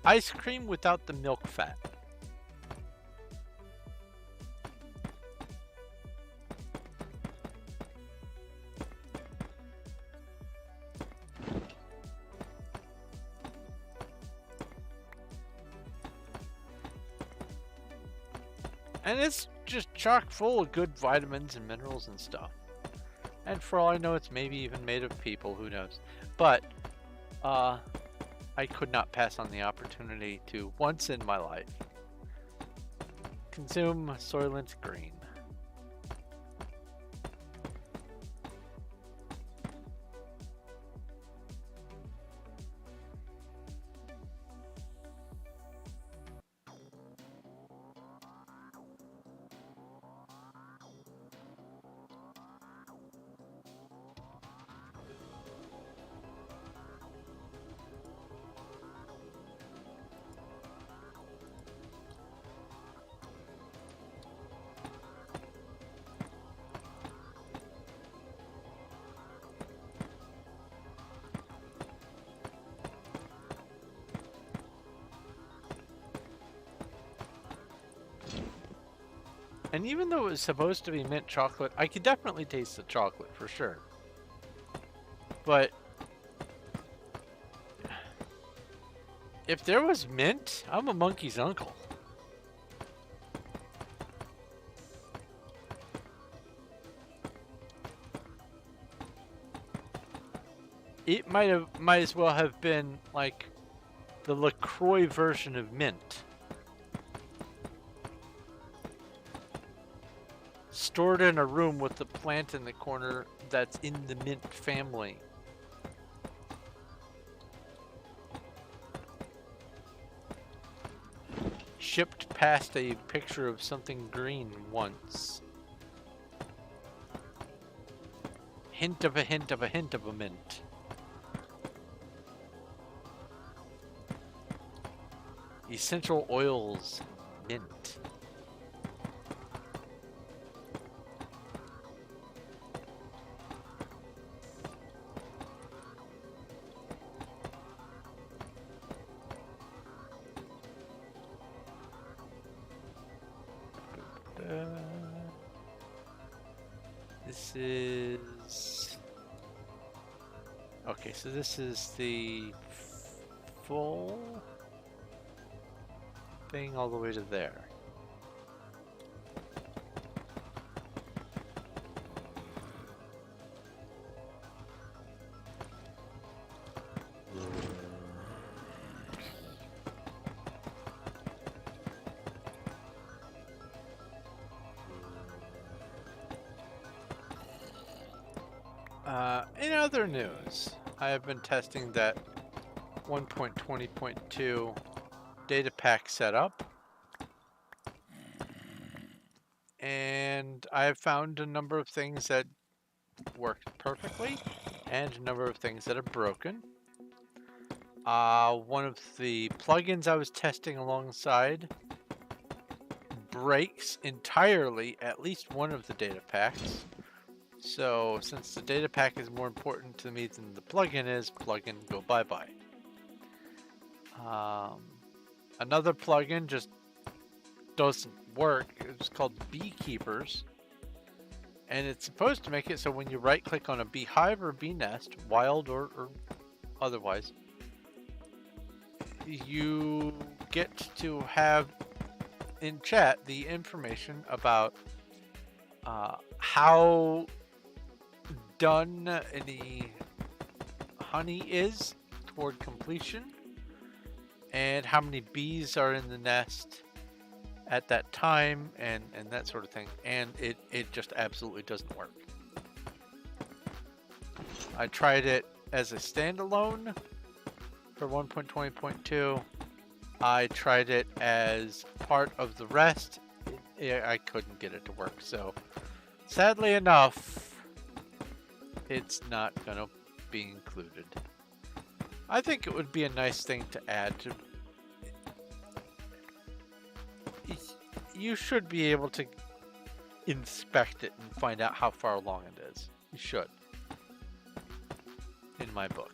ice cream without the milk fat. And it's just chock full of good vitamins and minerals and stuff. And for all I know, it's maybe even made of people, who knows. But I could not pass on the opportunity to, once in my life, consume Soylent Green. And even though it was supposed to be mint chocolate, I could definitely taste the chocolate for sure. But if there was mint, I'm a monkey's uncle. It might as well have been like the LaCroix version of mint. Stored in a room with the plant in the corner that's in the mint family. Shipped past a picture of something green once. Hint of a hint of a hint of a mint. Essential oils, mint. This is... Okay, so this is the full thing all the way to there. In other news, I have been testing that 1.20.2 data pack setup, and I have found a number of things that worked perfectly and a number of things that are broken. One of the plugins I was testing alongside breaks entirely at least one of the data packs. So since the data pack is more important to me than the plugin is, plugin go bye-bye. Another plugin just doesn't work. It's called Beekeepers. And it's supposed to make it so when you right click on a beehive or bee nest, wild or otherwise, you get to have in chat the information about how done any honey is toward completion and how many bees are in the nest at that time and that sort of thing, and it just absolutely doesn't work. I tried it as a standalone for 1.20.2. I tried it as part of the rest. I couldn't get it to work, so sadly enough, it's not gonna be included. I think it would be a nice thing to add to. You should be able to inspect it and find out how far along it is. You should, in my book.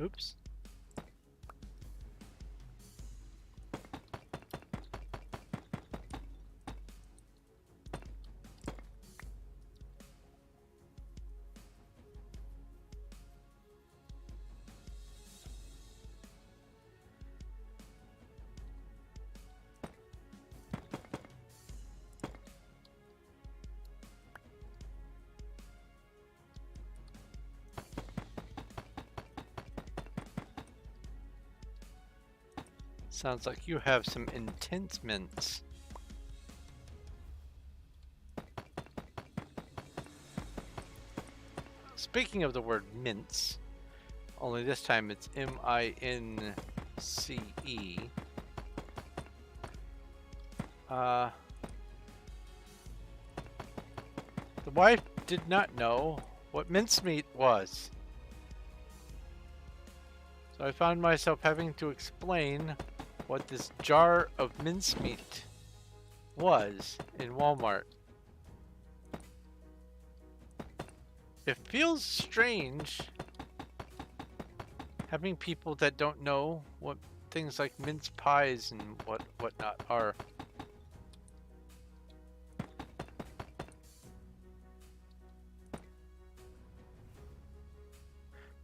Oops. Sounds like you have some intense mints. Speaking of the word mints, Only this time it's M-I-N-C-E. The wife did not know what mincemeat was. So I found myself having to explain what this jar of mincemeat was in Walmart. It feels strange having people that don't know what things like mince pies and whatnot are.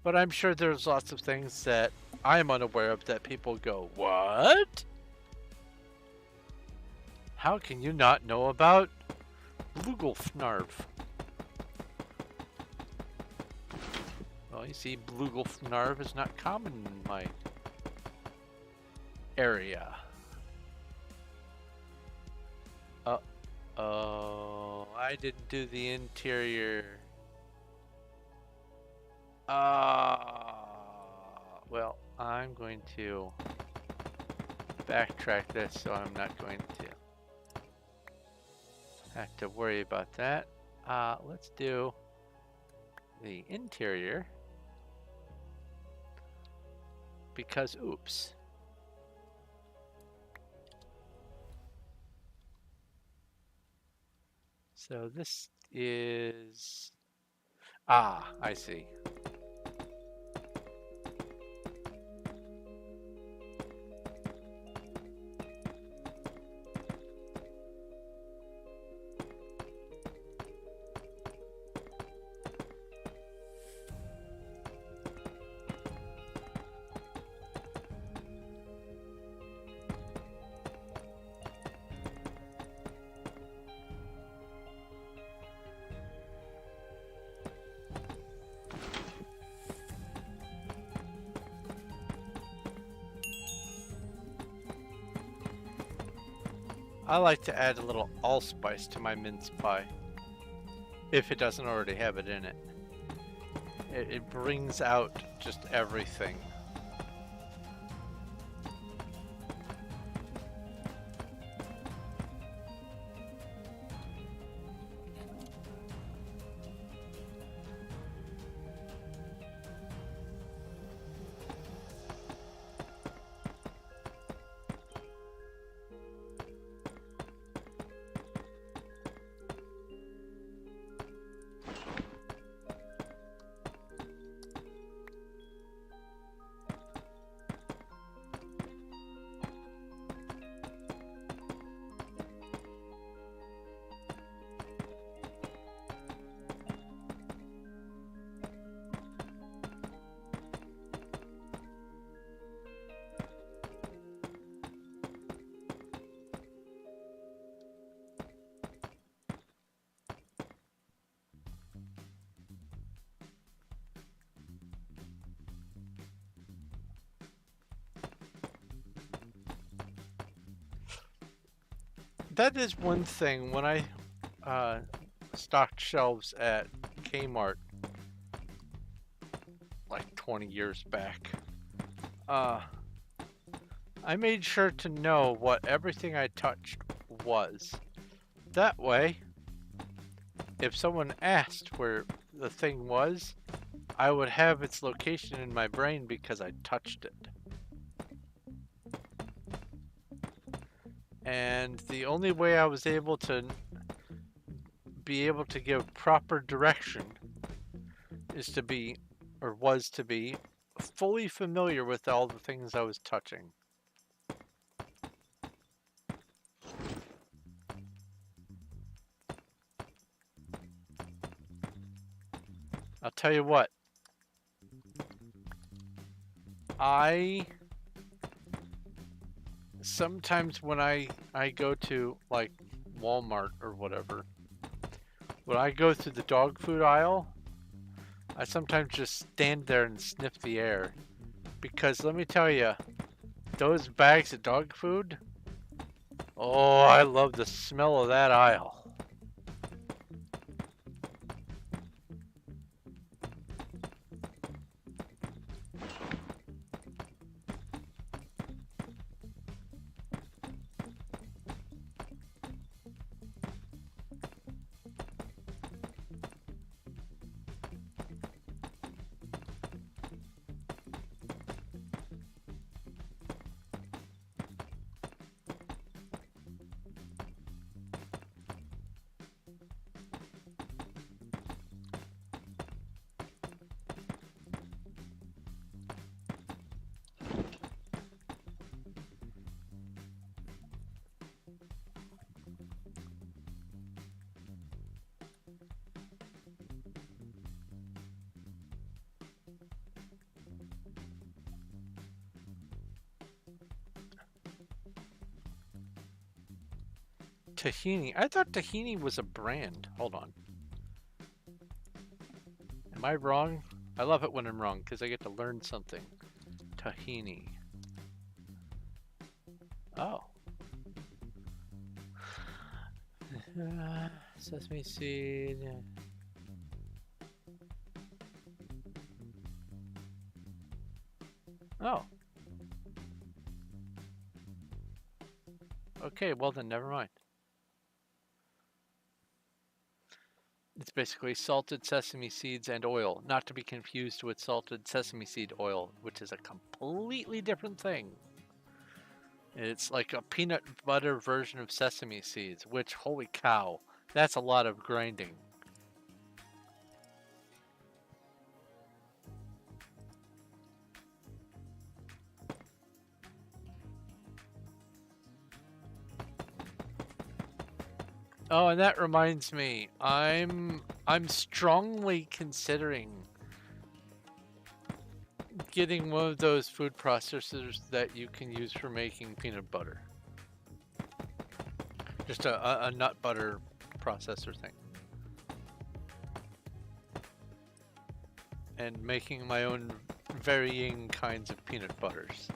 But I'm sure there's lots of things that I'm unaware of that people go, what? How can you not know about Blugelfnarf? Well, you see, Blugelfnarf is not common in my area. Uh-oh, I didn't do the interior. Well, I'm going to backtrack this so I'm not going to have to worry about that. Let's do the interior because oops. So this is I see. I like to add a little allspice to my mince pie, if it doesn't already have it in it. It brings out just everything. That is one thing when I stocked shelves at Kmart like 20 years back. I made sure to know what everything I touched was. That way, if someone asked where the thing was, I would have its location in my brain because I touched it. And the only way I was able to give proper direction is to be, or was to be, fully familiar with all the things I was touching. I'll tell you what, sometimes when I go to like Walmart or whatever, when I go through the dog food aisle, I sometimes just stand there and sniff the air. Because let me tell you, those bags of dog food, oh, I love the smell of that aisle. Tahini. I thought tahini was a brand. Hold on. Am I wrong? I love it when I'm wrong because I get to learn something. Tahini. Oh. Sesame seed. Oh. Okay, well then never mind. It's basically salted sesame seeds and oil, not to be confused with salted sesame seed oil, which is a completely different thing. It's like a peanut butter version of sesame seeds, which, holy cow, that's a lot of grinding. Oh, and that reminds me, I'm strongly considering getting one of those food processors that you can use for making peanut butter. Just a nut butter processor thing. And making my own varying kinds of peanut butters.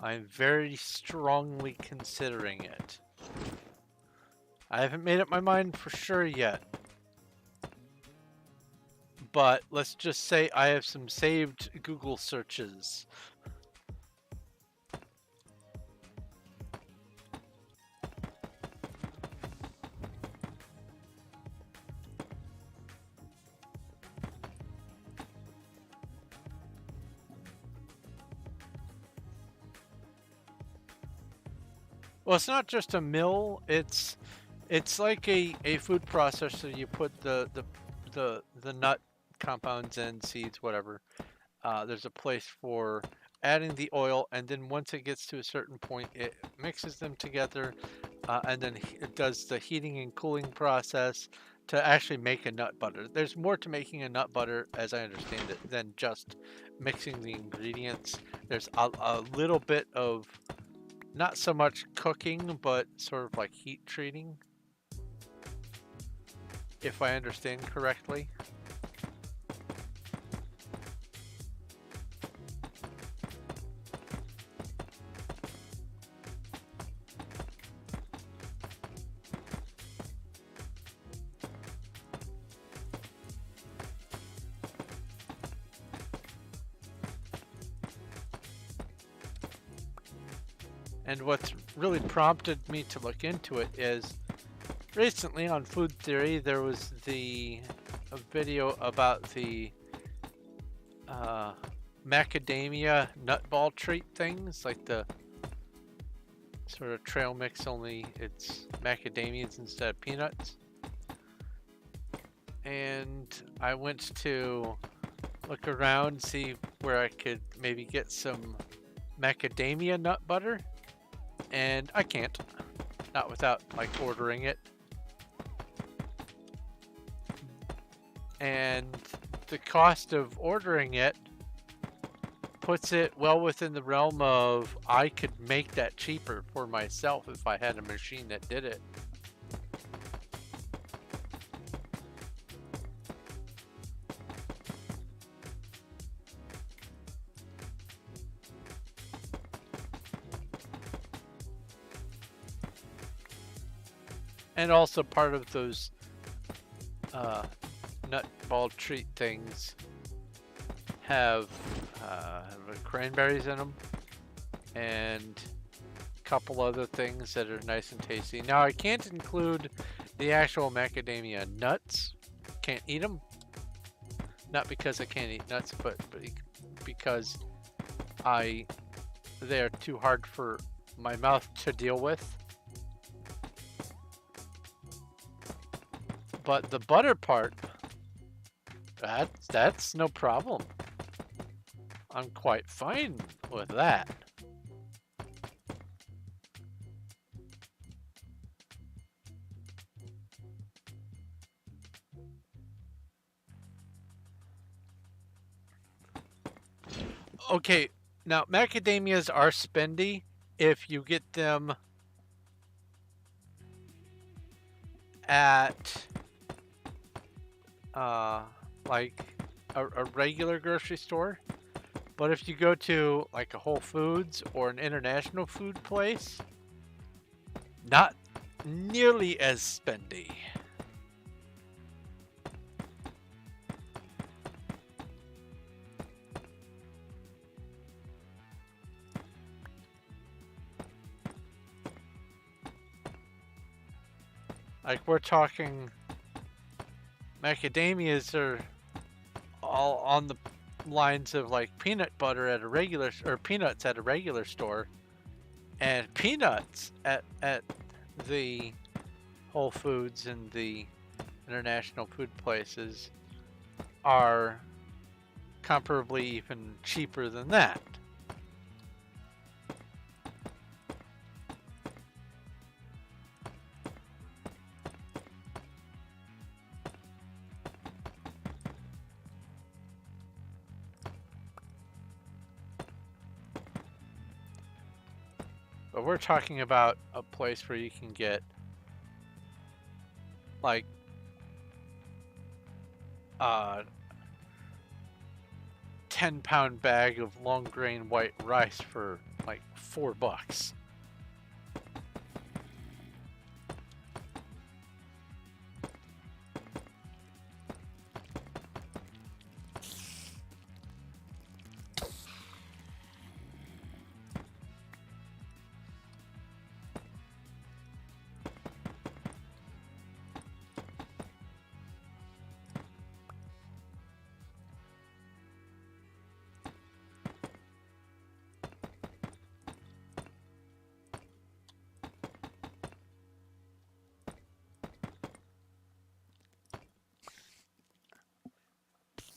I'm very strongly considering it. I haven't made up my mind for sure yet. But let's just say I have some saved Google searches. Well, it's not just a mill. It's like a food processor. You put the nut compounds in, seeds, whatever. There's a place for adding the oil, and then once it gets to a certain point, it mixes them together, and then it does the heating and cooling process to actually make a nut butter. There's more to making a nut butter, as I understand it, than just mixing the ingredients. There's a little bit of not so much cooking, but sort of like heat treating, if I understand correctly. And what's really prompted me to look into it is recently on Food Theory there was a video about the macadamia nutball treat things, like the sort of trail mix, only it's macadamias instead of peanuts. And I went to look around, see where I could maybe get some macadamia nut butter, and I can't, not without like ordering it. And the cost of ordering it puts it well within the realm of I could make that cheaper for myself if I had a machine that did it. And also part of those nutball treat things have cranberries in them and a couple other things that are nice and tasty. Now I can't include the actual macadamia nuts. Can't eat them. Not because I can't eat nuts, but because they're too hard for my mouth to deal with. But the butter part, that's no problem. I'm quite fine with that. Okay, now macadamias are spendy if you get them at like a regular grocery store. But if you go to like a Whole Foods or an international food place, not nearly as spendy. Like we're talking macadamias are all on the lines of like peanut butter at a regular, or peanuts at a regular store, and peanuts at the Whole Foods and the international food places are comparably even cheaper than that. But we're talking about a place where you can get like 10-pound bag of long grain white rice for like $4.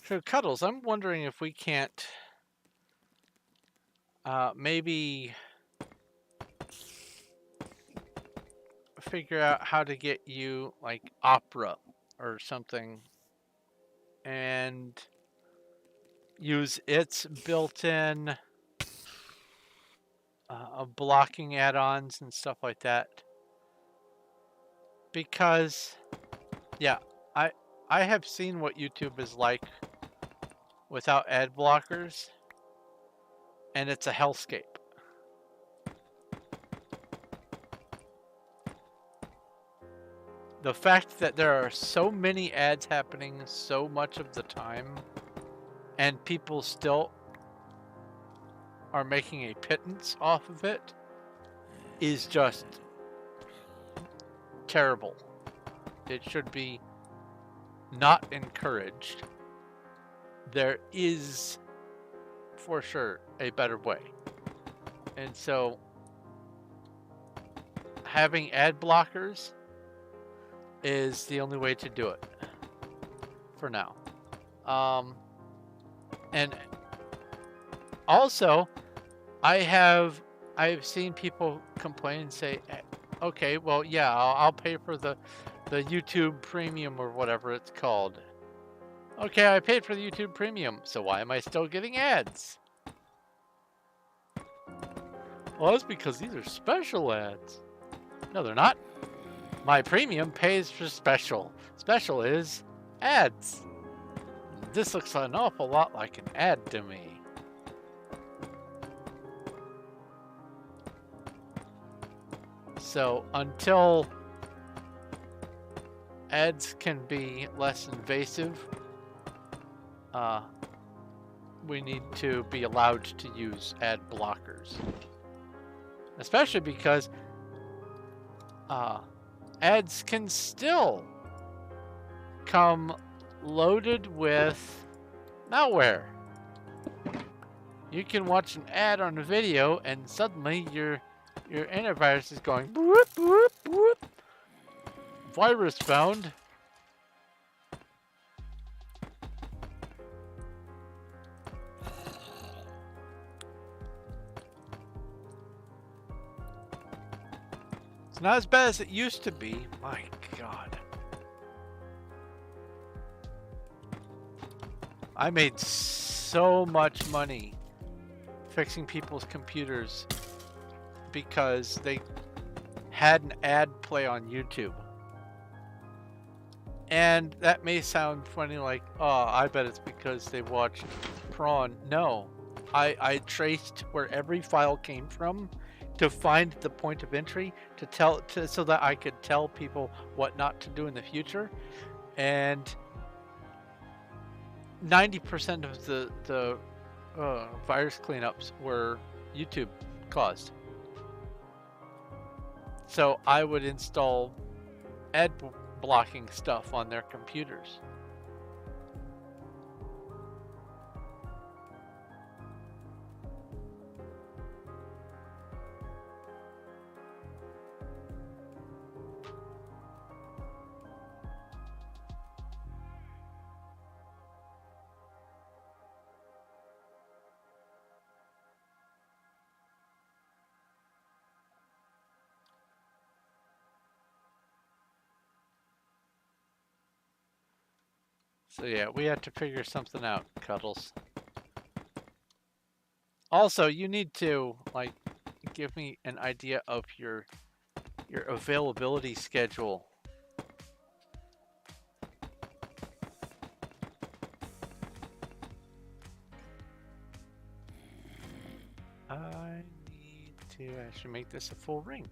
So Cuddles, I'm wondering if we can't maybe figure out how to get you like Opera or something and use its built-in blocking add-ons and stuff like that. Because yeah, I have seen what YouTube is like without ad blockers, and it's a hellscape. The fact that there are so many ads happening so much of the time, and people still are making a pittance off of it, is just terrible. It should be not encouraged. There is, for sure, a better way. And so, having ad blockers is the only way to do it for now. And also, I've seen people complain and say, okay, well, yeah, I'll pay for the YouTube Premium or whatever it's called. Okay, I paid for the YouTube Premium, so why am I still getting ads? Well, that's because these are special ads. No, they're not. My Premium pays for special. Special is ads. This looks an awful lot like an ad to me. So until ads can be less invasive, we need to be allowed to use ad blockers. Especially because ads can still come loaded with malware. You can watch an ad on a video and suddenly your antivirus is going boop, boop, boop. Virus found. It's not as bad as it used to be. My God. I made so much money fixing people's computers because they had an ad play on YouTube. And that may sound funny, like, oh, I bet it's because they watched Prawn. No, I traced where every file came from to find the point of entry so that I could tell people what not to do in the future. And 90% of the virus cleanups were YouTube caused. So I would install ad blocking stuff on their computers. So yeah, we have to figure something out, Cuddles. Also, you need to like give me an idea of your availability schedule. I need to actually make this a full ring.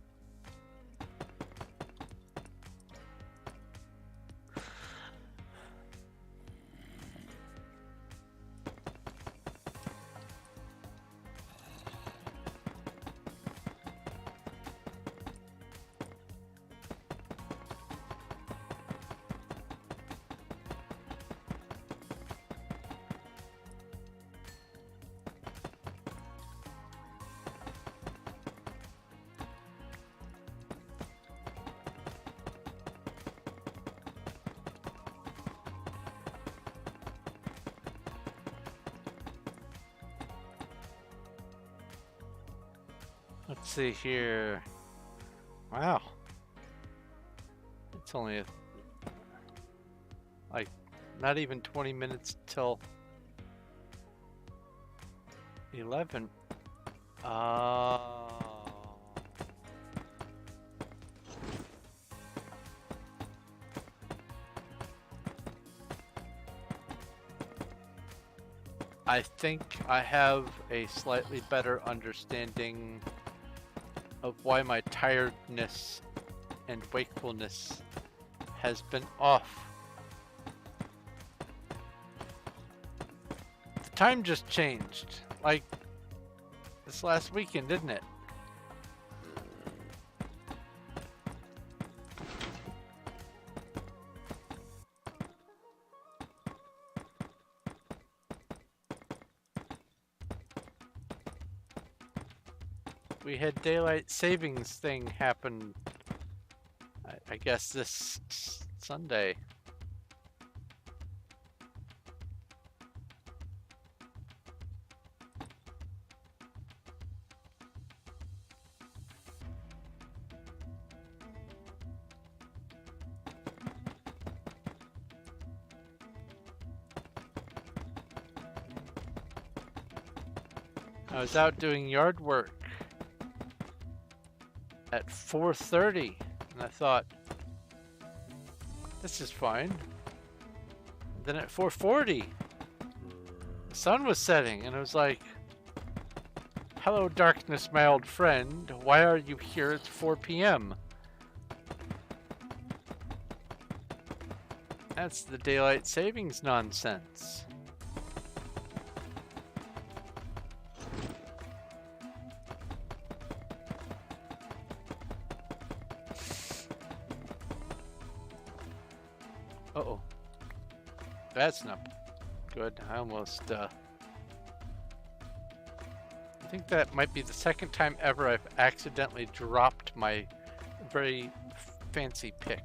Let's see here. Wow. It's only like not even 20 minutes till 11. I think I have a slightly better understanding of why my tiredness and wakefulness has been off. The time just changed, like this last weekend, didn't it? We had daylight savings thing happen, I guess this Sunday. I was out doing yard work at 4:30, and I thought, this is fine. And then at 4:40, the sun was setting, and I was like, hello darkness, my old friend, why are you here at 4 p.m.? That's the daylight savings nonsense. Uh-oh. That's not good. I almost, I think that might be the second time ever I've accidentally dropped my very fancy pick.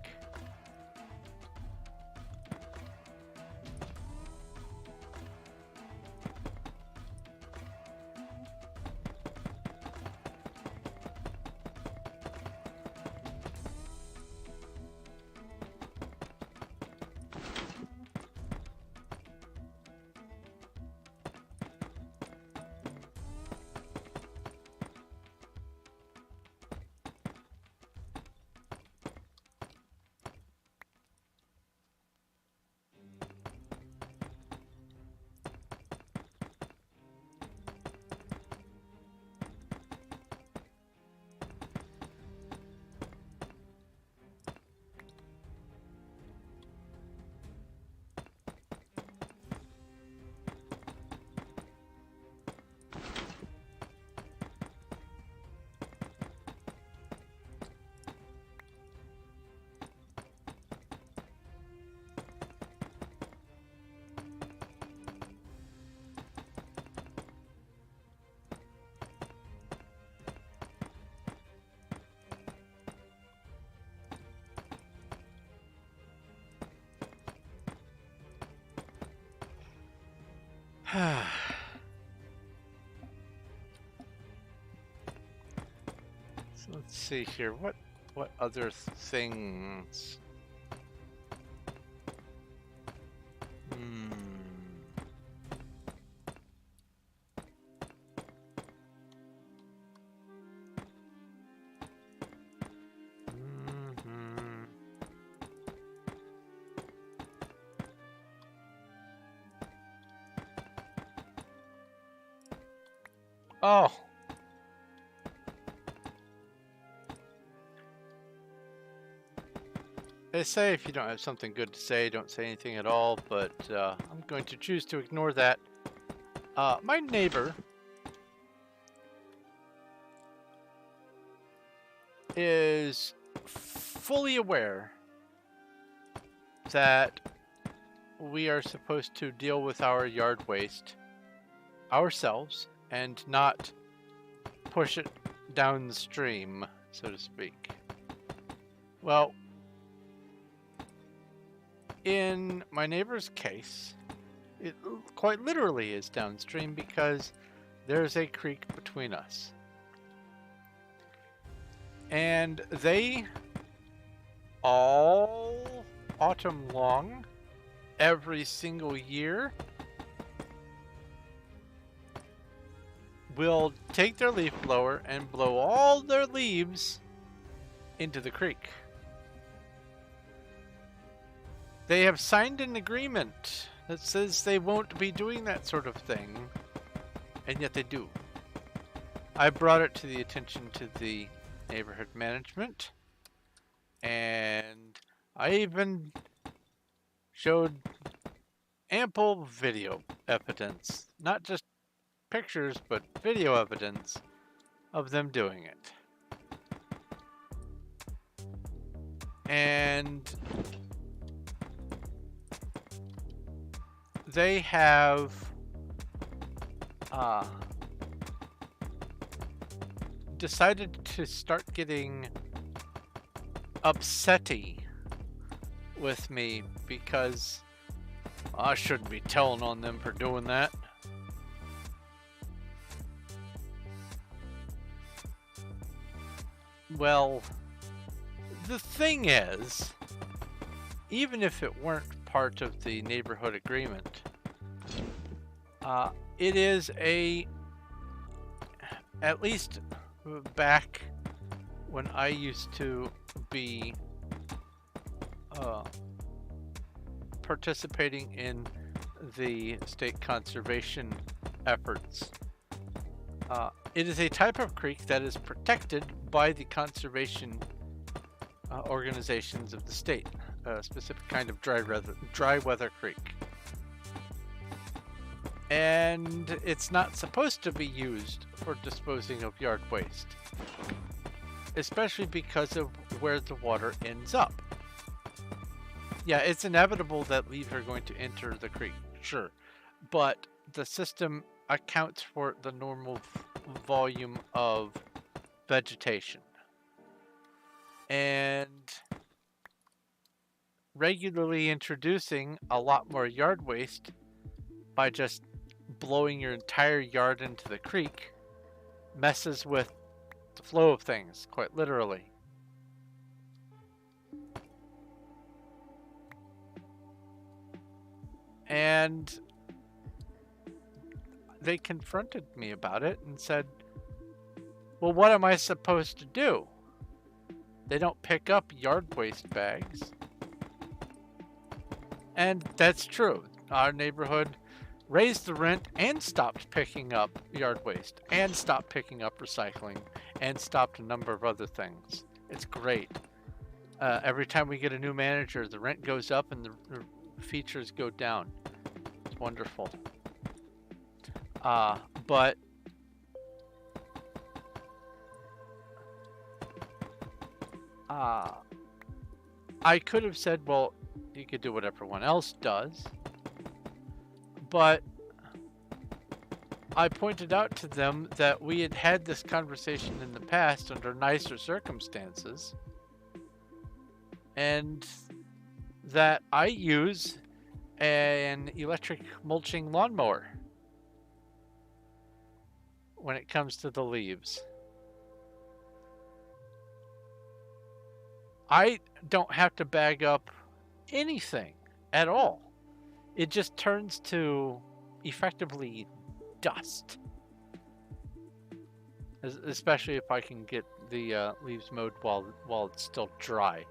So let's see here. What other things? Oh. They say if you don't have something good to say, don't say anything at all, but I'm going to choose to ignore that. My neighbor is fully aware that we are supposed to deal with our yard waste ourselves and not push it downstream, so to speak. Well, in my neighbor's case, it quite literally is downstream because there's a creek between us. And they, all autumn long, every single year, will take their leaf blower and blow all their leaves into the creek. They have signed an agreement that says they won't be doing that sort of thing, and yet they do. I brought it to the attention to the neighborhood management, and I even showed ample video evidence, not just pictures, but video evidence of them doing it. And they have decided to start getting upsetty with me because I shouldn't be telling on them for doing that. Well, the thing is, even if it weren't part of the neighborhood agreement, it is at least back when I used to be participating in the state conservation efforts. It is a type of creek that is protected by the conservation organizations of the state, a specific kind of dry weather creek. And it's not supposed to be used for disposing of yard waste, especially because of where the water ends up. Yeah, it's inevitable that leaves are going to enter the creek, sure, but the system accounts for the normal volume of vegetation. And regularly introducing a lot more yard waste by just blowing your entire yard into the creek messes with the flow of things, quite literally. And they confronted me about it and said, well, what am I supposed to do? They don't pick up yard waste bags. And that's true. Our neighborhood raised the rent and stopped picking up yard waste and stopped picking up recycling and stopped a number of other things. It's great. Every time we get a new manager, the rent goes up and the features go down. It's wonderful. But I could have said, well, you could do what everyone else does. But I pointed out to them that we had had this conversation in the past under nicer circumstances, and that I use an electric mulching lawnmower when it comes to the leaves. I don't have to bag up anything at all. It just turns to effectively dust. Especially if I can get the leaves mowed while it's still dry.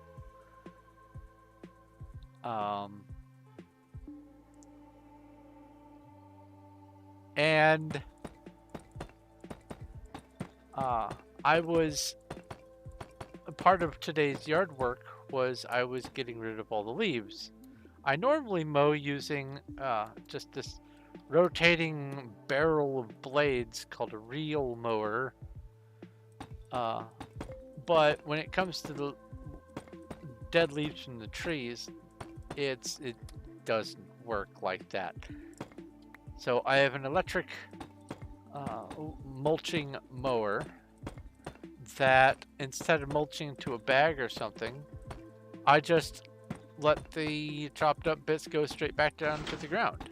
And I was a part of today's yard work was I was getting rid of all the leaves. I normally mow using just this rotating barrel of blades called a reel mower. But when it comes to the dead leaves from the trees, it doesn't work like that. So I have an electric mulching mower that instead of mulching to a bag or something, I just let the chopped up bits go straight back down to the ground.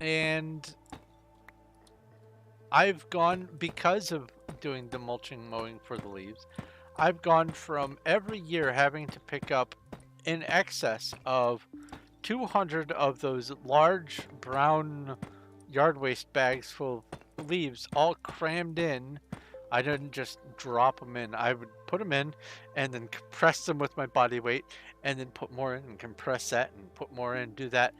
And I've gone, because of doing the mulching mowing for the leaves, I've gone from every year having to pick up in excess of 200 of those large brown yard waste bags full of leaves, all crammed in. I didn't just drop them in. I would put them in and then compress them with my body weight and then put more in and compress that and put more in, do that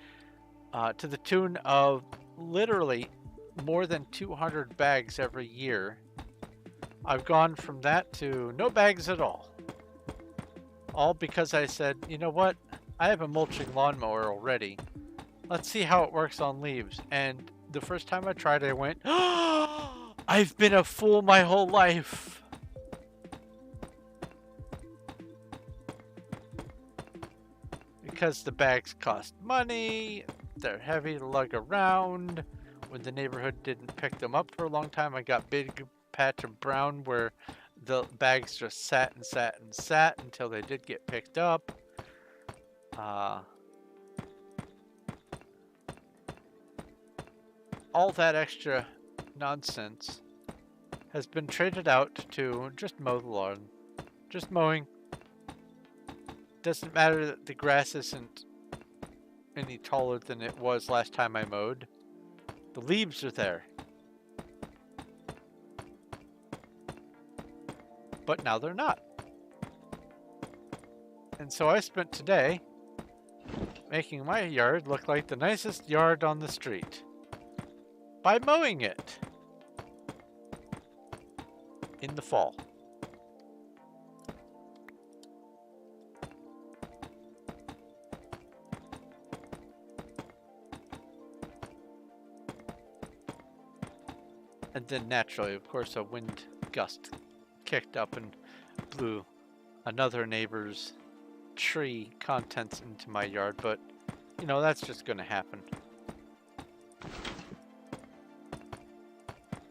to the tune of literally more than 200 bags every year. I've gone from that to no bags at all. All because I said, you know what? I have a mulching lawnmower already. Let's see how it works on leaves. And the first time I tried it, I went, oh, I've been a fool my whole life. Because the bags cost money, they're heavy to lug around. When the neighborhood didn't pick them up for a long time, I got a big patch of brown where the bags just sat and sat and sat until they did get picked up. All that extra nonsense has been traded out to just mow the lawn. Just mowing. Doesn't matter that the grass isn't any taller than it was last time I mowed. The leaves are there. But now they're not. And so I spent today making my yard look like the nicest yard on the street by mowing it in the fall. And then naturally, of course, a wind gust kicked up and blew another neighbor's tree contents into my yard, but you know, that's just going to happen.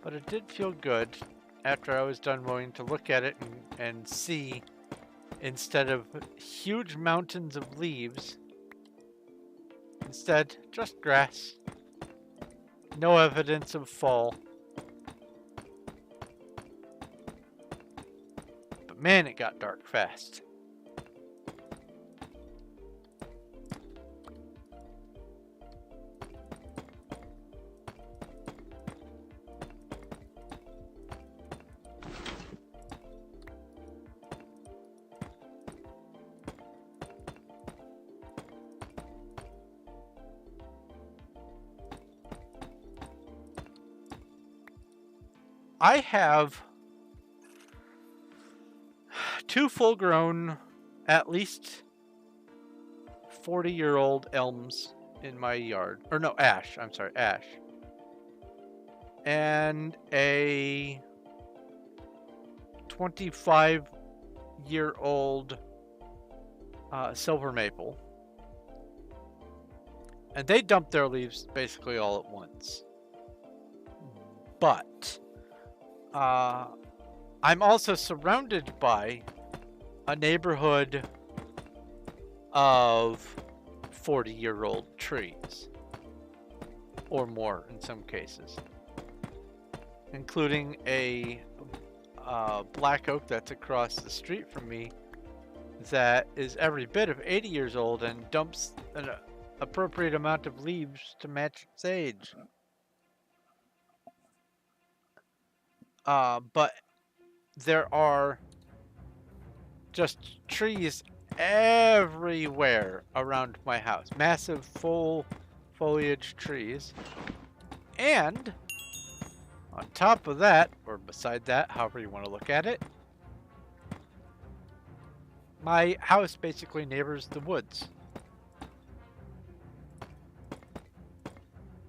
But it did feel good after I was done mowing to look at it and see, instead of huge mountains of leaves, instead just grass. No evidence of fall. But man, it got dark fast. I have 2 full-grown, at least 40-year-old elms in my yard. Or no, ash. I'm sorry, ash. And a 25-year-old silver maple. And they dump their leaves basically all at once. But I'm also surrounded by a neighborhood of 40-year-old trees. or more in some cases, including a black oak that's across the street from me that is every bit of 80 years old and dumps an appropriate amount of leaves to match its age. But there are just trees everywhere around my house. Massive full foliage trees. And on top of that, or beside that, however you want to look at it, my house basically neighbors the woods.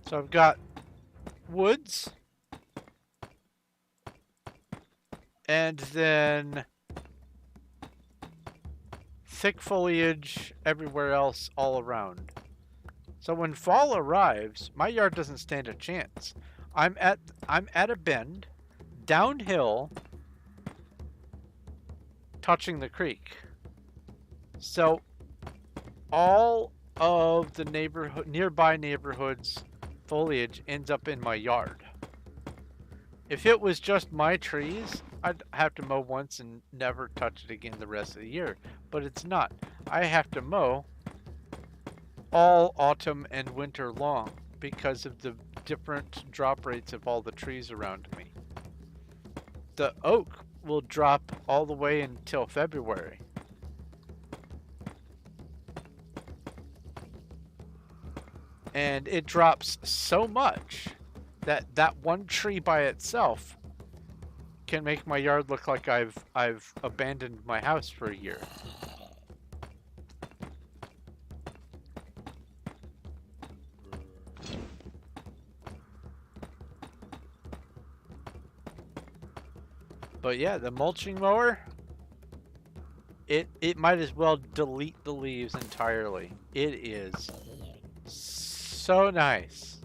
So I've got woods, and then thick foliage everywhere else all around. So when fall arrives, my yard doesn't stand a chance. I'm at a bend, downhill, touching the creek. So all of the nearby neighborhoods' foliage ends up in my yard. If it was just my trees, I'd have to mow once and never touch it again the rest of the year. But it's not. I have to mow all autumn and winter long because of the different drop rates of all the trees around me. The oak will drop all the way until February. And it drops so much that that one tree by itself can make my yard look like I've abandoned my house for a year. But yeah, the mulching mower, it might as well delete the leaves entirely. It is so nice.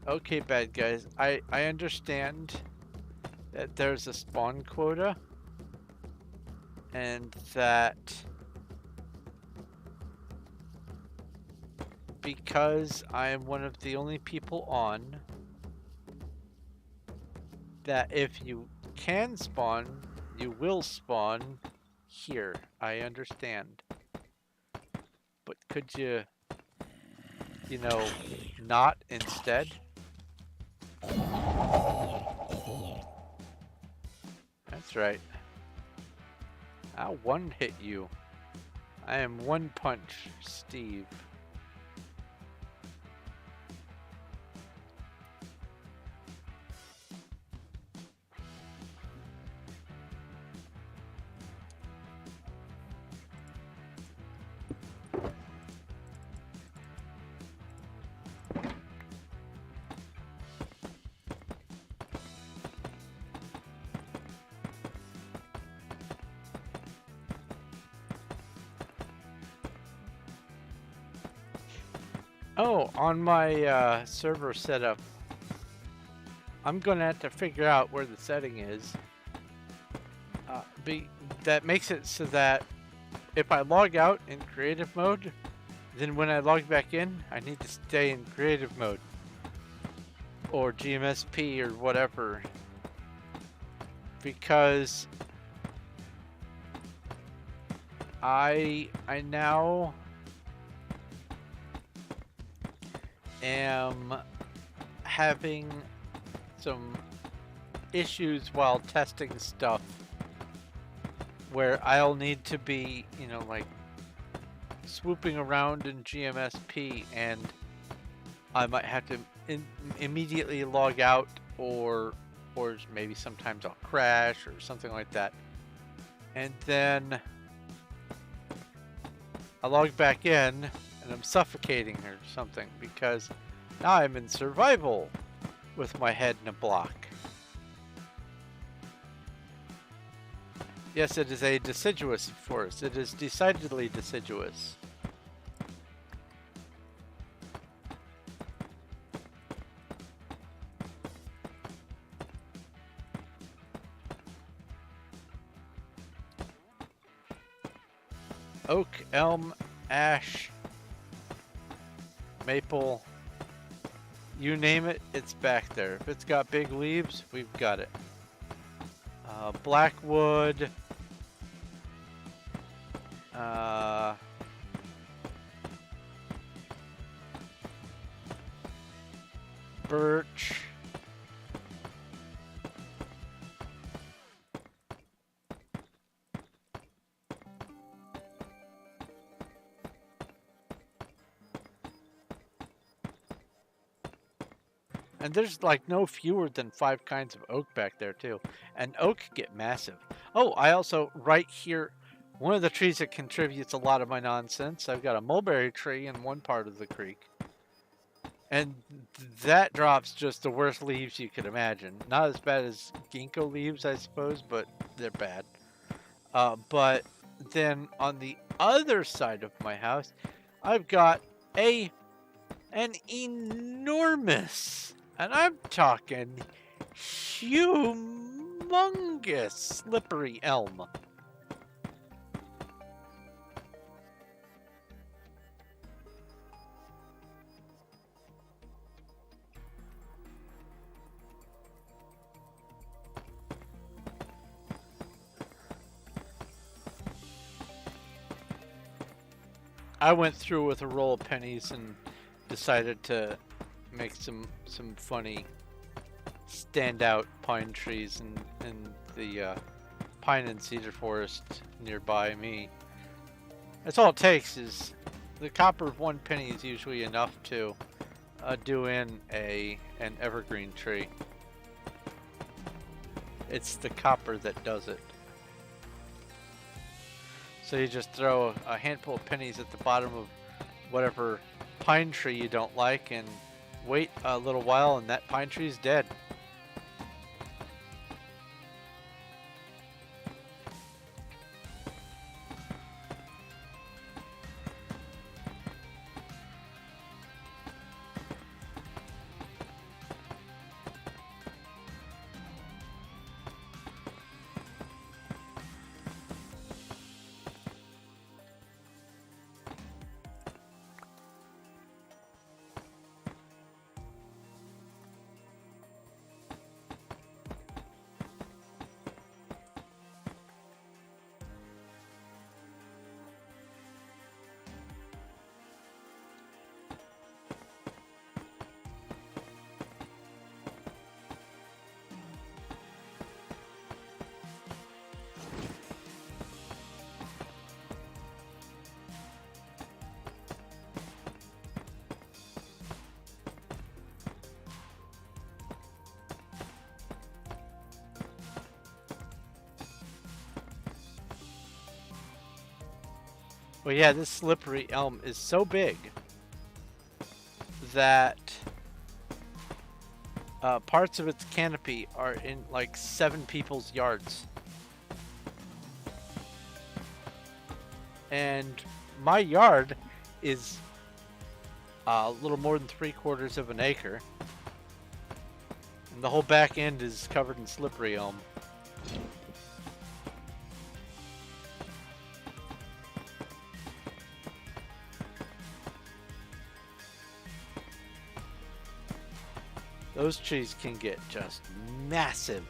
Okay, bad guys, I understand that there's a spawn quota and that because I am one of the only people on, that if you can spawn, you will spawn here. I understand. But could you know, not instead? That's right. I'll one hit you. I am one punch, Steve. Oh, on my server setup, I'm gonna have to figure out where the setting is. That makes it so that if I log out in creative mode, then when I log back in, I need to stay in creative mode or GMSP or whatever, because I now am having some issues while testing stuff where I'll need to be, you know, like swooping around in GMSP, and I might have to immediately log out, or maybe sometimes I'll crash or something like that, and then I log back in and I'm suffocating or something because now I'm in survival with my head in a block. Yes, it is a deciduous forest. It is decidedly deciduous. Oak, elm, ash, maple, you name it, it's back there. If it's got big leaves, we've got it. Blackwood, birch, and there's like no fewer than 5 kinds of oak back there too. And oak get massive. Oh, I also, right here, one of the trees that contributes a lot of my nonsense, I've got a mulberry tree in one part of the creek. And that drops just the worst leaves you could imagine. Not as bad as ginkgo leaves, I suppose, but they're bad. But then on the other side of my house, I've got an enormous, and I'm talking humongous slippery elm. I went through with a roll of pennies and decided to make some funny standout pine trees in the pine and cedar forest nearby me. That's all it takes. Is the copper of 1 penny is usually enough to do in an evergreen tree. It's the copper that does it. So you just throw a handful of pennies at the bottom of whatever pine tree you don't like and wait a little while and that pine tree's dead. Well, yeah, this slippery elm is so big that parts of its canopy are in like 7 people's yards. And my yard is a little more than 3/4 of an acre. And the whole back end is covered in slippery elm. Those trees can get just massive.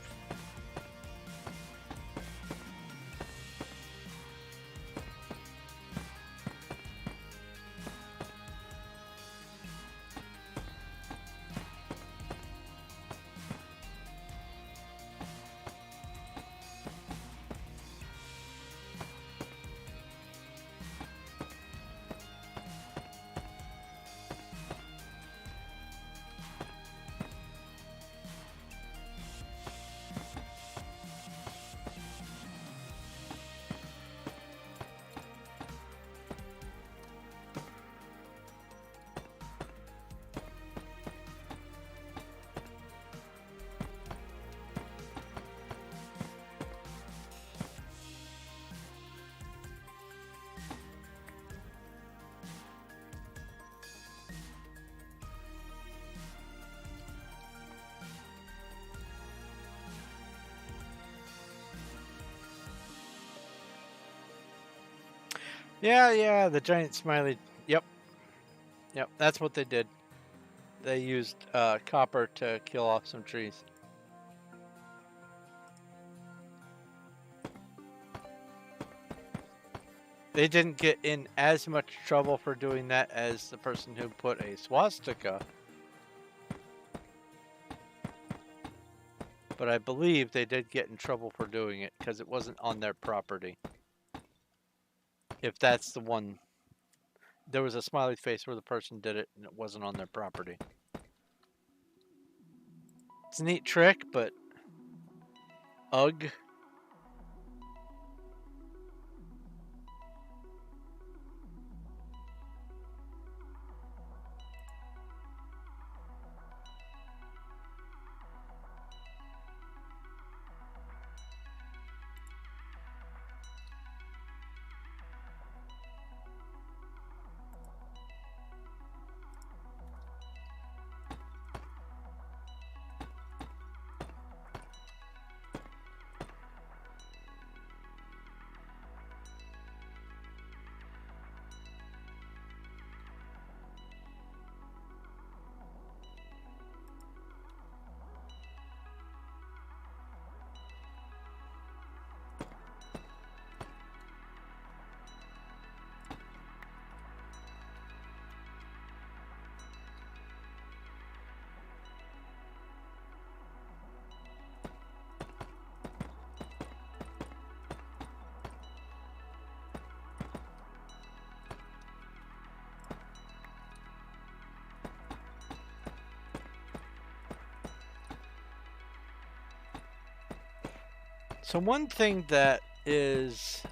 Yeah, the giant smiley. Yep, that's what they did. They used copper to kill off some trees. They didn't get in as much trouble for doing that as the person who put a swastika. But I believe they did get in trouble for doing it because it wasn't on their property. If that's the one. There was a smiley face where the person did it and it wasn't on their property. It's a neat trick, but ugh. So one thing that is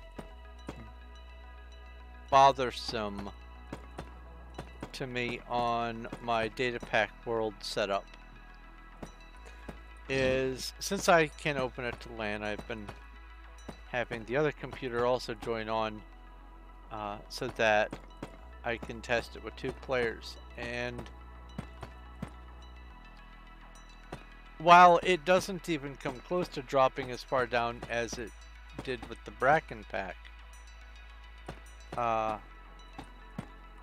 bothersome to me on my data pack world setup is, since I can open it to LAN, I've been having the other computer also join on so that I can test it with 2 players. And while it doesn't even come close to dropping as far down as it did with the Bracken pack,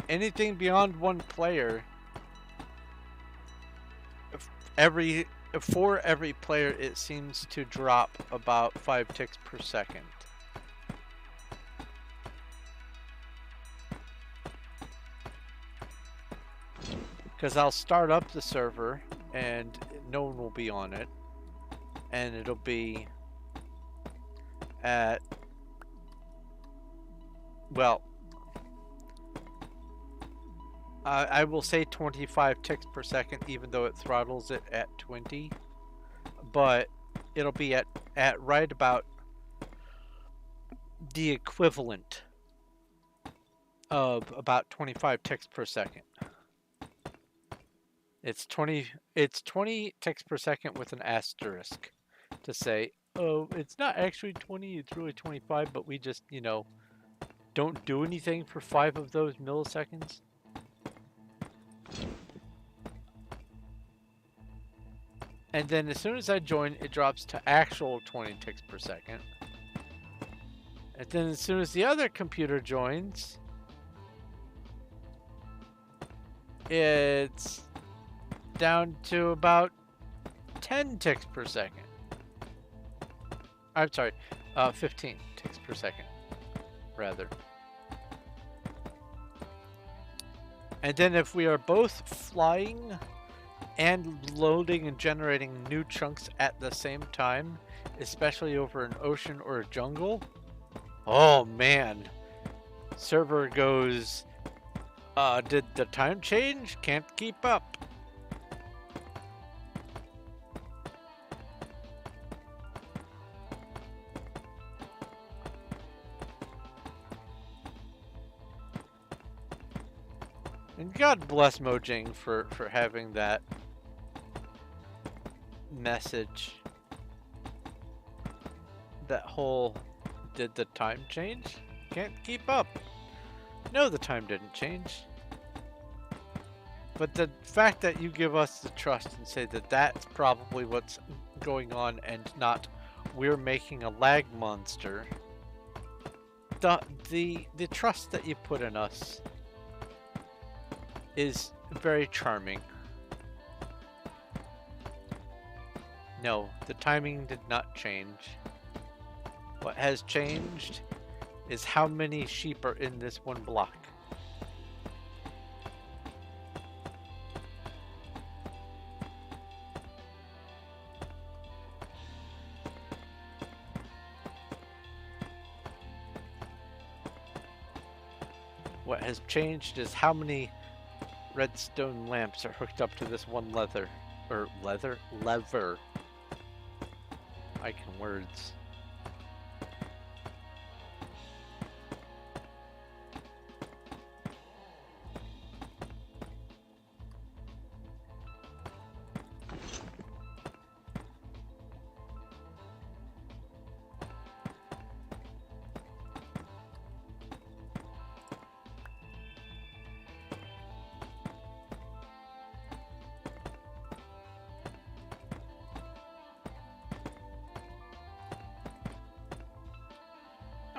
anything beyond 1 player, for every player, it seems to drop about 5 ticks per second. Because I'll start up the server and no one will be on it, and it'll be at, well, I will say 25 ticks per second, even though it throttles it at 20, but it'll be at right about the equivalent of about 25 ticks per second. It's 20 ticks per second with an asterisk to say, oh, it's not actually 20, it's really 25, but we just, you know, don't do anything for 5 of those milliseconds. And then as soon as I join, it drops to actual 20 ticks per second. And then as soon as the other computer joins, it's down to about 10 ticks per second. I'm sorry, 15 ticks per second, rather. And then if we are both flying and loading and generating new chunks at the same time, especially over an ocean or a jungle, oh man, server goes, did the time change? Can't keep up. And God bless Mojang for having that message. That whole, did the time change? Can't keep up. No, the time didn't change. But the fact that you give us the trust and say that that's probably what's going on and not we're making a lag monster the trust that you put in us is very charming. No, the timing did not change. What has changed is how many sheep are in this one block. What has changed is how many redstone lamps are hooked up to this one lever. I can words.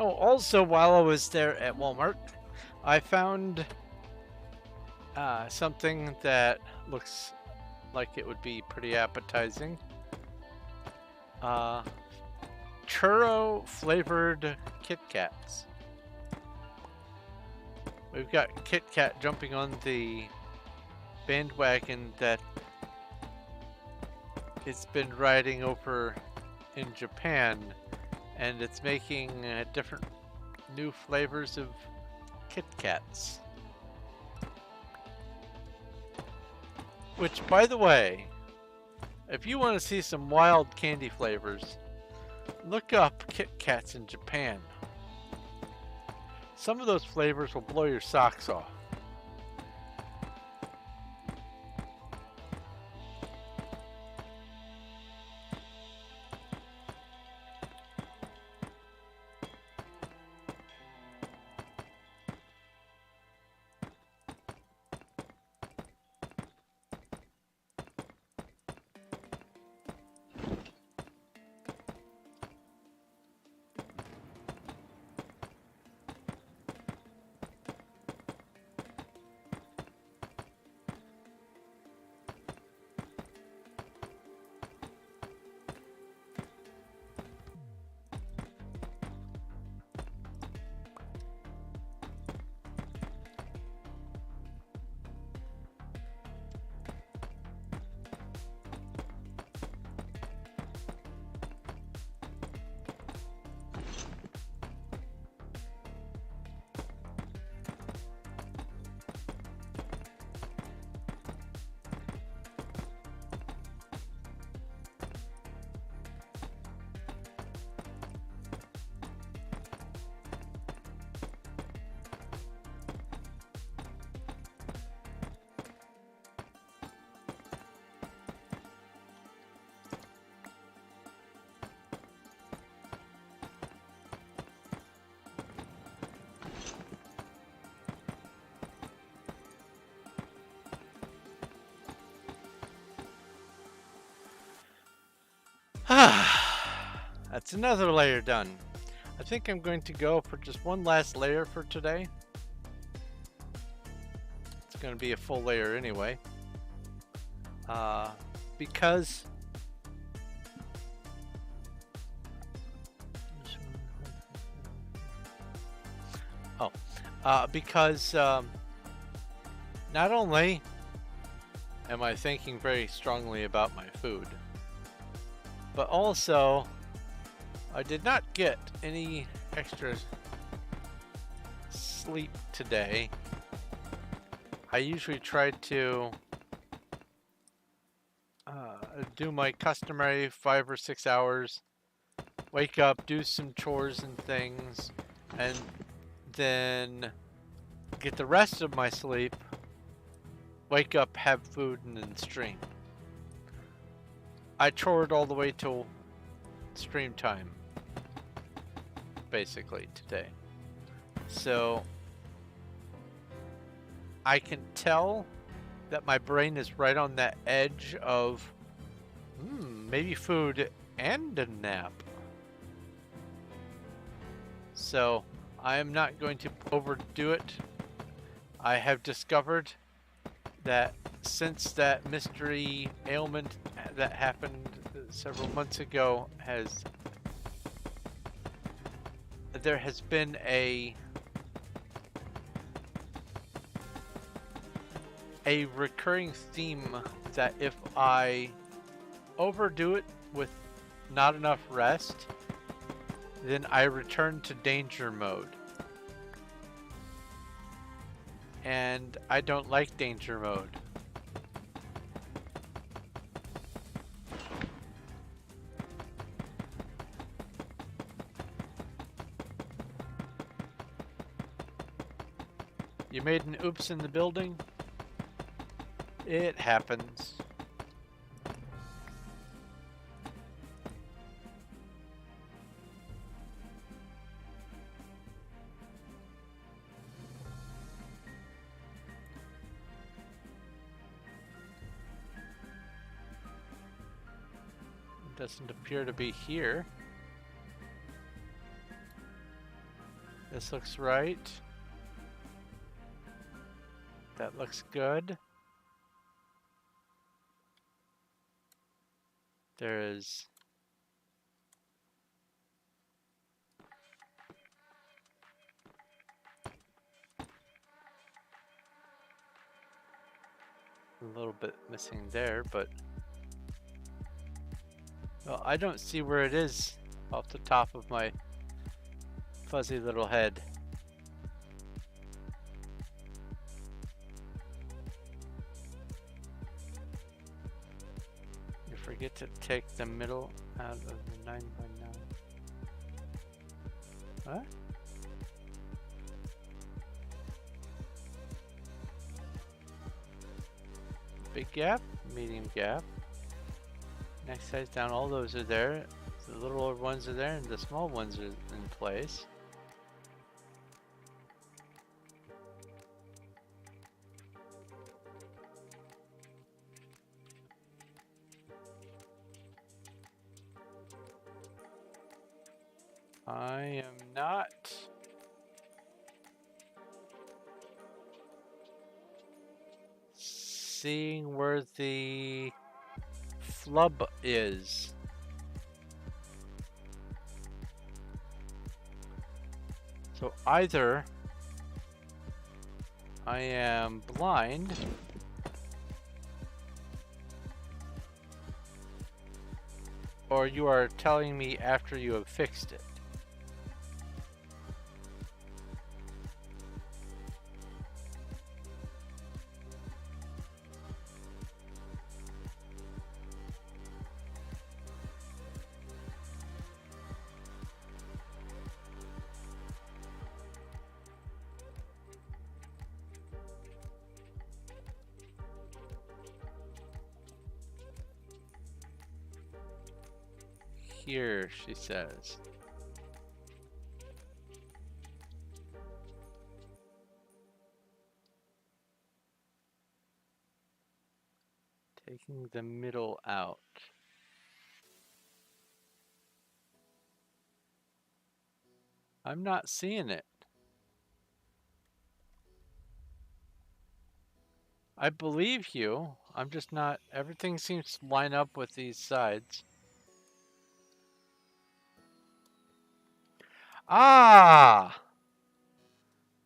Oh, also while I was there at Walmart, I found something that looks like it would be pretty appetizing. Churro flavored Kit Kats. We've got Kit Kat jumping on the bandwagon that it's been riding over in Japan, and it's making different new flavors of Kit Kats. Which, by the way, if you want to see some wild candy flavors, look up Kit Kats in Japan. Some of those flavors will blow your socks off. That's another layer done. I think I'm going to go for just one last layer for today. It's going to be a full layer anyway. Because not only am I thinking very strongly about my food, but also I did not get any extra sleep today. I usually try to do my customary 5 or 6 hours, wake up, do some chores and things, and then get the rest of my sleep, wake up, have food, and then stream. I chored all the way till stream time, basically, today. So I can tell that my brain is right on that edge of maybe food and a nap. So I am not going to overdo it. I have discovered that since that mystery ailment that happened several months ago there has been a recurring theme that if I overdo it with not enough rest, then I return to danger mode. And I don't like danger mode. You made an oops in the building? It happens. It doesn't appear to be here. This looks right. That looks good. There is a little bit missing there, but well, I don't see where it is off the top of my fuzzy little head. You forget to take the middle out of the 9x9. What? Big gap, medium gap. Next size down, all those are there. The little ones are there and the small ones are in place. I am not seeing where the flub is. So either I am blind or you are telling me after you have fixed it. Here, she says. Taking the middle out. I'm not seeing it. I believe you. I'm just not. Everything seems to line up with these sides. Ah!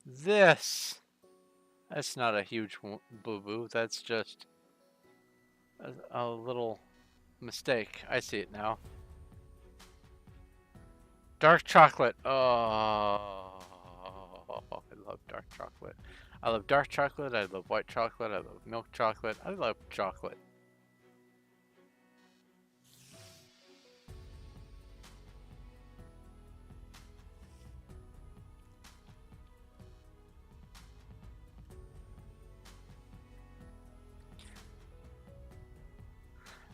This. That's not a huge boo-boo. That's just a little mistake. I see it now. Dark chocolate. Oh, I love dark chocolate. I love dark chocolate. I love white chocolate. I love milk chocolate. I love chocolate.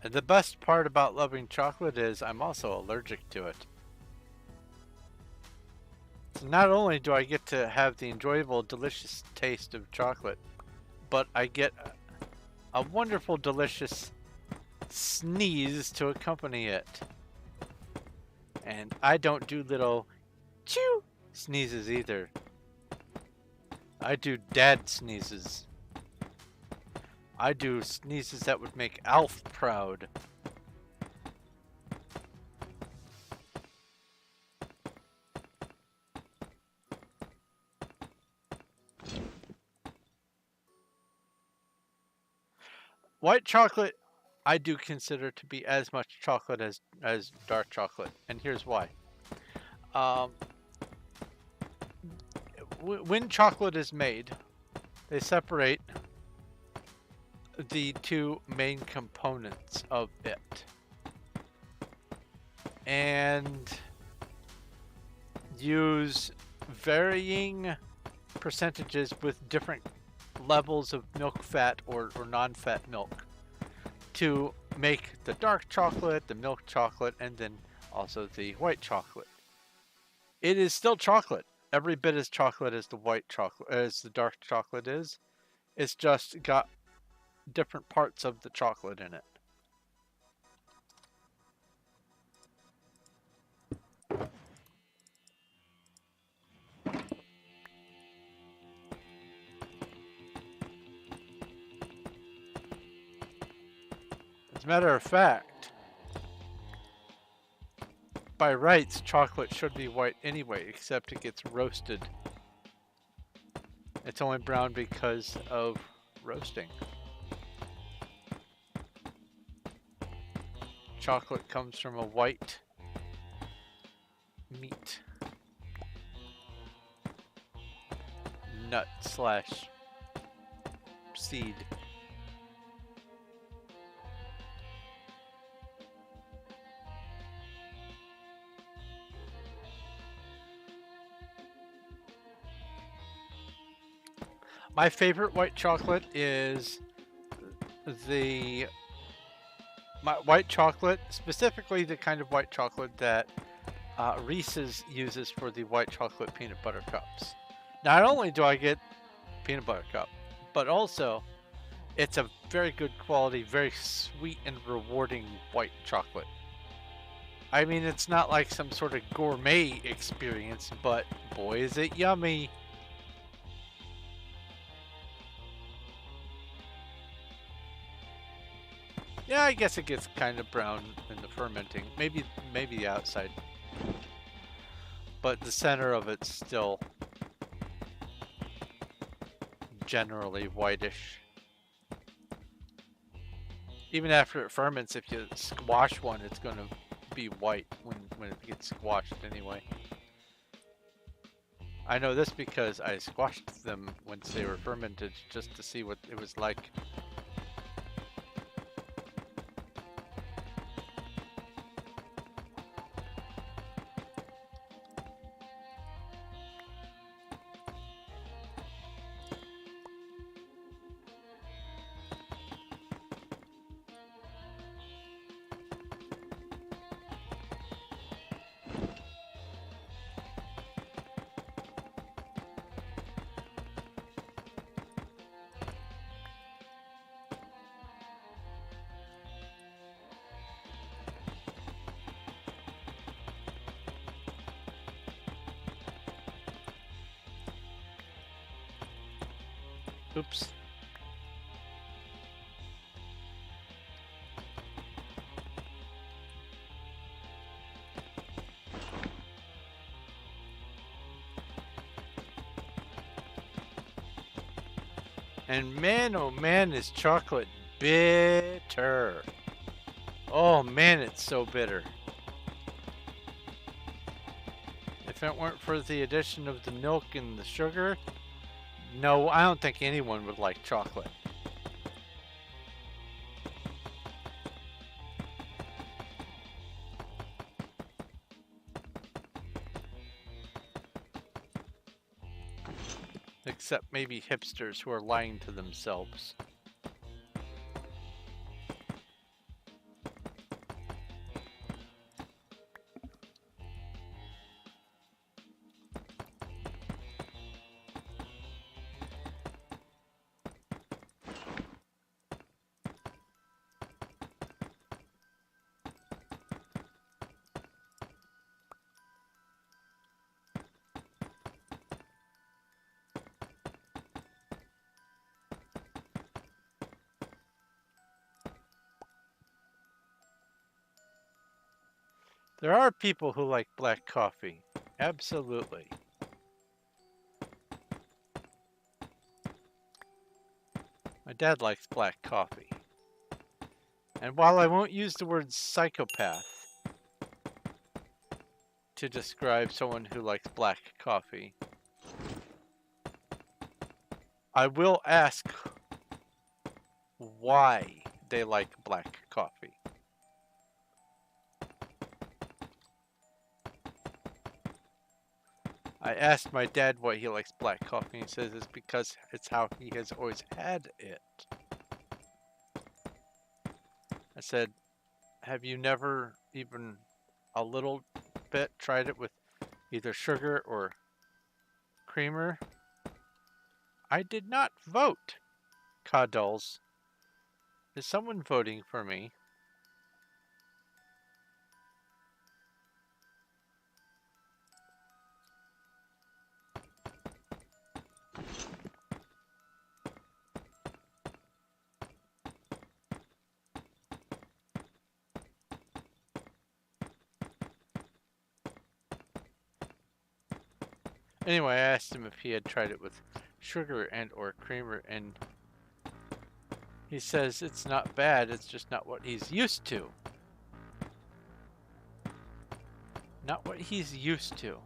And the best part about loving chocolate is I'm also allergic to it. So not only do I get to have the enjoyable, delicious taste of chocolate, but I get a wonderful, delicious sneeze to accompany it. And I don't do little chew sneezes either. I do dad sneezes. I do sneezes that would make Alf proud. White chocolate, I do consider to be as much chocolate as dark chocolate, and here's why. Um, when chocolate is made, they separate the two main components of it, and use varying percentages with different levels of milk fat or non-fat milk to make the dark chocolate, the milk chocolate, and then also the white chocolate. It is still chocolate, every bit as chocolate as the white chocolate, as the dark chocolate is. It's just got different parts of the chocolate in it. As a matter of fact, by rights, chocolate should be white anyway, except it gets roasted. It's only brown because of roasting. Chocolate comes from a white meat. Nut slash seed. My favorite white chocolate is my white chocolate, specifically the kind of white chocolate that Reese's uses for the white chocolate peanut butter cups. Not only do I get peanut butter cup, but also it's a very good quality, very sweet and rewarding white chocolate. I mean, it's not like some sort of gourmet experience, but boy, is it yummy. Yeah, I guess it gets kind of brown in the fermenting. Maybe the outside. But the center of it's still generally whitish. Even after it ferments, if you squash one, it's going to be white when it gets squashed anyway. I know this because I squashed them once they were fermented just to see what it was like. Oops. And man, oh man, is chocolate bitter. Oh man, it's so bitter. If it weren't for the addition of the milk and the sugar, no, I don't think anyone would like chocolate. Except maybe hipsters who are lying to themselves. There are people who like black coffee. Absolutely. My dad likes black coffee. And while I won't use the word psychopath to describe someone who likes black coffee, I will ask why they like black coffee. I asked my dad why he likes black coffee, and he says it's because it's how he has always had it. I said, have you never even a little bit tried it with either sugar or creamer? I did not vote. Cuddles. Is someone voting for me? Anyway, I asked him if he had tried it with sugar and or creamer, and he says it's not bad, it's just not what he's used to. Not what he's used to.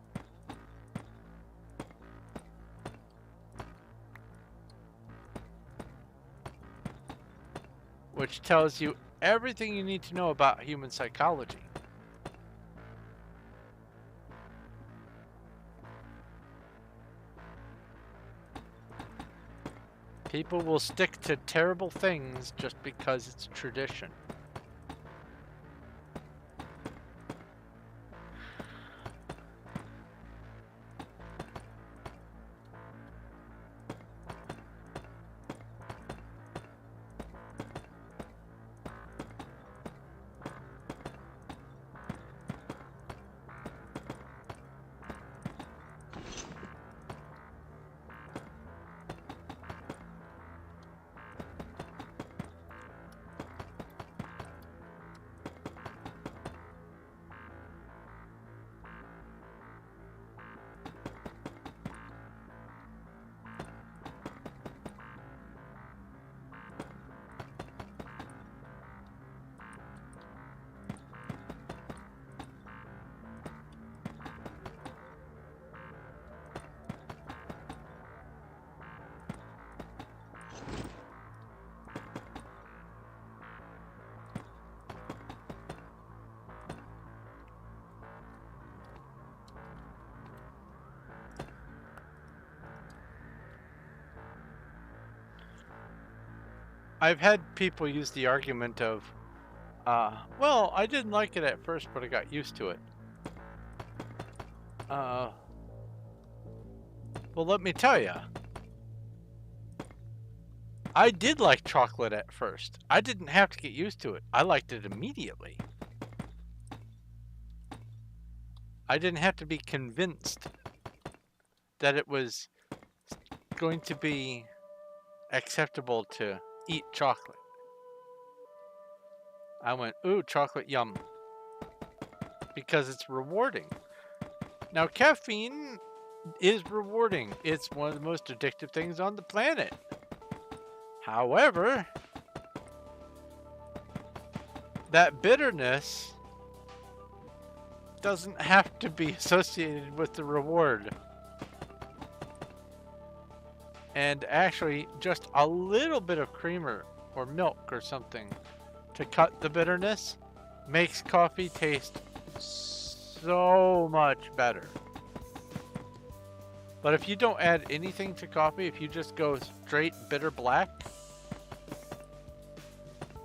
Which tells you everything you need to know about human psychology. People will stick to terrible things just because it's tradition. I've had people use the argument of, well, I didn't like it at first, but I got used to it. Well, let me tell you, I did like chocolate at first. I didn't have to get used to it. I liked it immediately. I didn't have to be convinced that it was going to be acceptable to eat chocolate. I went, ooh, chocolate, yum. Because it's rewarding. Now, caffeine is rewarding. It's one of the most addictive things on the planet. However, that bitterness doesn't have to be associated with the reward. And actually, just a little bit of creamer or milk or something to cut the bitterness makes coffee taste so much better. But if you don't add anything to coffee, if you just go straight bitter black,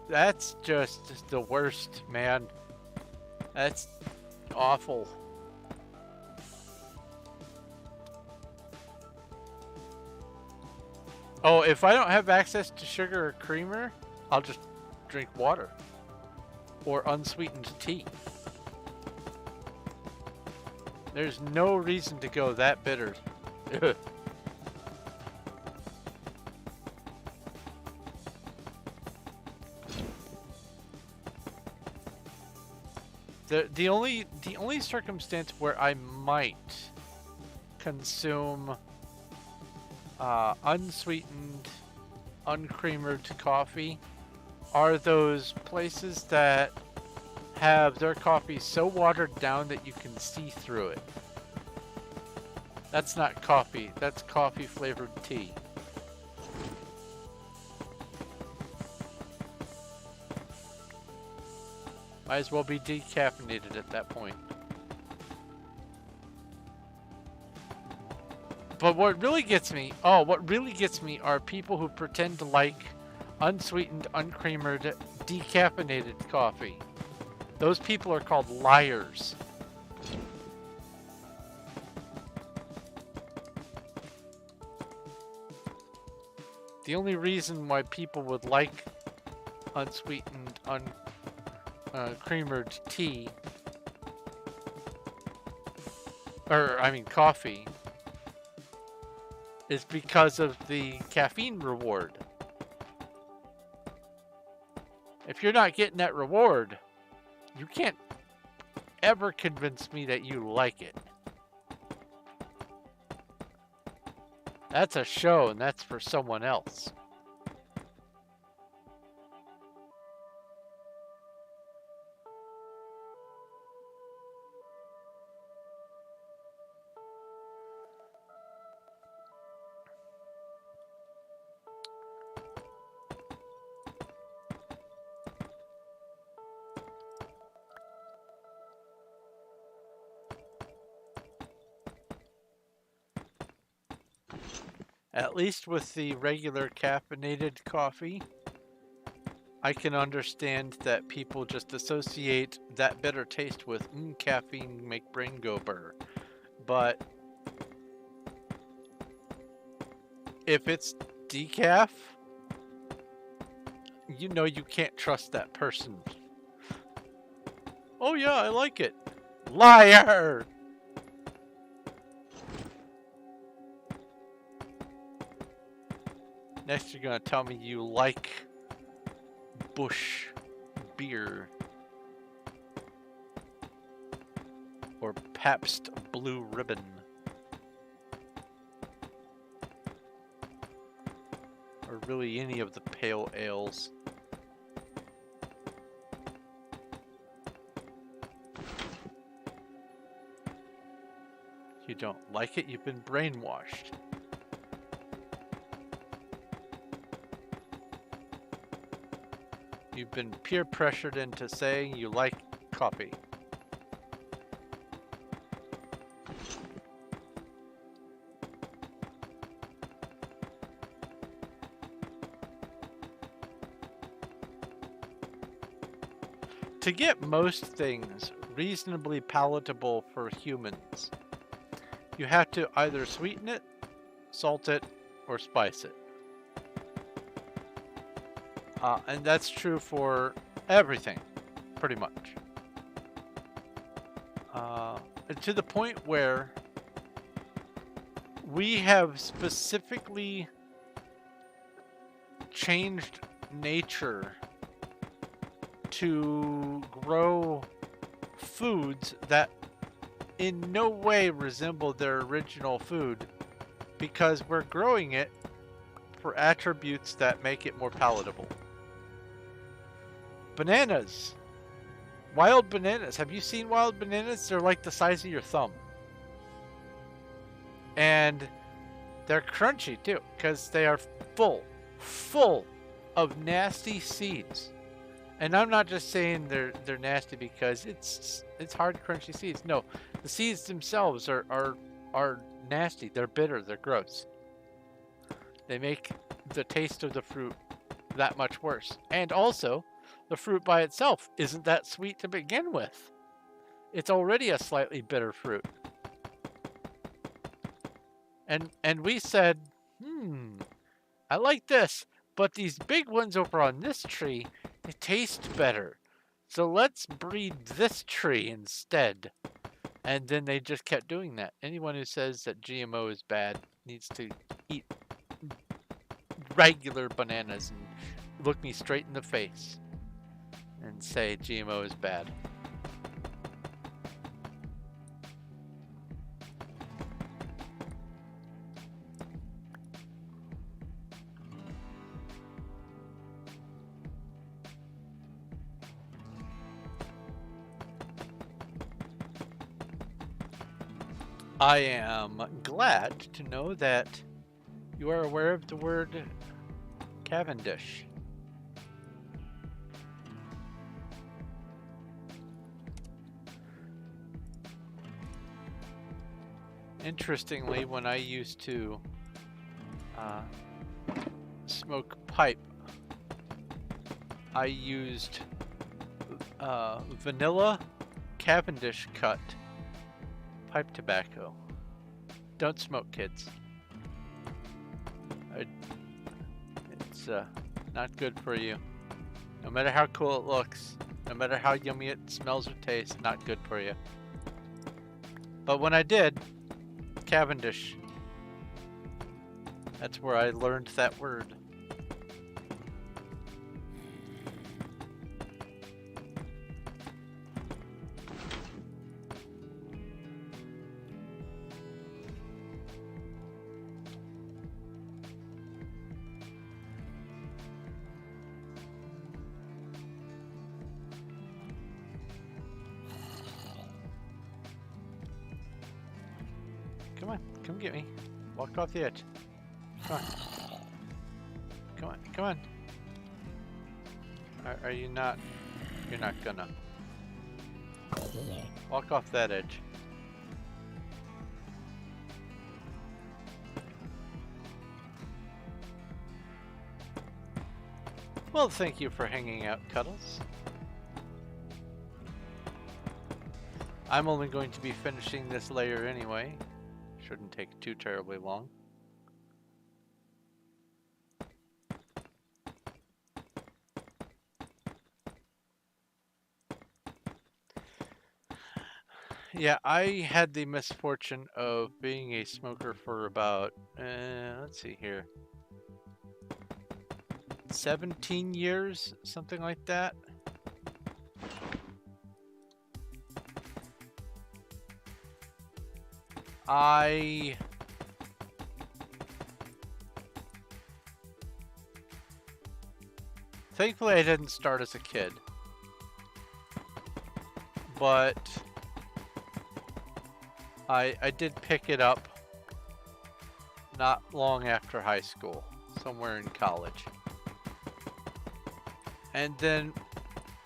that's just the worst, man. That's awful. Oh, if I don't have access to sugar or creamer, I'll just drink water or unsweetened tea. There's no reason to go that bitter. The only circumstance where I might consume unsweetened, uncreamered coffee are those places that have their coffee so watered down that you can see through it. That's not coffee. That's coffee flavored tea. Might as well be decaffeinated at that point. But what really gets me, are people who pretend to like unsweetened, uncreamered, decaffeinated coffee. Those people are called liars. The only reason why people would like unsweetened, creamered tea, coffee, is because of the caffeine reward. If you're not getting that reward, you can't ever convince me that you like it. That's a show, and that's for someone else. At least with the regular caffeinated coffee, I can understand that people just associate that bitter taste with caffeine make brain go burr. But if it's decaf, you know you can't trust that person. Oh yeah, I like it. Liar! Next you're gonna tell me you like Busch beer or Pabst Blue Ribbon or really any of the pale ales. You don't like it, you've been brainwashed. You've been peer pressured into saying you like coffee. To get most things reasonably palatable for humans, you have to either sweeten it, salt it, or spice it. And that's true for everything, pretty much. To the point where we have specifically changed nature to grow foods that in no way resemble their original food because we're growing it for attributes that make it more palatable. Bananas. Wild bananas. Have you seen wild bananas? They're like the size of your thumb. And they're crunchy too, because they are full of nasty seeds. And I'm not just saying they're nasty because it's hard crunchy seeds. No, the seeds themselves are nasty. They're bitter. They're gross. They make the taste of the fruit that much worse. And also, the fruit by itself isn't that sweet to begin with. It's already a slightly bitter fruit. And we said, I like this, but these big ones over on this tree, they taste better. So let's breed this tree instead. And then they just kept doing that. Anyone who says that GMO is bad needs to eat regular bananas and look me straight in the face and say GMO is bad. I am glad to know that you are aware of the word Cavendish. Interestingly, when I used to smoke pipe, I used vanilla Cavendish cut pipe tobacco. Don't smoke, kids. It's not good for you. No matter how cool it looks, no matter how yummy it smells or tastes, not good for you. But when I did, Cavendish, that's where I learned that word. Come on, come get me. Walk off the edge. Come on. Come on, come on. Are you not? You're not gonna. Walk off that edge. Well, thank you for hanging out, Cuddles. I'm only going to be finishing this layer anyway. Shouldn't take too terribly long. Yeah, I had the misfortune of being a smoker for about, let's see here, 17 years, something like that. Thankfully I didn't start as a kid, but I did pick it up not long after high school, somewhere in college. And then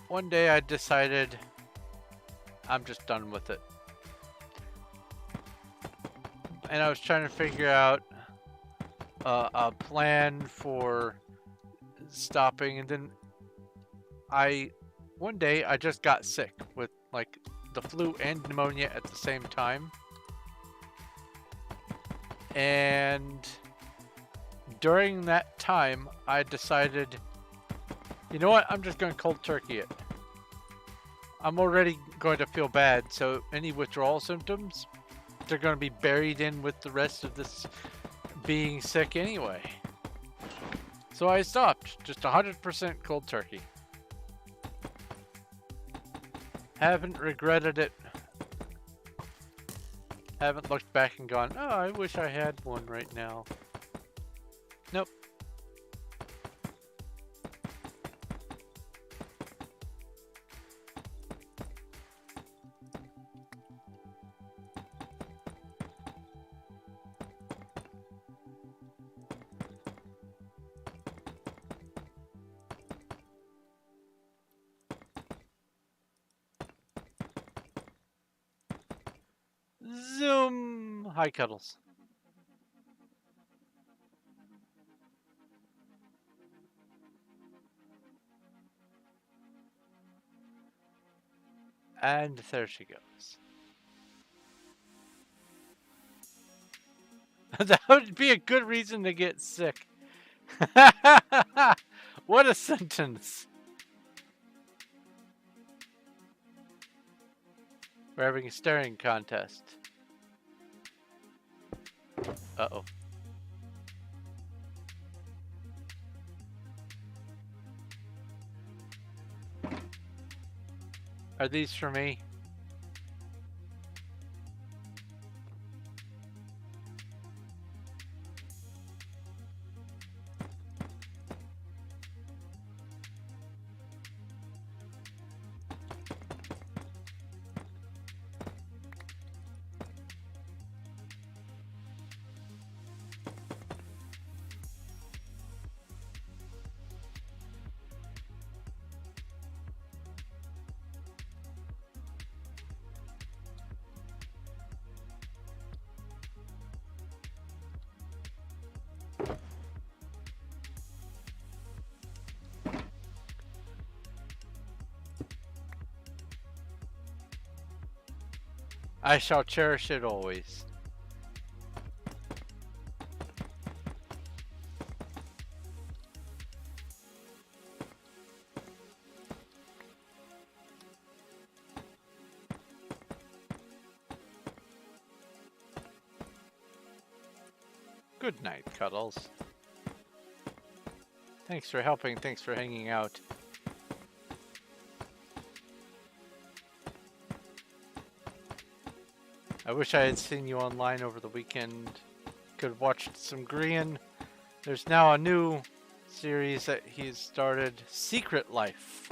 one day I decided I'm just done with it. And I was trying to figure out a plan for stopping, and then one day I just got sick with like the flu and pneumonia at the same time. And during that time, I decided, you know what, I'm just going to cold turkey it. I'm already going to feel bad, so any withdrawal symptoms, they're going to be buried in with the rest of this being sick anyway. So I stopped, just 100% cold turkey. Haven't regretted it. Haven't looked back and gone, oh, I wish I had one right now. Nope. Zoom! Hi, Cuddles. And there she goes. That would be a good reason to get sick. What a sentence. We're having a staring contest. Uh-oh. Are these for me? I shall cherish it always. Good night, Cuddles. Thanks for helping, thanks for hanging out. I wish I had seen you online over the weekend. Could have watched some Grian. There's now a new series that he's started, Secret Life.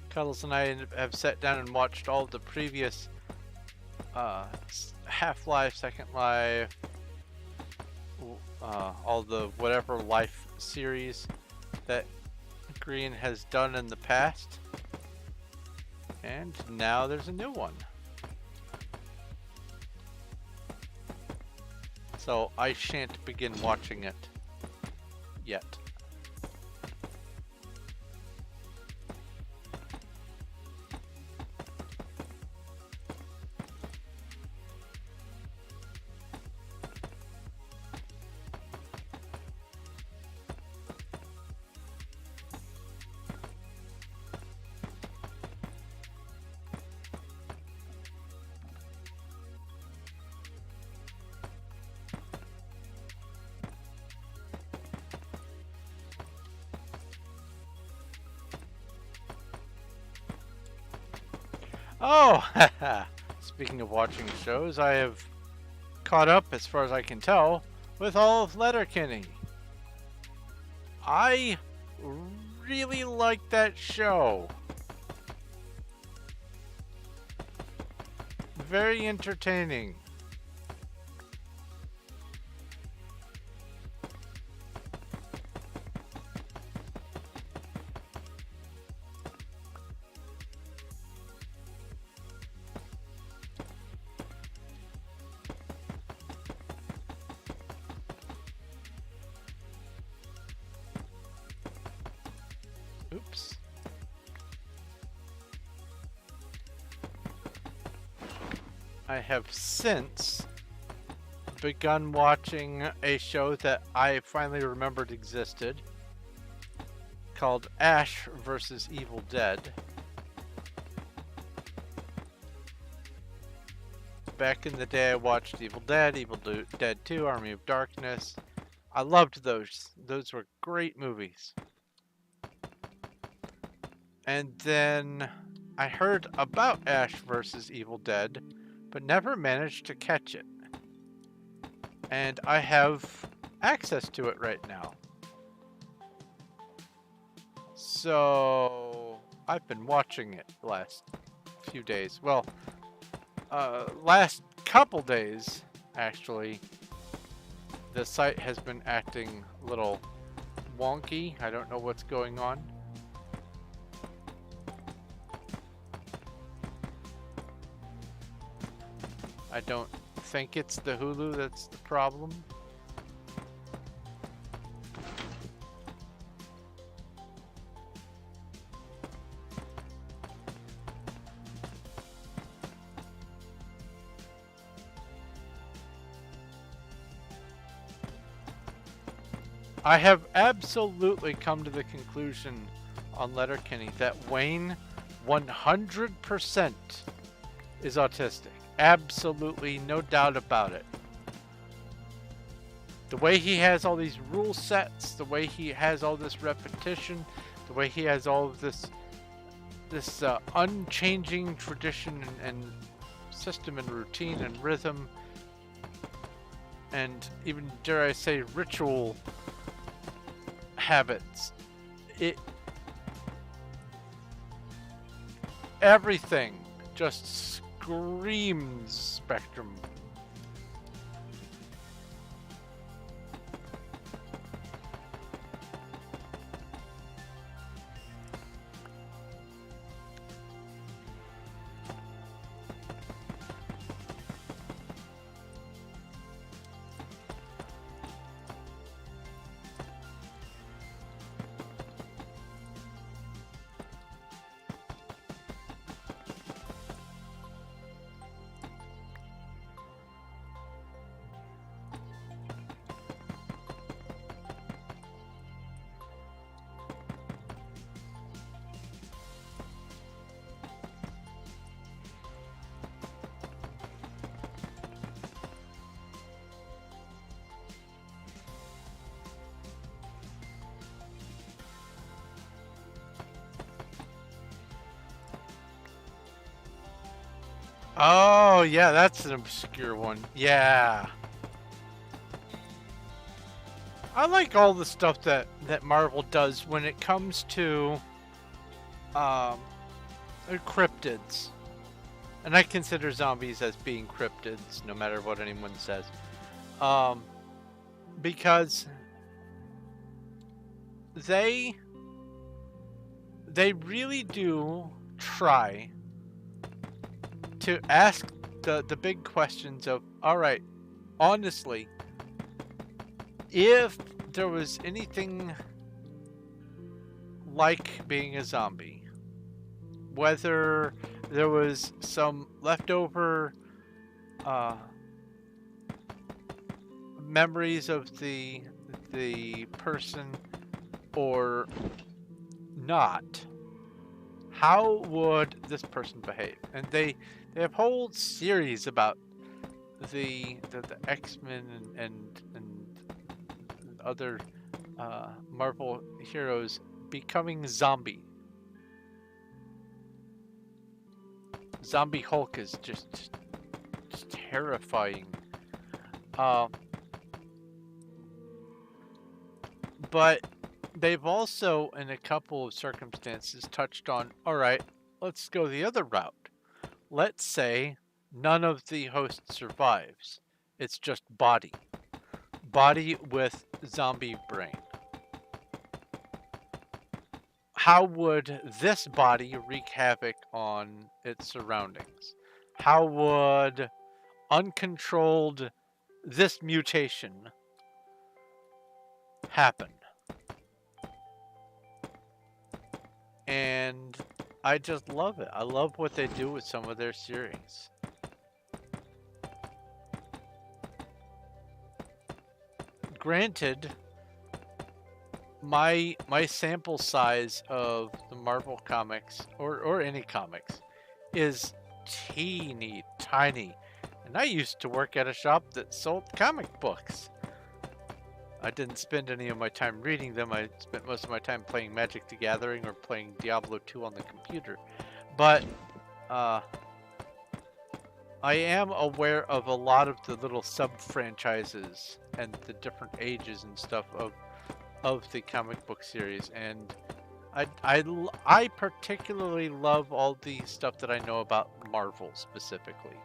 Cuddles and I have sat down and watched all the previous Half-Life, Second Life, all the whatever life series that Green has done in the past. And now there's a new one. So I shan't begin watching it yet. Oh, speaking of watching shows, I have caught up, as far as I can tell, with all of Letterkenny. I really like that show. Very entertaining. Oops. I have since begun watching a show that I finally remembered existed called Ash vs. Evil Dead. Back in the day, I watched Evil Dead, Evil Dead 2, Army of Darkness. I loved those. Those were great movies. And then I heard about Ash vs. Evil Dead, but never managed to catch it. And I have access to it right now. So I've been watching it the last few days. Well, last couple days, actually. The site has been acting a little wonky. I don't know what's going on. I don't think it's the Hulu that's the problem. I have absolutely come to the conclusion on Letterkenny that Wayne 100% is autistic. Absolutely, no doubt about it. The way he has all these rule sets, the way he has all this repetition, the way he has all of this unchanging tradition and system and routine and rhythm, and even, dare I say, ritual habits. Everything just screams Spectrum. Oh, yeah, that's an obscure one. Yeah. I like all the stuff that Marvel does when it comes to um, cryptids. And I consider zombies as being cryptids, no matter what anyone says. Um, because they really do try to ask the big questions of, all right, honestly, if there was anything like being a zombie, whether there was some leftover uh, memories of the person or not, how would this person behave? And they have whole series about the X-Men and other Marvel heroes becoming zombie. Zombie Hulk is just terrifying. But they've also, in a couple of circumstances, touched on, all right, let's go the other route. Let's say none of the host survives. It's just body. Body with zombie brain. How would this body wreak havoc on its surroundings? How would uncontrolled this mutation happen? And I just love it. I love what they do with some of their series. Granted, my sample size of the Marvel comics or any comics is teeny tiny, and I used to work at a shop that sold comic books. I didn't spend any of my time reading them. I spent most of my time playing Magic the Gathering or playing Diablo 2 on the computer. But I am aware of a lot of the little sub-franchises and the different ages and stuff of the comic book series, and I particularly love all the stuff that I know about Marvel specifically.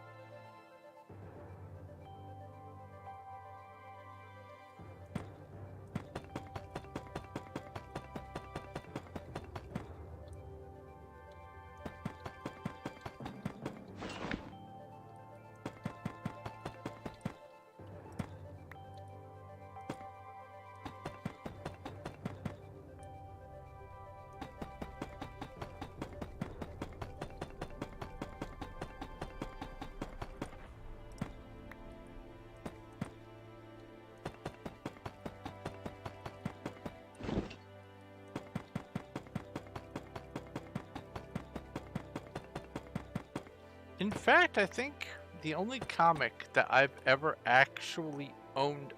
In fact, I think the only comic that I've ever actually owned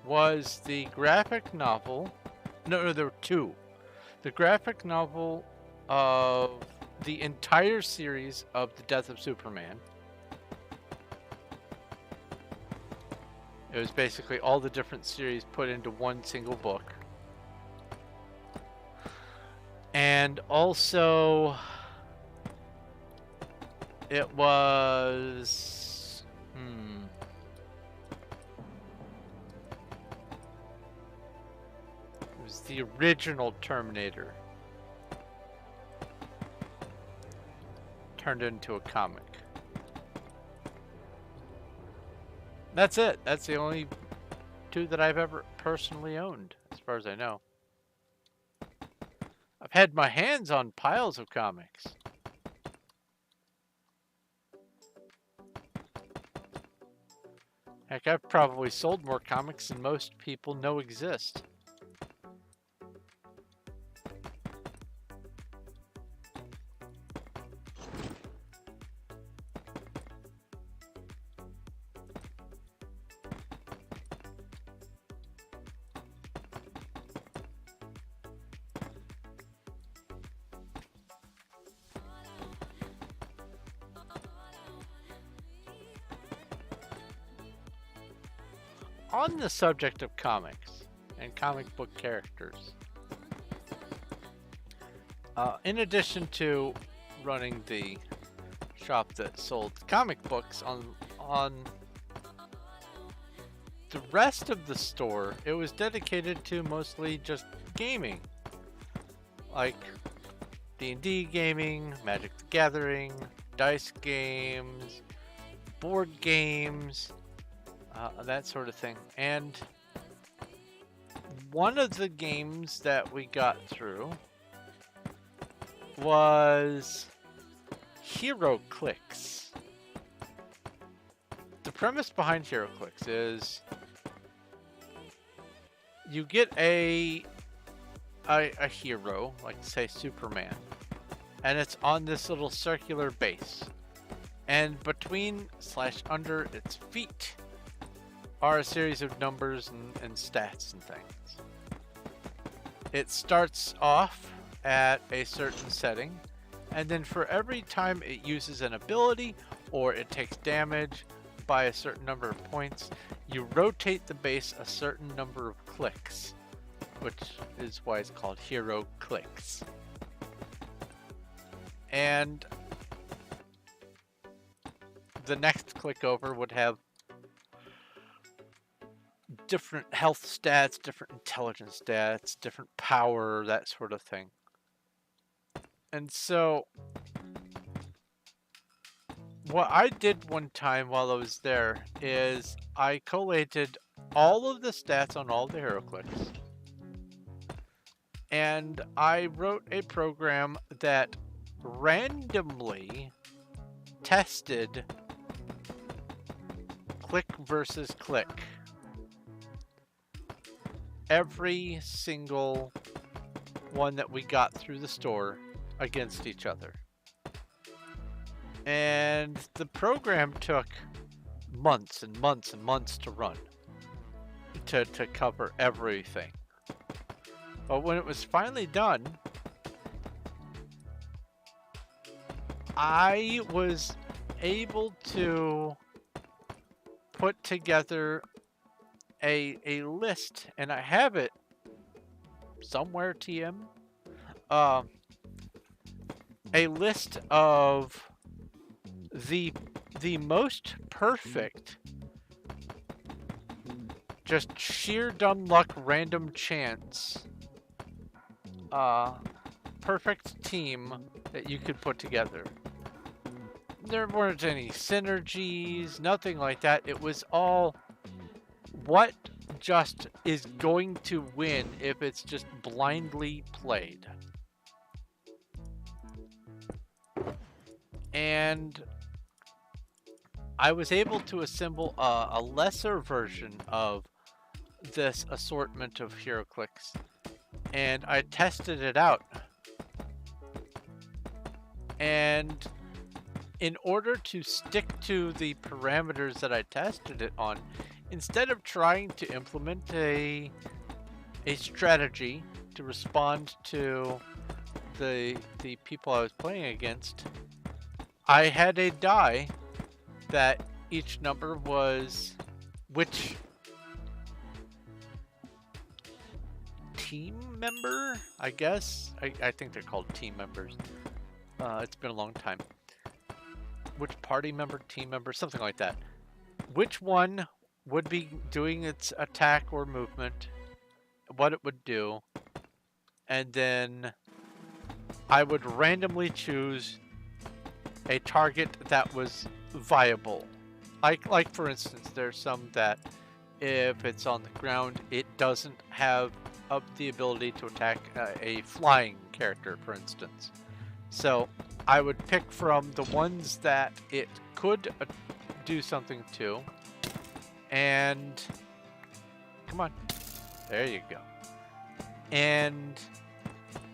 was the graphic novel. No, there were two. The graphic novel of the entire series of The Death of Superman. It was basically all the different series put into one single book. And also, it was... It was the original Terminator. Turned into a comic. That's it. That's the only two that I've ever personally owned, as far as I know. I've had my hands on piles of comics. Heck, I've probably sold more comics than most people know exist. On the subject of comics and comic book characters, in addition to running the shop that sold comic books, on the rest of the store, it was dedicated to mostly just gaming, like D&D gaming, Magic the Gathering, dice games, board games, that sort of thing. And one of the games that we got through was Hero Clicks. The premise behind Hero Clicks is you get a hero, like say Superman, and it's on this little circular base. And between / under its feet are a series of numbers and stats and things. It starts off at a certain setting, and then for every time it uses an ability or it takes damage by a certain number of points, you rotate the base a certain number of clicks, which is why it's called Hero Clicks. And the next click over would have different health stats, different intelligence stats, different power, that sort of thing. And so what I did one time while I was there is I collated all of the stats on all the hero clicks, and I wrote a program that randomly tested click versus click every single one that we got through the store against each other. And the program took months and months and months to run to cover everything. But when it was finally done, I was able to put together a list, and I have it somewhere, TM. A list of the most perfect, just sheer dumb luck, random chance, perfect team that you could put together. There weren't any synergies, nothing like that. It was all what just is going to win if it's just blindly played. And I was able to assemble a lesser version of this assortment of hero clicks, and I tested it out. And in order to stick to the parameters that I tested it on, instead of trying to implement a strategy to respond to the people I was playing against, I had a die that each number was which team member, I guess. I think they're called team members. It's been a long time. Which party member, team member, something like that. Which one would be doing its attack or movement, what it would do, and then I would randomly choose a target that was viable. Like for instance, there's some that if it's on the ground, it doesn't have the ability to attack a flying character, for instance. So I would pick from the ones that it could do something to, and come on, there you go, and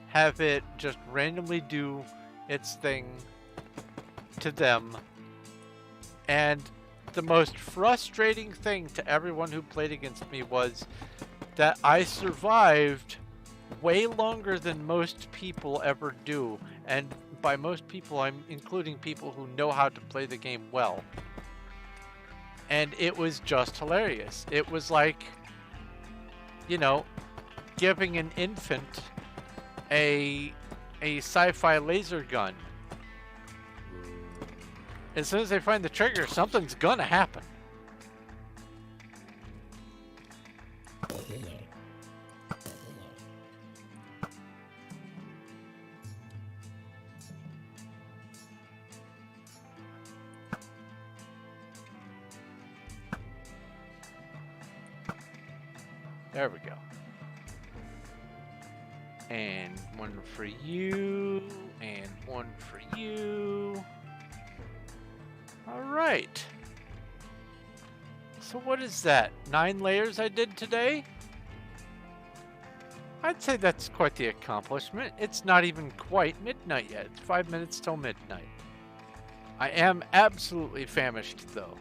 have it just randomly do its thing to them. And the most frustrating thing to everyone who played against me was that I survived way longer than most people ever do. And by most people, I'm including people who know how to play the game well. and it was just hilarious. It was like, you know, giving an infant a sci-fi laser gun. As soon as they find the trigger, something's gonna happen. There we go. And one for you, and one for you. All right. So what is that? 9 layers I did today? I'd say that's quite the accomplishment. It's not even quite midnight yet. It's 5 minutes till midnight. I am absolutely famished though.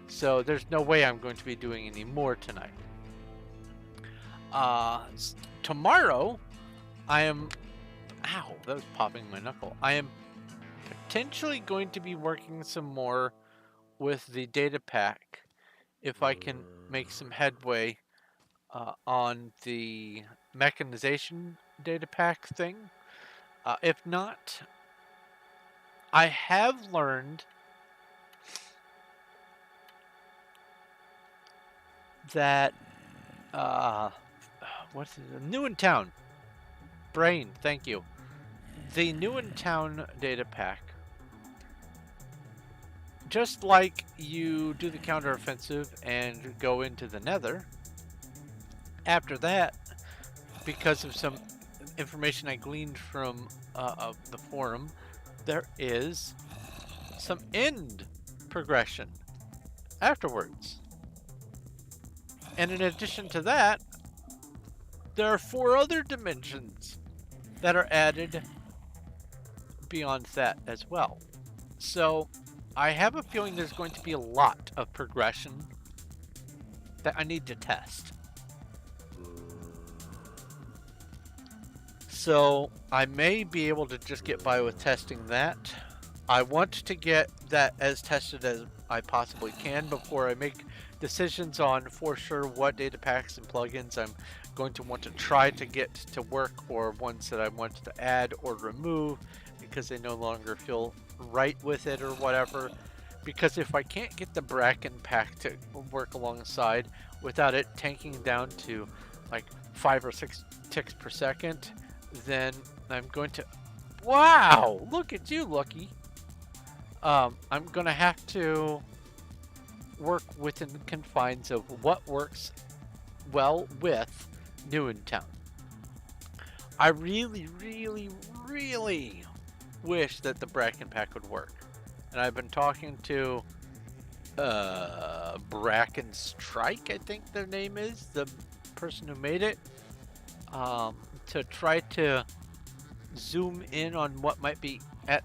So there's no way I'm going to be doing any more tonight. Tomorrow, I am... Ow, that was popping my knuckle. I am potentially going to be working some more with the data pack if I can make some headway on the mechanization data pack thing. If not, I have learned that what's it? New in Town. Brain, thank you. The New in Town data pack, just like you do the counteroffensive and go into the Nether, after that, because of some information I gleaned from the forum, there is some end progression afterwards. And in addition to that, there are 4 other dimensions that are added beyond that as well. So I have a feeling there's going to be a lot of progression that I need to test. So I may be able to just get by with testing that. I want to get that as tested as I possibly can before I make decisions on for sure what data packs and plugins I'm going to want to try to get to work, or ones that I want to add or remove because they no longer feel right with it or whatever. Because if I can't get the Bracken pack to work alongside without it tanking down to like 5 or 6 ticks per second, then I'm going to... Wow! Look at you, Lucky! I'm going to have to work within the confines of what works well with New in Town. I really, really, really wish that the Bracken pack would work. And I've been talking to Bracken Strike, I think their name is, the person who made it, to try to zoom in on what might be at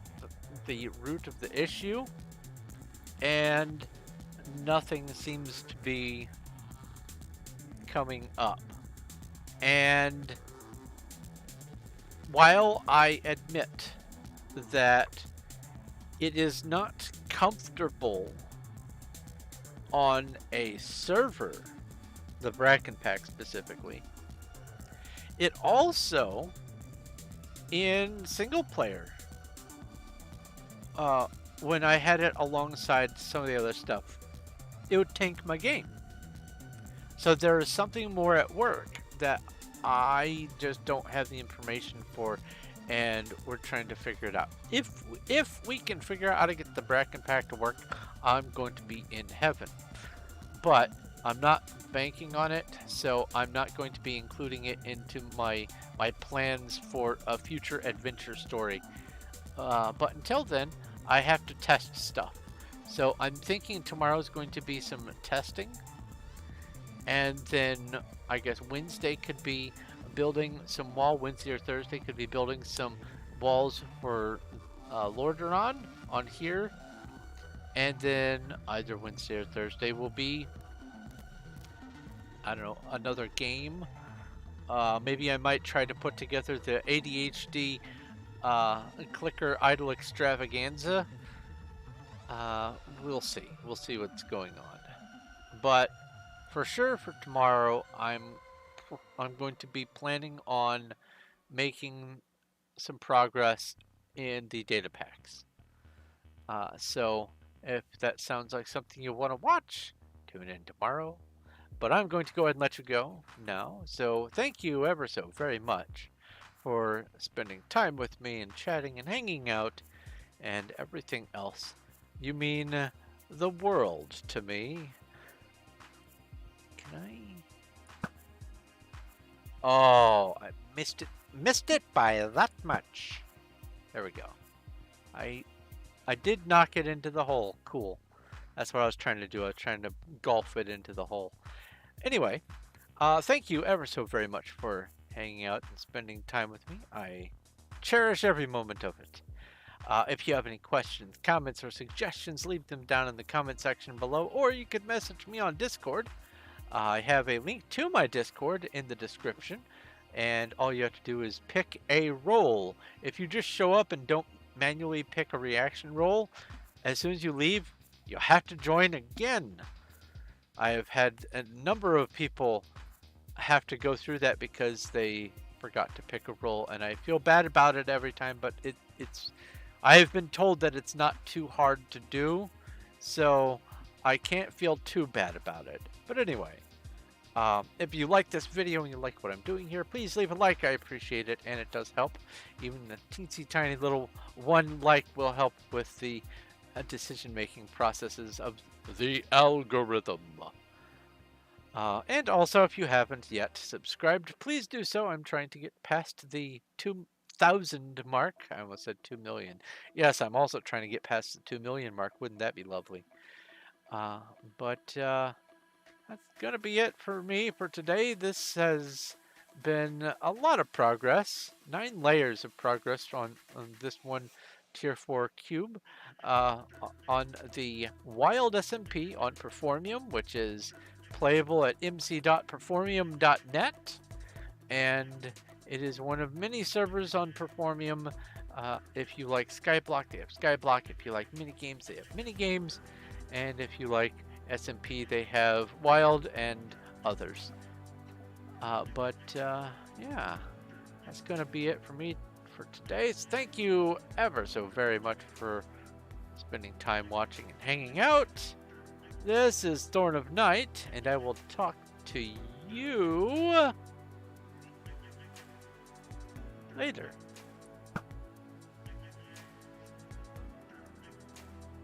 the root of the issue, and nothing seems to be coming up. And while I admit that it is not comfortable on a server, the Bracken pack specifically, it also in single player, when I had it alongside some of the other stuff, it would tank my game. So there is something more at work that I just don't have the information for, and we're trying to figure it out. If we can figure out how to get the Bracken pack to work, I'm going to be in heaven. But I'm not banking on it, so I'm not going to be including it into my plans for a future adventure story. But until then, I have to test stuff. So I'm thinking tomorrow's going to be some testing, and then I guess Wednesday could be building some wall. Wednesday or Thursday could be building some walls for Lordaeron on here, and then either Wednesday or Thursday will be, I don't know, another game. Maybe I might try to put together the ADHD clicker idle extravaganza. We'll see. We'll see what's going on. But for sure for tomorrow, I'm going to be planning on making some progress in the data packs. So if that sounds like something you want to watch, tune in tomorrow. But I'm going to go ahead and let you go now. So thank you ever so very much for spending time with me and chatting and hanging out and everything else. You mean the world to me. Can I? Oh, I missed it. Missed it by that much. There we go. I I did knock it into the hole. Cool. That's what I was trying to do. I was trying to golf it into the hole. Anyway, thank you ever so very much for hanging out and spending time with me. I cherish every moment of it. If you have any questions, comments, or suggestions, leave them down in the comment section below, or you could message me on Discord. I have a link to my Discord in the description, and all you have to do is pick a role. If you just show up and don't manually pick a reaction role, as soon as you leave, you'll have to join again. I have had a number of people have to go through that because they forgot to pick a role, and I feel bad about it every time, but it's I have been told that it's not too hard to do, so I can't feel too bad about it. But anyway, if you like this video and you like what I'm doing here, please leave a like. I appreciate it, and it does help. Even a teensy tiny little one like will help with the decision-making processes of the algorithm. And also, if you haven't yet subscribed, please do so. I'm trying to get past the 2,000 mark. I almost said 2 million. Yes, I'm also trying to get past the 2 million mark. Wouldn't that be lovely? But that's going to be it for me for today. This has been a lot of progress. 9 layers of progress on this one Tier 4 cube. On the Wild SMP on Performium, which is playable at mc.performium.net. And it is one of many servers on Performium. If you like Skyblock, they have Skyblock. If you like minigames, they have minigames. And if you like SMP, they have Wild and others. Yeah, that's going to be it for me for today. So thank you ever so very much for spending time watching and hanging out. This is Thorn of Night, and I will talk to you later.